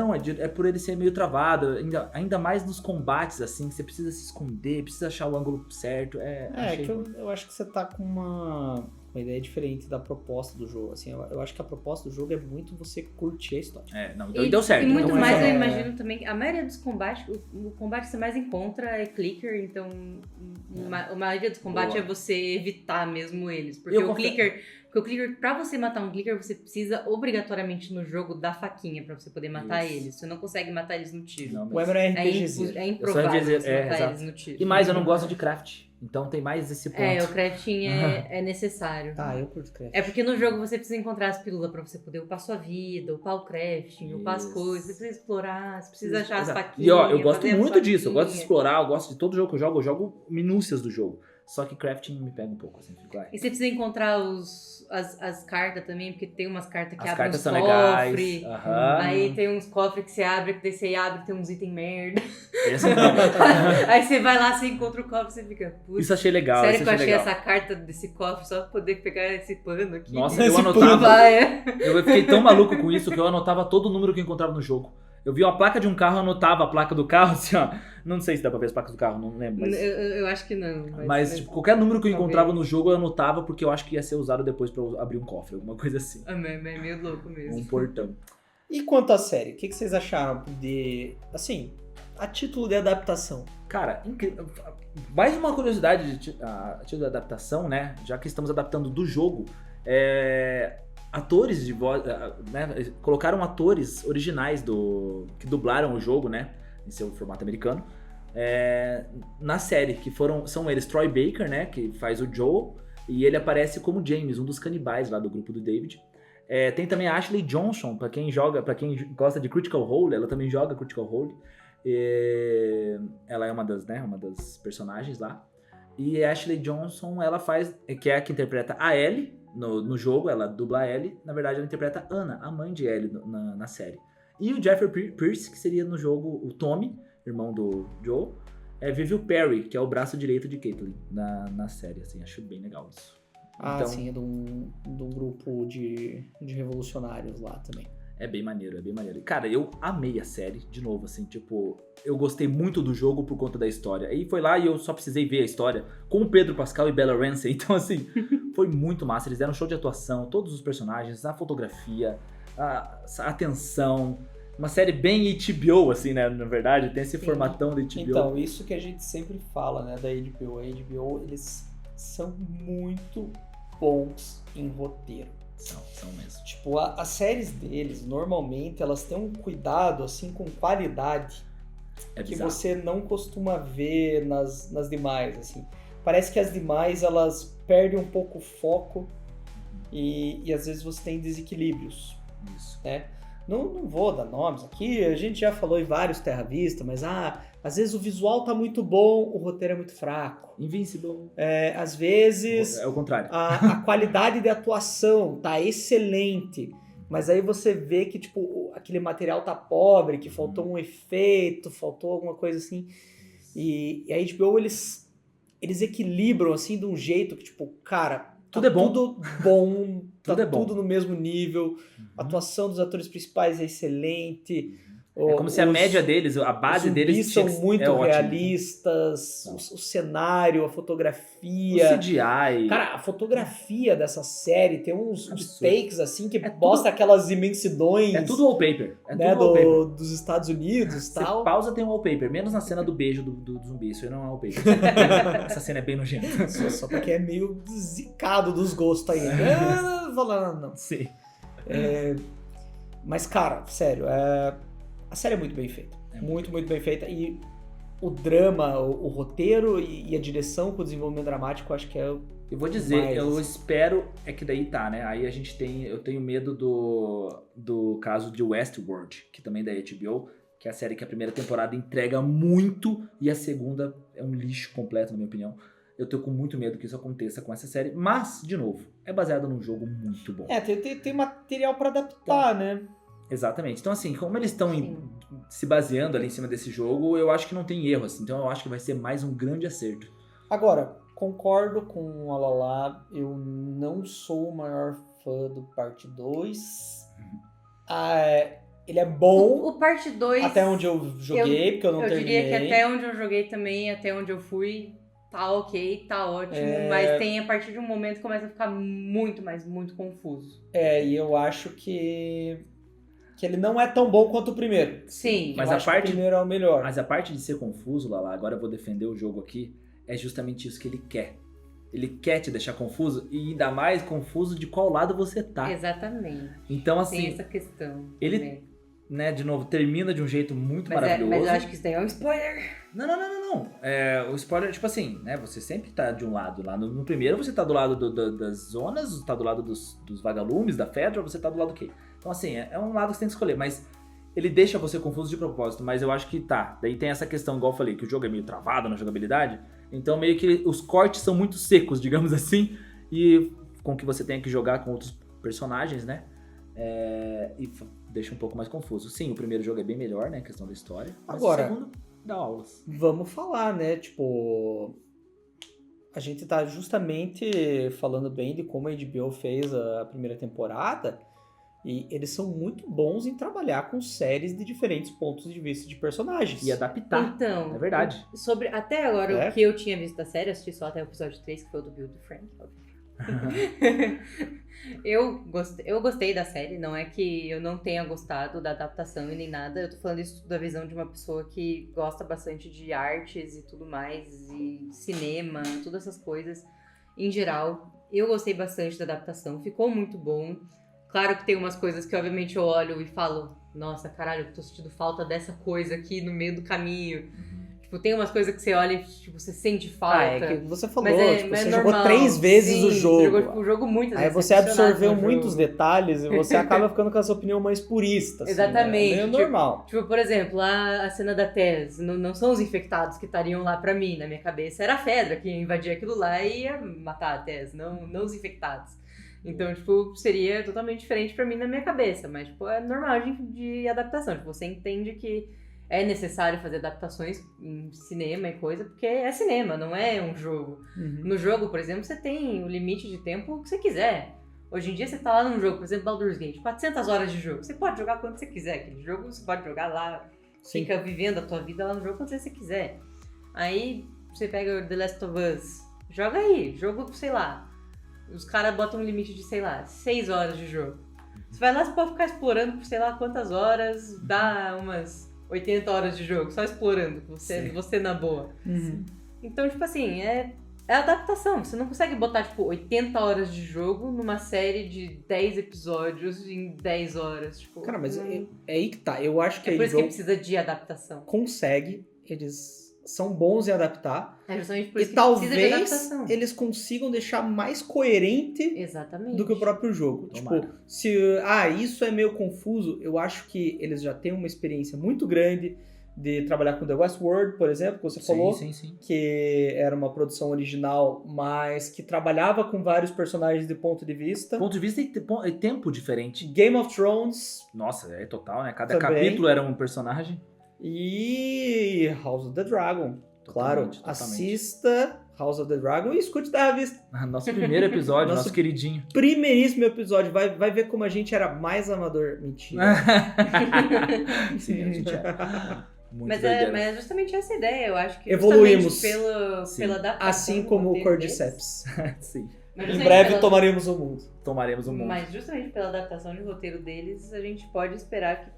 por ele ser meio travado, ainda mais nos combates, assim, que você precisa se esconder, precisa achar o ângulo certo. Achei que eu acho que você tá com uma uma ideia diferente da proposta do jogo. Assim, eu acho que a proposta do jogo é muito você curtir a história. Não, então deu certo. E muito Então, mais, é- eu imagino também, a maioria dos combates, o combate que você mais encontra é clicker, então a maioria dos combates Boa. é você evitar mesmo eles. Porque Eu o clicker, pra você matar um clicker, você precisa obrigatoriamente no jogo da faquinha pra você poder matar Isso. eles. Você não consegue matar eles no tiro. Não, O Emer é É, RPGzinho. é improvável RPG, você matar exato. eles no tiro. E mais, eu não gosto de craft. Então tem mais esse ponto. É, o crafting é necessário. Eu curto craft. É porque no jogo você precisa encontrar as pílulas pra você poder upar sua vida, upar o crafting, upar as Isso. coisas, você precisa explorar, você precisa achar as Exato. faquinhas. E ó, eu gosto fazer as muito disso. Eu gosto de faquinhas. explorar, eu gosto de todo jogo que eu jogo minúcias do jogo. Só que crafting me pega um pouco, assim, fico lá. E você precisa encontrar as cartas também, porque tem umas cartas que As abrem cartas uns são legais. cofres. Aham. Aí tem uns cofres que você abre, que daí você abre tem uns itens merda. Esse não. Aí você vai lá, você encontra o cofre e você fica, putz, Isso achei legal. sério isso que eu achei legal. essa carta desse cofre só pra poder pegar esse pano aqui? Nossa, eu Esse anotava. Vai, Eu fiquei tão maluco com isso que eu anotava todo o número que eu encontrava no jogo. Eu vi uma placa de um carro, eu anotava a placa do carro, assim, ó. Não sei se dá pra ver as placas do carro, não lembro. Mas, eu acho que não. mas tipo, qualquer número que eu talvez. encontrava no jogo, eu anotava porque eu acho que ia ser usado depois pra eu abrir um cofre, alguma coisa assim. É meio louco mesmo. Um portão. E quanto à série, o que vocês acharam de, assim, a título de adaptação? Cara, mais uma curiosidade a título de adaptação, né? Já que estamos adaptando do jogo, atores de voz, né? Colocaram atores originais que dublaram o jogo, né? Em seu formato americano, na série, que são eles Troy Baker, né? Que faz o Joel, e ele aparece como James, um dos canibais lá do grupo do David. Tem também a Ashley Johnson, pra quem gosta de Critical Role, ela também joga Critical Role. Ela é uma das personagens lá. E a Ashley Johnson, ela que é a que interpreta a Ellie no jogo, ela dubla a Ellie. Na verdade, ela interpreta a Anna, a mãe de Ellie na série. E o Jeffrey Pierce, que seria no jogo o Tommy, irmão do Joe, vive o Perry, que é o braço direito de Caitlyn na série. Assim, acho bem legal isso. Então, Sim, é de um grupo de revolucionários lá também. é bem maneiro, é bem maneiro. Cara, eu amei a série, de novo, assim, tipo, eu gostei muito do jogo por conta da história. Aí foi lá e eu só precisei ver a história com o Pedro Pascal e Bella Ramsey, então assim, foi muito massa. Eles deram um show de atuação, todos os personagens, a fotografia, a atenção. Uma série bem HBO, assim, né, na verdade, tem esse Sim. formatão da HBO. Então, isso que a gente sempre fala, né, da HBO. A HBO, eles são muito bons em roteiro. São mesmo. Tipo, as séries deles, normalmente, elas têm um cuidado, assim, com qualidade É que bizarro. você não costuma ver nas demais, assim. Parece que as demais, elas perdem um pouco o foco e às vezes você tem desequilíbrios, Isso. né? Não vou dar nomes aqui, a gente já falou em vários Terra Vista, mas às vezes o visual tá muito bom, o roteiro é muito fraco. Invincible. Às vezes É o contrário. a qualidade de atuação tá excelente, mas aí você vê que tipo aquele material tá pobre, que faltou um efeito, faltou alguma coisa assim. E a HBO, eles equilibram assim de um jeito que tipo, cara, Tudo é bom. Tudo bom, Tudo tá é bom. tudo no mesmo nível. A atuação dos atores principais é excelente. É como se a média deles, a base os deles zumbis são muito ótima. realistas, o cenário, a O fotografia. CGI. Cara, a fotografia dessa série tem uns Absurdo. takes assim que tudo- mostra aquelas imensidões, É tudo wallpaper. É né, tudo wallpaper. dos Estados Unidos e Você tal. pausa, tem um wallpaper. Menos na cena do beijo do zumbi. Isso aí não é wallpaper. Essa cena é bem nojenta. Só porque é meio zicado dos gostos aí. Não, falando, não. Sim. Mas, cara, sério, a série é muito bem feita. Muito bem feita. E o drama, o roteiro e a direção com o desenvolvimento dramático, eu acho que é o Eu vou dizer, Mas- eu espero que daí tá, né? Aí eu tenho medo do caso de Westworld, que também é da HBO, que é a série que a primeira temporada entrega muito e a segunda é um lixo completo, na minha opinião. Eu tô com muito medo que isso aconteça com essa série, mas, de novo, é baseado num jogo muito bom. tem material pra adaptar, né? Exatamente. Então, assim, como eles estão Sim. se baseando ali em cima desse jogo, eu acho que não tem erro, assim. Então, eu acho que vai ser mais um grande acerto. Agora, concordo com a Lala, eu não sou o maior fã do Parte 2. Ele é bom O parte 2... até onde eu joguei, porque eu não Eu terminei. diria que até onde eu joguei também, até onde eu fui, tá ok, tá ótimo, mas tem a partir de um momento que começa a ficar muito, mas muito confuso. E eu acho que ele não é tão bom quanto o primeiro. Sim. Mas eu a acho parte- que o primeiro é o melhor. Mas a parte de ser confuso, Lala, agora eu vou defender o jogo aqui, é justamente isso que ele quer. Ele quer te deixar confuso e ainda mais confuso de qual lado você tá. Exatamente. Então, Tem assim, essa questão. ele- também. né, de novo, termina de um jeito muito Mas maravilhoso. eu acho que isso daí é um spoiler. Não. O spoiler, tipo assim, né? Você sempre tá de um lado. Lá no primeiro você tá do lado das zonas, tá do lado dos vagalumes, da Fedra, você tá do lado do quê? Então, assim, é um lado que você tem que escolher. Mas ele deixa você confuso de propósito. Mas eu acho que tá. Daí tem essa questão, igual eu falei, que o jogo é meio travado na jogabilidade. Então, meio que os cortes são muito secos, digamos assim. E com que você tenha que jogar com outros personagens, né? Deixa um pouco mais confuso. Sim, o primeiro jogo é bem melhor, né? A questão da história. Mas Agora- o segundo dá aulas. Vamos falar, né? Tipo, a gente tá justamente falando bem de como a HBO fez a primeira temporada e eles são muito bons em trabalhar com séries de diferentes pontos de vista de personagens. E adaptar. Então, É verdade. até agora, o que eu tinha visto da série, eu assisti só até o episódio 3, que foi o do Bill e do Frank, óbvio. Eu gostei da série, não é que eu não tenha gostado da adaptação e nem nada. Eu tô falando isso da visão de uma pessoa que gosta bastante de artes e tudo mais, e cinema, todas essas coisas em geral. Eu gostei bastante da adaptação, ficou muito bom. Claro que tem umas coisas que obviamente eu olho e falo, nossa, caralho, eu tô sentindo falta dessa coisa aqui no meio do caminho. Tipo, tem umas coisas que você olha e tipo, você sente falta. É que você falou, Mas tipo, mas você normal. jogou 3 vezes Sim, o jogo. Você jogou tipo, o jogo muitas Aí vezes. você aficionado absorveu no muitos jogo. detalhes e você acaba ficando com essa opinião mais purista. Assim, Exatamente, Né? É meio tipo- normal. Tipo, por exemplo, a cena da Tess, não são os infectados que estariam lá pra mim, na minha cabeça. Era a Fedra que ia invadir aquilo lá e ia matar a Tess, não os infectados. Então, tipo, seria totalmente diferente pra mim na minha cabeça. Mas, tipo, é normal de adaptação. Tipo, você entende que é necessário fazer adaptações em cinema e coisa, porque é cinema, não é um jogo. No jogo, por exemplo, você tem o limite de tempo que você quiser. Hoje em dia você tá lá num jogo, por exemplo, Baldur's Gate, 400 horas de jogo. Você pode jogar quando você quiser. Aquele jogo você pode jogar lá, Sim. fica vivendo a tua vida lá no jogo quando você quiser. Aí você pega o The Last of Us, joga aí, jogo, sei lá. Os caras botam um limite de, sei lá, 6 horas de jogo. Você vai lá, você pode ficar explorando por sei lá quantas horas, dá umas 80 horas de jogo, só explorando, você na boa. Então, tipo assim, é adaptação. Você não consegue botar, tipo, 80 horas de jogo numa série de 10 episódios em 10 horas. Tipo, Cara, mas não- é aí que tá. Eu acho que é a por isso que HBO precisa de adaptação. consegue, eles são bons em adaptar. É justamente por E isso que precisa de talvez adaptação. eles consigam deixar mais coerente Exatamente. do que o próprio jogo. Tomara. Tipo, se isso é meio confuso, eu acho que eles já têm uma experiência muito grande de trabalhar com The Westworld, por exemplo, que você falou, Sim. que era uma produção original, mas que trabalhava com vários personagens de ponto de vista. Ponto de vista e tempo diferente. Game of Thrones Nossa, é total, né? Cada Também. capítulo era um personagem. e House of the Dragon. Claro, Totalmente. assista House of the Dragon e escute da revista. Nosso primeiro episódio, Nosso- nosso queridinho. Primeiríssimo episódio, vai ver como a gente era mais amador. Mentira. Sim, a gente é. Muito Mas doideira. é justamente essa a ideia, eu acho que Evoluímos. justamente Sim. pela adaptação. Assim do como o roteiro Cordyceps. Sim, Mas Em justamente breve pela- tomaremos o mundo. tomaremos o mundo. Mas justamente pela adaptação de roteiro deles, a gente pode esperar que,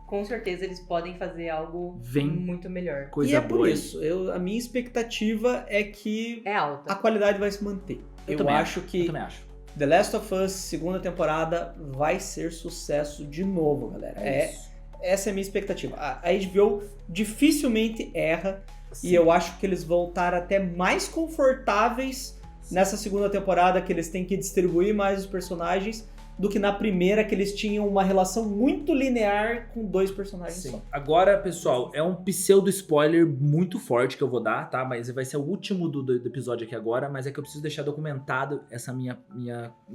com certeza, eles podem fazer algo Vem muito melhor. coisa e é boa. por aí. isso, a minha expectativa é que É alta. a qualidade vai se manter. Eu também acho Eu que também acho. The Last of Us, segunda temporada, vai ser sucesso de novo, galera. Isso. Essa é a minha expectativa. A HBO dificilmente erra Sim. e eu acho que eles vão estar até mais confortáveis nessa segunda temporada, que eles têm que distribuir mais os personagens, do que na primeira, que eles tinham uma relação muito linear com 2 personagens Sim. só. Agora, pessoal, é um pseudo spoiler muito forte que eu vou dar, tá? Mas vai ser o último do episódio aqui agora, mas é que eu preciso deixar documentado essa minha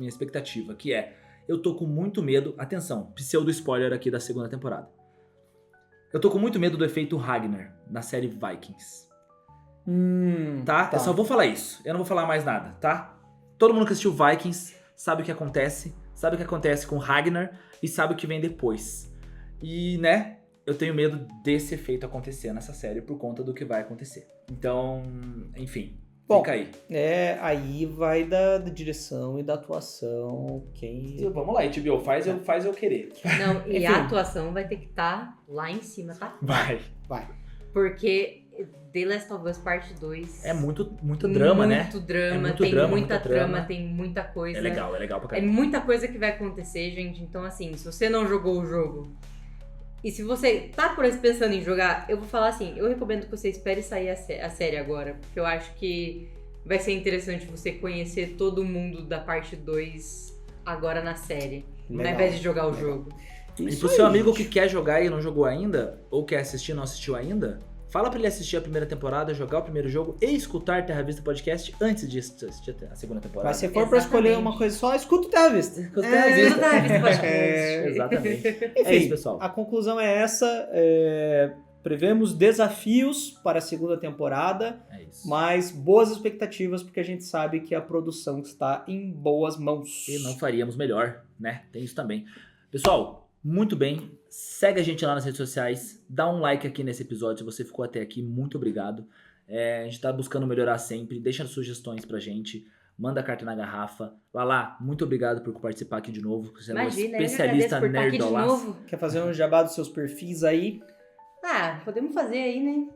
expectativa, que é, eu tô com muito medo, atenção, pseudo spoiler aqui da segunda temporada. Eu tô com muito medo do efeito Ragnar na série Vikings, tá? Eu só vou falar isso, eu não vou falar mais nada, tá? Todo mundo que assistiu Vikings sabe o que acontece com Ragnar e sabe o que vem depois. E, né, eu tenho medo desse efeito acontecer nessa série por conta do que vai acontecer. Então, enfim, Bom, Fica aí. Aí vai da direção e da atuação, quem... Vamos lá, HBO, faz eu querer. Não, e Enfim. a atuação vai ter que estar lá em cima, tá? Vai. Porque The Last of Us Parte 2... É muito drama, né? Muito drama, É muito tem drama, muita muita trama, trama. tem muita coisa. É legal pra É caramba. muita coisa que vai acontecer, gente. Então, assim, se você não jogou o jogo... E se você tá por aí pensando em jogar, eu vou falar assim, eu recomendo que você espere sair a série agora. Porque eu acho que vai ser interessante você conhecer todo mundo da parte 2 agora na série. Legal. Ao invés de jogar o jogo. E pro seu amigo que quer jogar e não jogou ainda, ou quer assistir e não assistiu ainda, fala pra ele assistir a primeira temporada, jogar o primeiro jogo e escutar Terra Vista Podcast antes de assistir a segunda temporada. Mas se for pra escolher Exatamente. uma coisa só, escuta o Terra Vista. Escuta o Terra Vista. Escuta o Terra Vista Podcast. Exatamente. Enfim, É isso, pessoal. a conclusão é essa. Prevemos desafios para a segunda temporada, É isso. mas boas expectativas, porque a gente sabe que a produção está em boas mãos. E não faríamos melhor, né? Tem isso também. Pessoal, muito bem. Segue a gente lá nas redes sociais. Dá um like aqui nesse episódio se você ficou até aqui. Muito obrigado. A gente tá buscando melhorar sempre. Deixa sugestões pra gente. Manda a carta na garrafa. Lala, muito obrigado por participar aqui de novo. Você é uma Imagina, eu especialista agradeço por estar aqui de nerdolaça. novo. Quer fazer um jabá dos seus perfis aí? Ah, podemos fazer aí, né?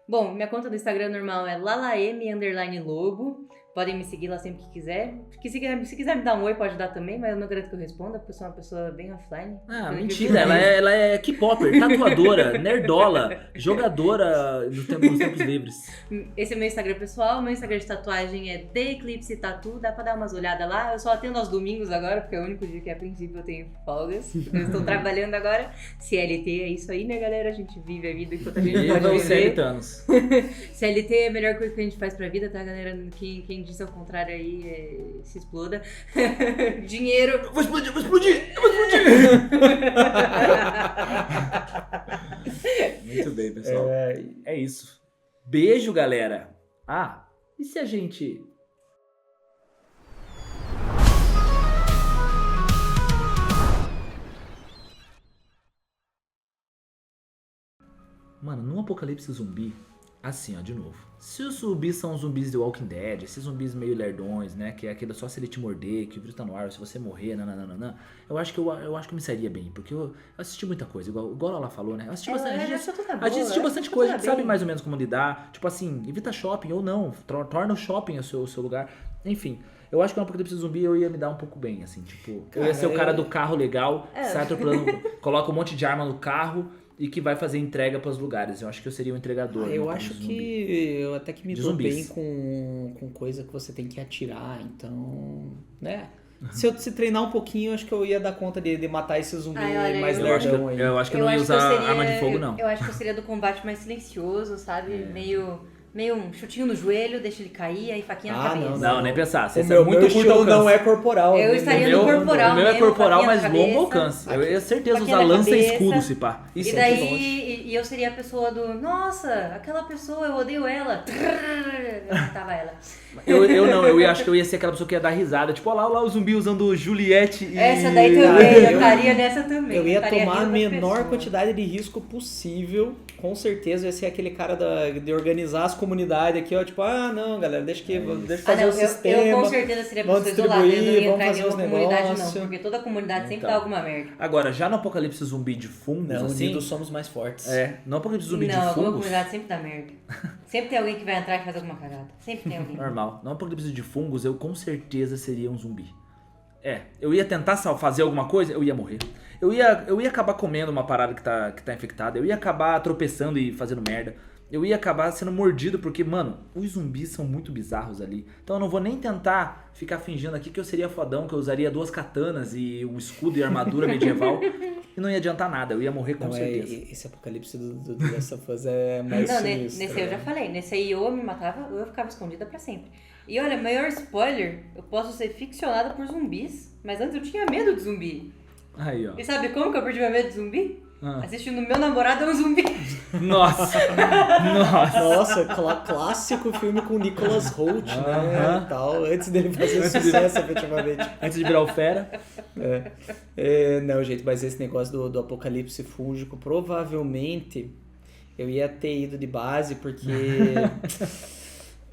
Bom, minha conta do Instagram normal é lalaM_lobo. Podem me seguir lá sempre que quiser. Se quiser me dar um oi, pode dar também, mas eu não garanto que eu responda, porque eu sou uma pessoa bem offline. Ah, Eu mentira. Ela é K-popper, tatuadora, nerdola, jogadora nos tempos livres. Esse é meu Instagram pessoal. Meu Instagram de tatuagem é The Eclipse Tattoo. Dá pra dar umas olhadas lá. Eu só atendo aos domingos agora, porque é o único dia que a princípio eu tenho folgas. Eu estou trabalhando agora. CLT é isso aí, né, galera? A gente vive a vida enquanto a gente Viva pode os viver. CLTanos. CLT é a melhor coisa que a gente faz pra vida, tá, galera? Quem disse ao contrário aí, se exploda. Dinheiro. Eu vou explodir! Muito bem, pessoal. É isso. Beijo, galera. Ah, e se a gente... Mano, num apocalipse zumbi, assim, ó, de novo. Se os zumbis são zumbis de Walking Dead, esses zumbis meio lerdões, né? Que é aquele só se ele te morder, que o vírus tá no ar, se você morrer, nananana. Eu acho que eu me sairia bem, porque eu assisti muita coisa, igual ela falou, né? Eu assisti bastante. A gente assistiu bastante coisa, a gente sabe mais ou menos como lidar. Tipo assim, evita shopping ou não, torna o shopping o seu lugar. Enfim, eu acho que no apocalipse zumbi eu ia me dar um pouco bem, assim, tipo, eu ia ser o cara do carro legal, sai atropelando, coloca um monte de arma no carro e que vai fazer entrega pros lugares. Eu acho que eu seria um entregador. Eu no acho apocalipse que eu até que me De dou zumbis. bem com coisa que você tem que atirar, então, né? Se eu se treinar um pouquinho, eu acho que eu ia dar conta de matar esse zumbi Ai, olha, mais Eu acho, lerdão aí. eu acho que eu Eu não ia acho que eu usar seria- arma de fogo, não. Eu acho que eu seria do combate mais silencioso, sabe? Meio um chutinho no joelho, deixa ele cair, aí faquinha na cabeça. Não, nem pensar. Você O é meu muito curto estilo alcance. não é corporal. Eu né? estaria meu, no corporal o meu é mesmo, corporal, faquinha mas na longo cabeça. alcance. Eu ia certeza Faquinha usar na lança e cabeça. escudo, se pá. Isso E é de longe. daí, e eu seria a pessoa do, nossa, aquela pessoa, eu odeio ela. Eu matava ela. Eu acho que eu ia ser aquela pessoa que ia dar risada. Tipo, olha lá o zumbi usando Juliette e... Essa daí também, eu eu- estaria nessa também. Eu ia estaria tomar a rindo das menor pessoas. quantidade de risco possível. Com certeza eu ia ser aquele cara de organizar as comunidades aqui, ó. Tipo, não, galera, deixa fazer não, o sistema. eu com certeza seria a vamos pessoa isolada, eu não distribuir, ia vamos entrar em fazer nenhuma os comunidade negócios. não, porque toda comunidade sempre Então. dá alguma merda. Agora, já no apocalipse zumbi de fungos, Não, assim... unidos somos mais fortes. No apocalipse zumbi Não, de alguma fungos... comunidade sempre dá merda. Sempre tem alguém que vai entrar e faz alguma cagada. Sempre tem alguém. Normal. No apocalipse de fungos, eu com certeza seria um zumbi. Eu ia tentar fazer alguma coisa, eu ia morrer. Eu ia acabar comendo uma parada que tá infectada. Eu ia acabar tropeçando e fazendo merda. Eu ia acabar sendo mordido porque, mano, os zumbis são muito bizarros ali. Então eu não vou nem tentar ficar fingindo aqui que eu seria fodão, que eu usaria 2 katanas e um escudo e armadura medieval. E não ia adiantar nada, eu ia morrer com Não, certeza. esse apocalipse do Last of Us é mais Não, sinistro. nesse aí eu já falei. Nesse aí ou eu me matava ou eu ficava escondida pra sempre. E olha, maior spoiler, eu posso ser ficcionada por zumbis, mas antes eu tinha medo de zumbi. Aí, ó. E sabe como que eu perdi meu medo de zumbi? Ah. Assistindo Meu Namorado é um Zumbi. Nossa! Nossa! Nossa, clássico filme com Nicholas Hoult, né? Aham. Tal, antes dele fazer sucesso, efetivamente. Antes de virar o fera. Não, gente, mas esse negócio do apocalipse fúngico, provavelmente eu ia ter ido de base, porque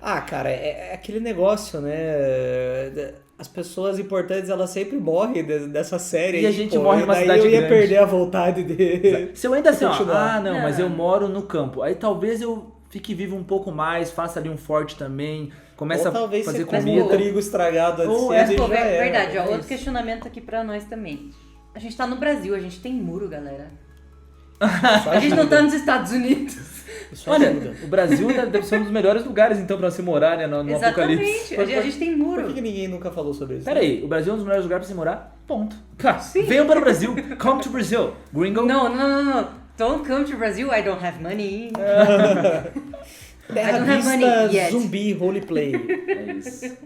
Ah, cara, é aquele negócio, né? As pessoas importantes, elas sempre morrem dessa série E a aí, gente pô, morre numa daí cidade eu ia grande. perder a vontade de... Se eu ainda assim, ó, continuar. não, mas Não. eu moro no campo. Aí talvez eu fique vivo um pouco mais, faça ali um forte também, comece Ou talvez a fazer você comida. comia trigo estragado antes Ou cedo e Pô, já era. verdade, ó, é outro isso. questionamento aqui pra nós também. A gente tá no Brasil, a gente tem muro, galera. Isso A gente não ajuda, tá nos Estados Unidos. isso Olha, ajuda. o Brasil deve ser um dos melhores lugares então pra se morar, né, no apocalipse. Exatamente, a gente tem Por muro. que ninguém nunca falou sobre isso? Pera aí, o Brasil é um dos melhores lugares pra se morar? Ponto. Venham para o Brasil. Come to Brazil. Gringo. Não. Don't come to Brazil, I don't have money. Terra I don't have money Vista yet. Zumbi Roleplay. É isso.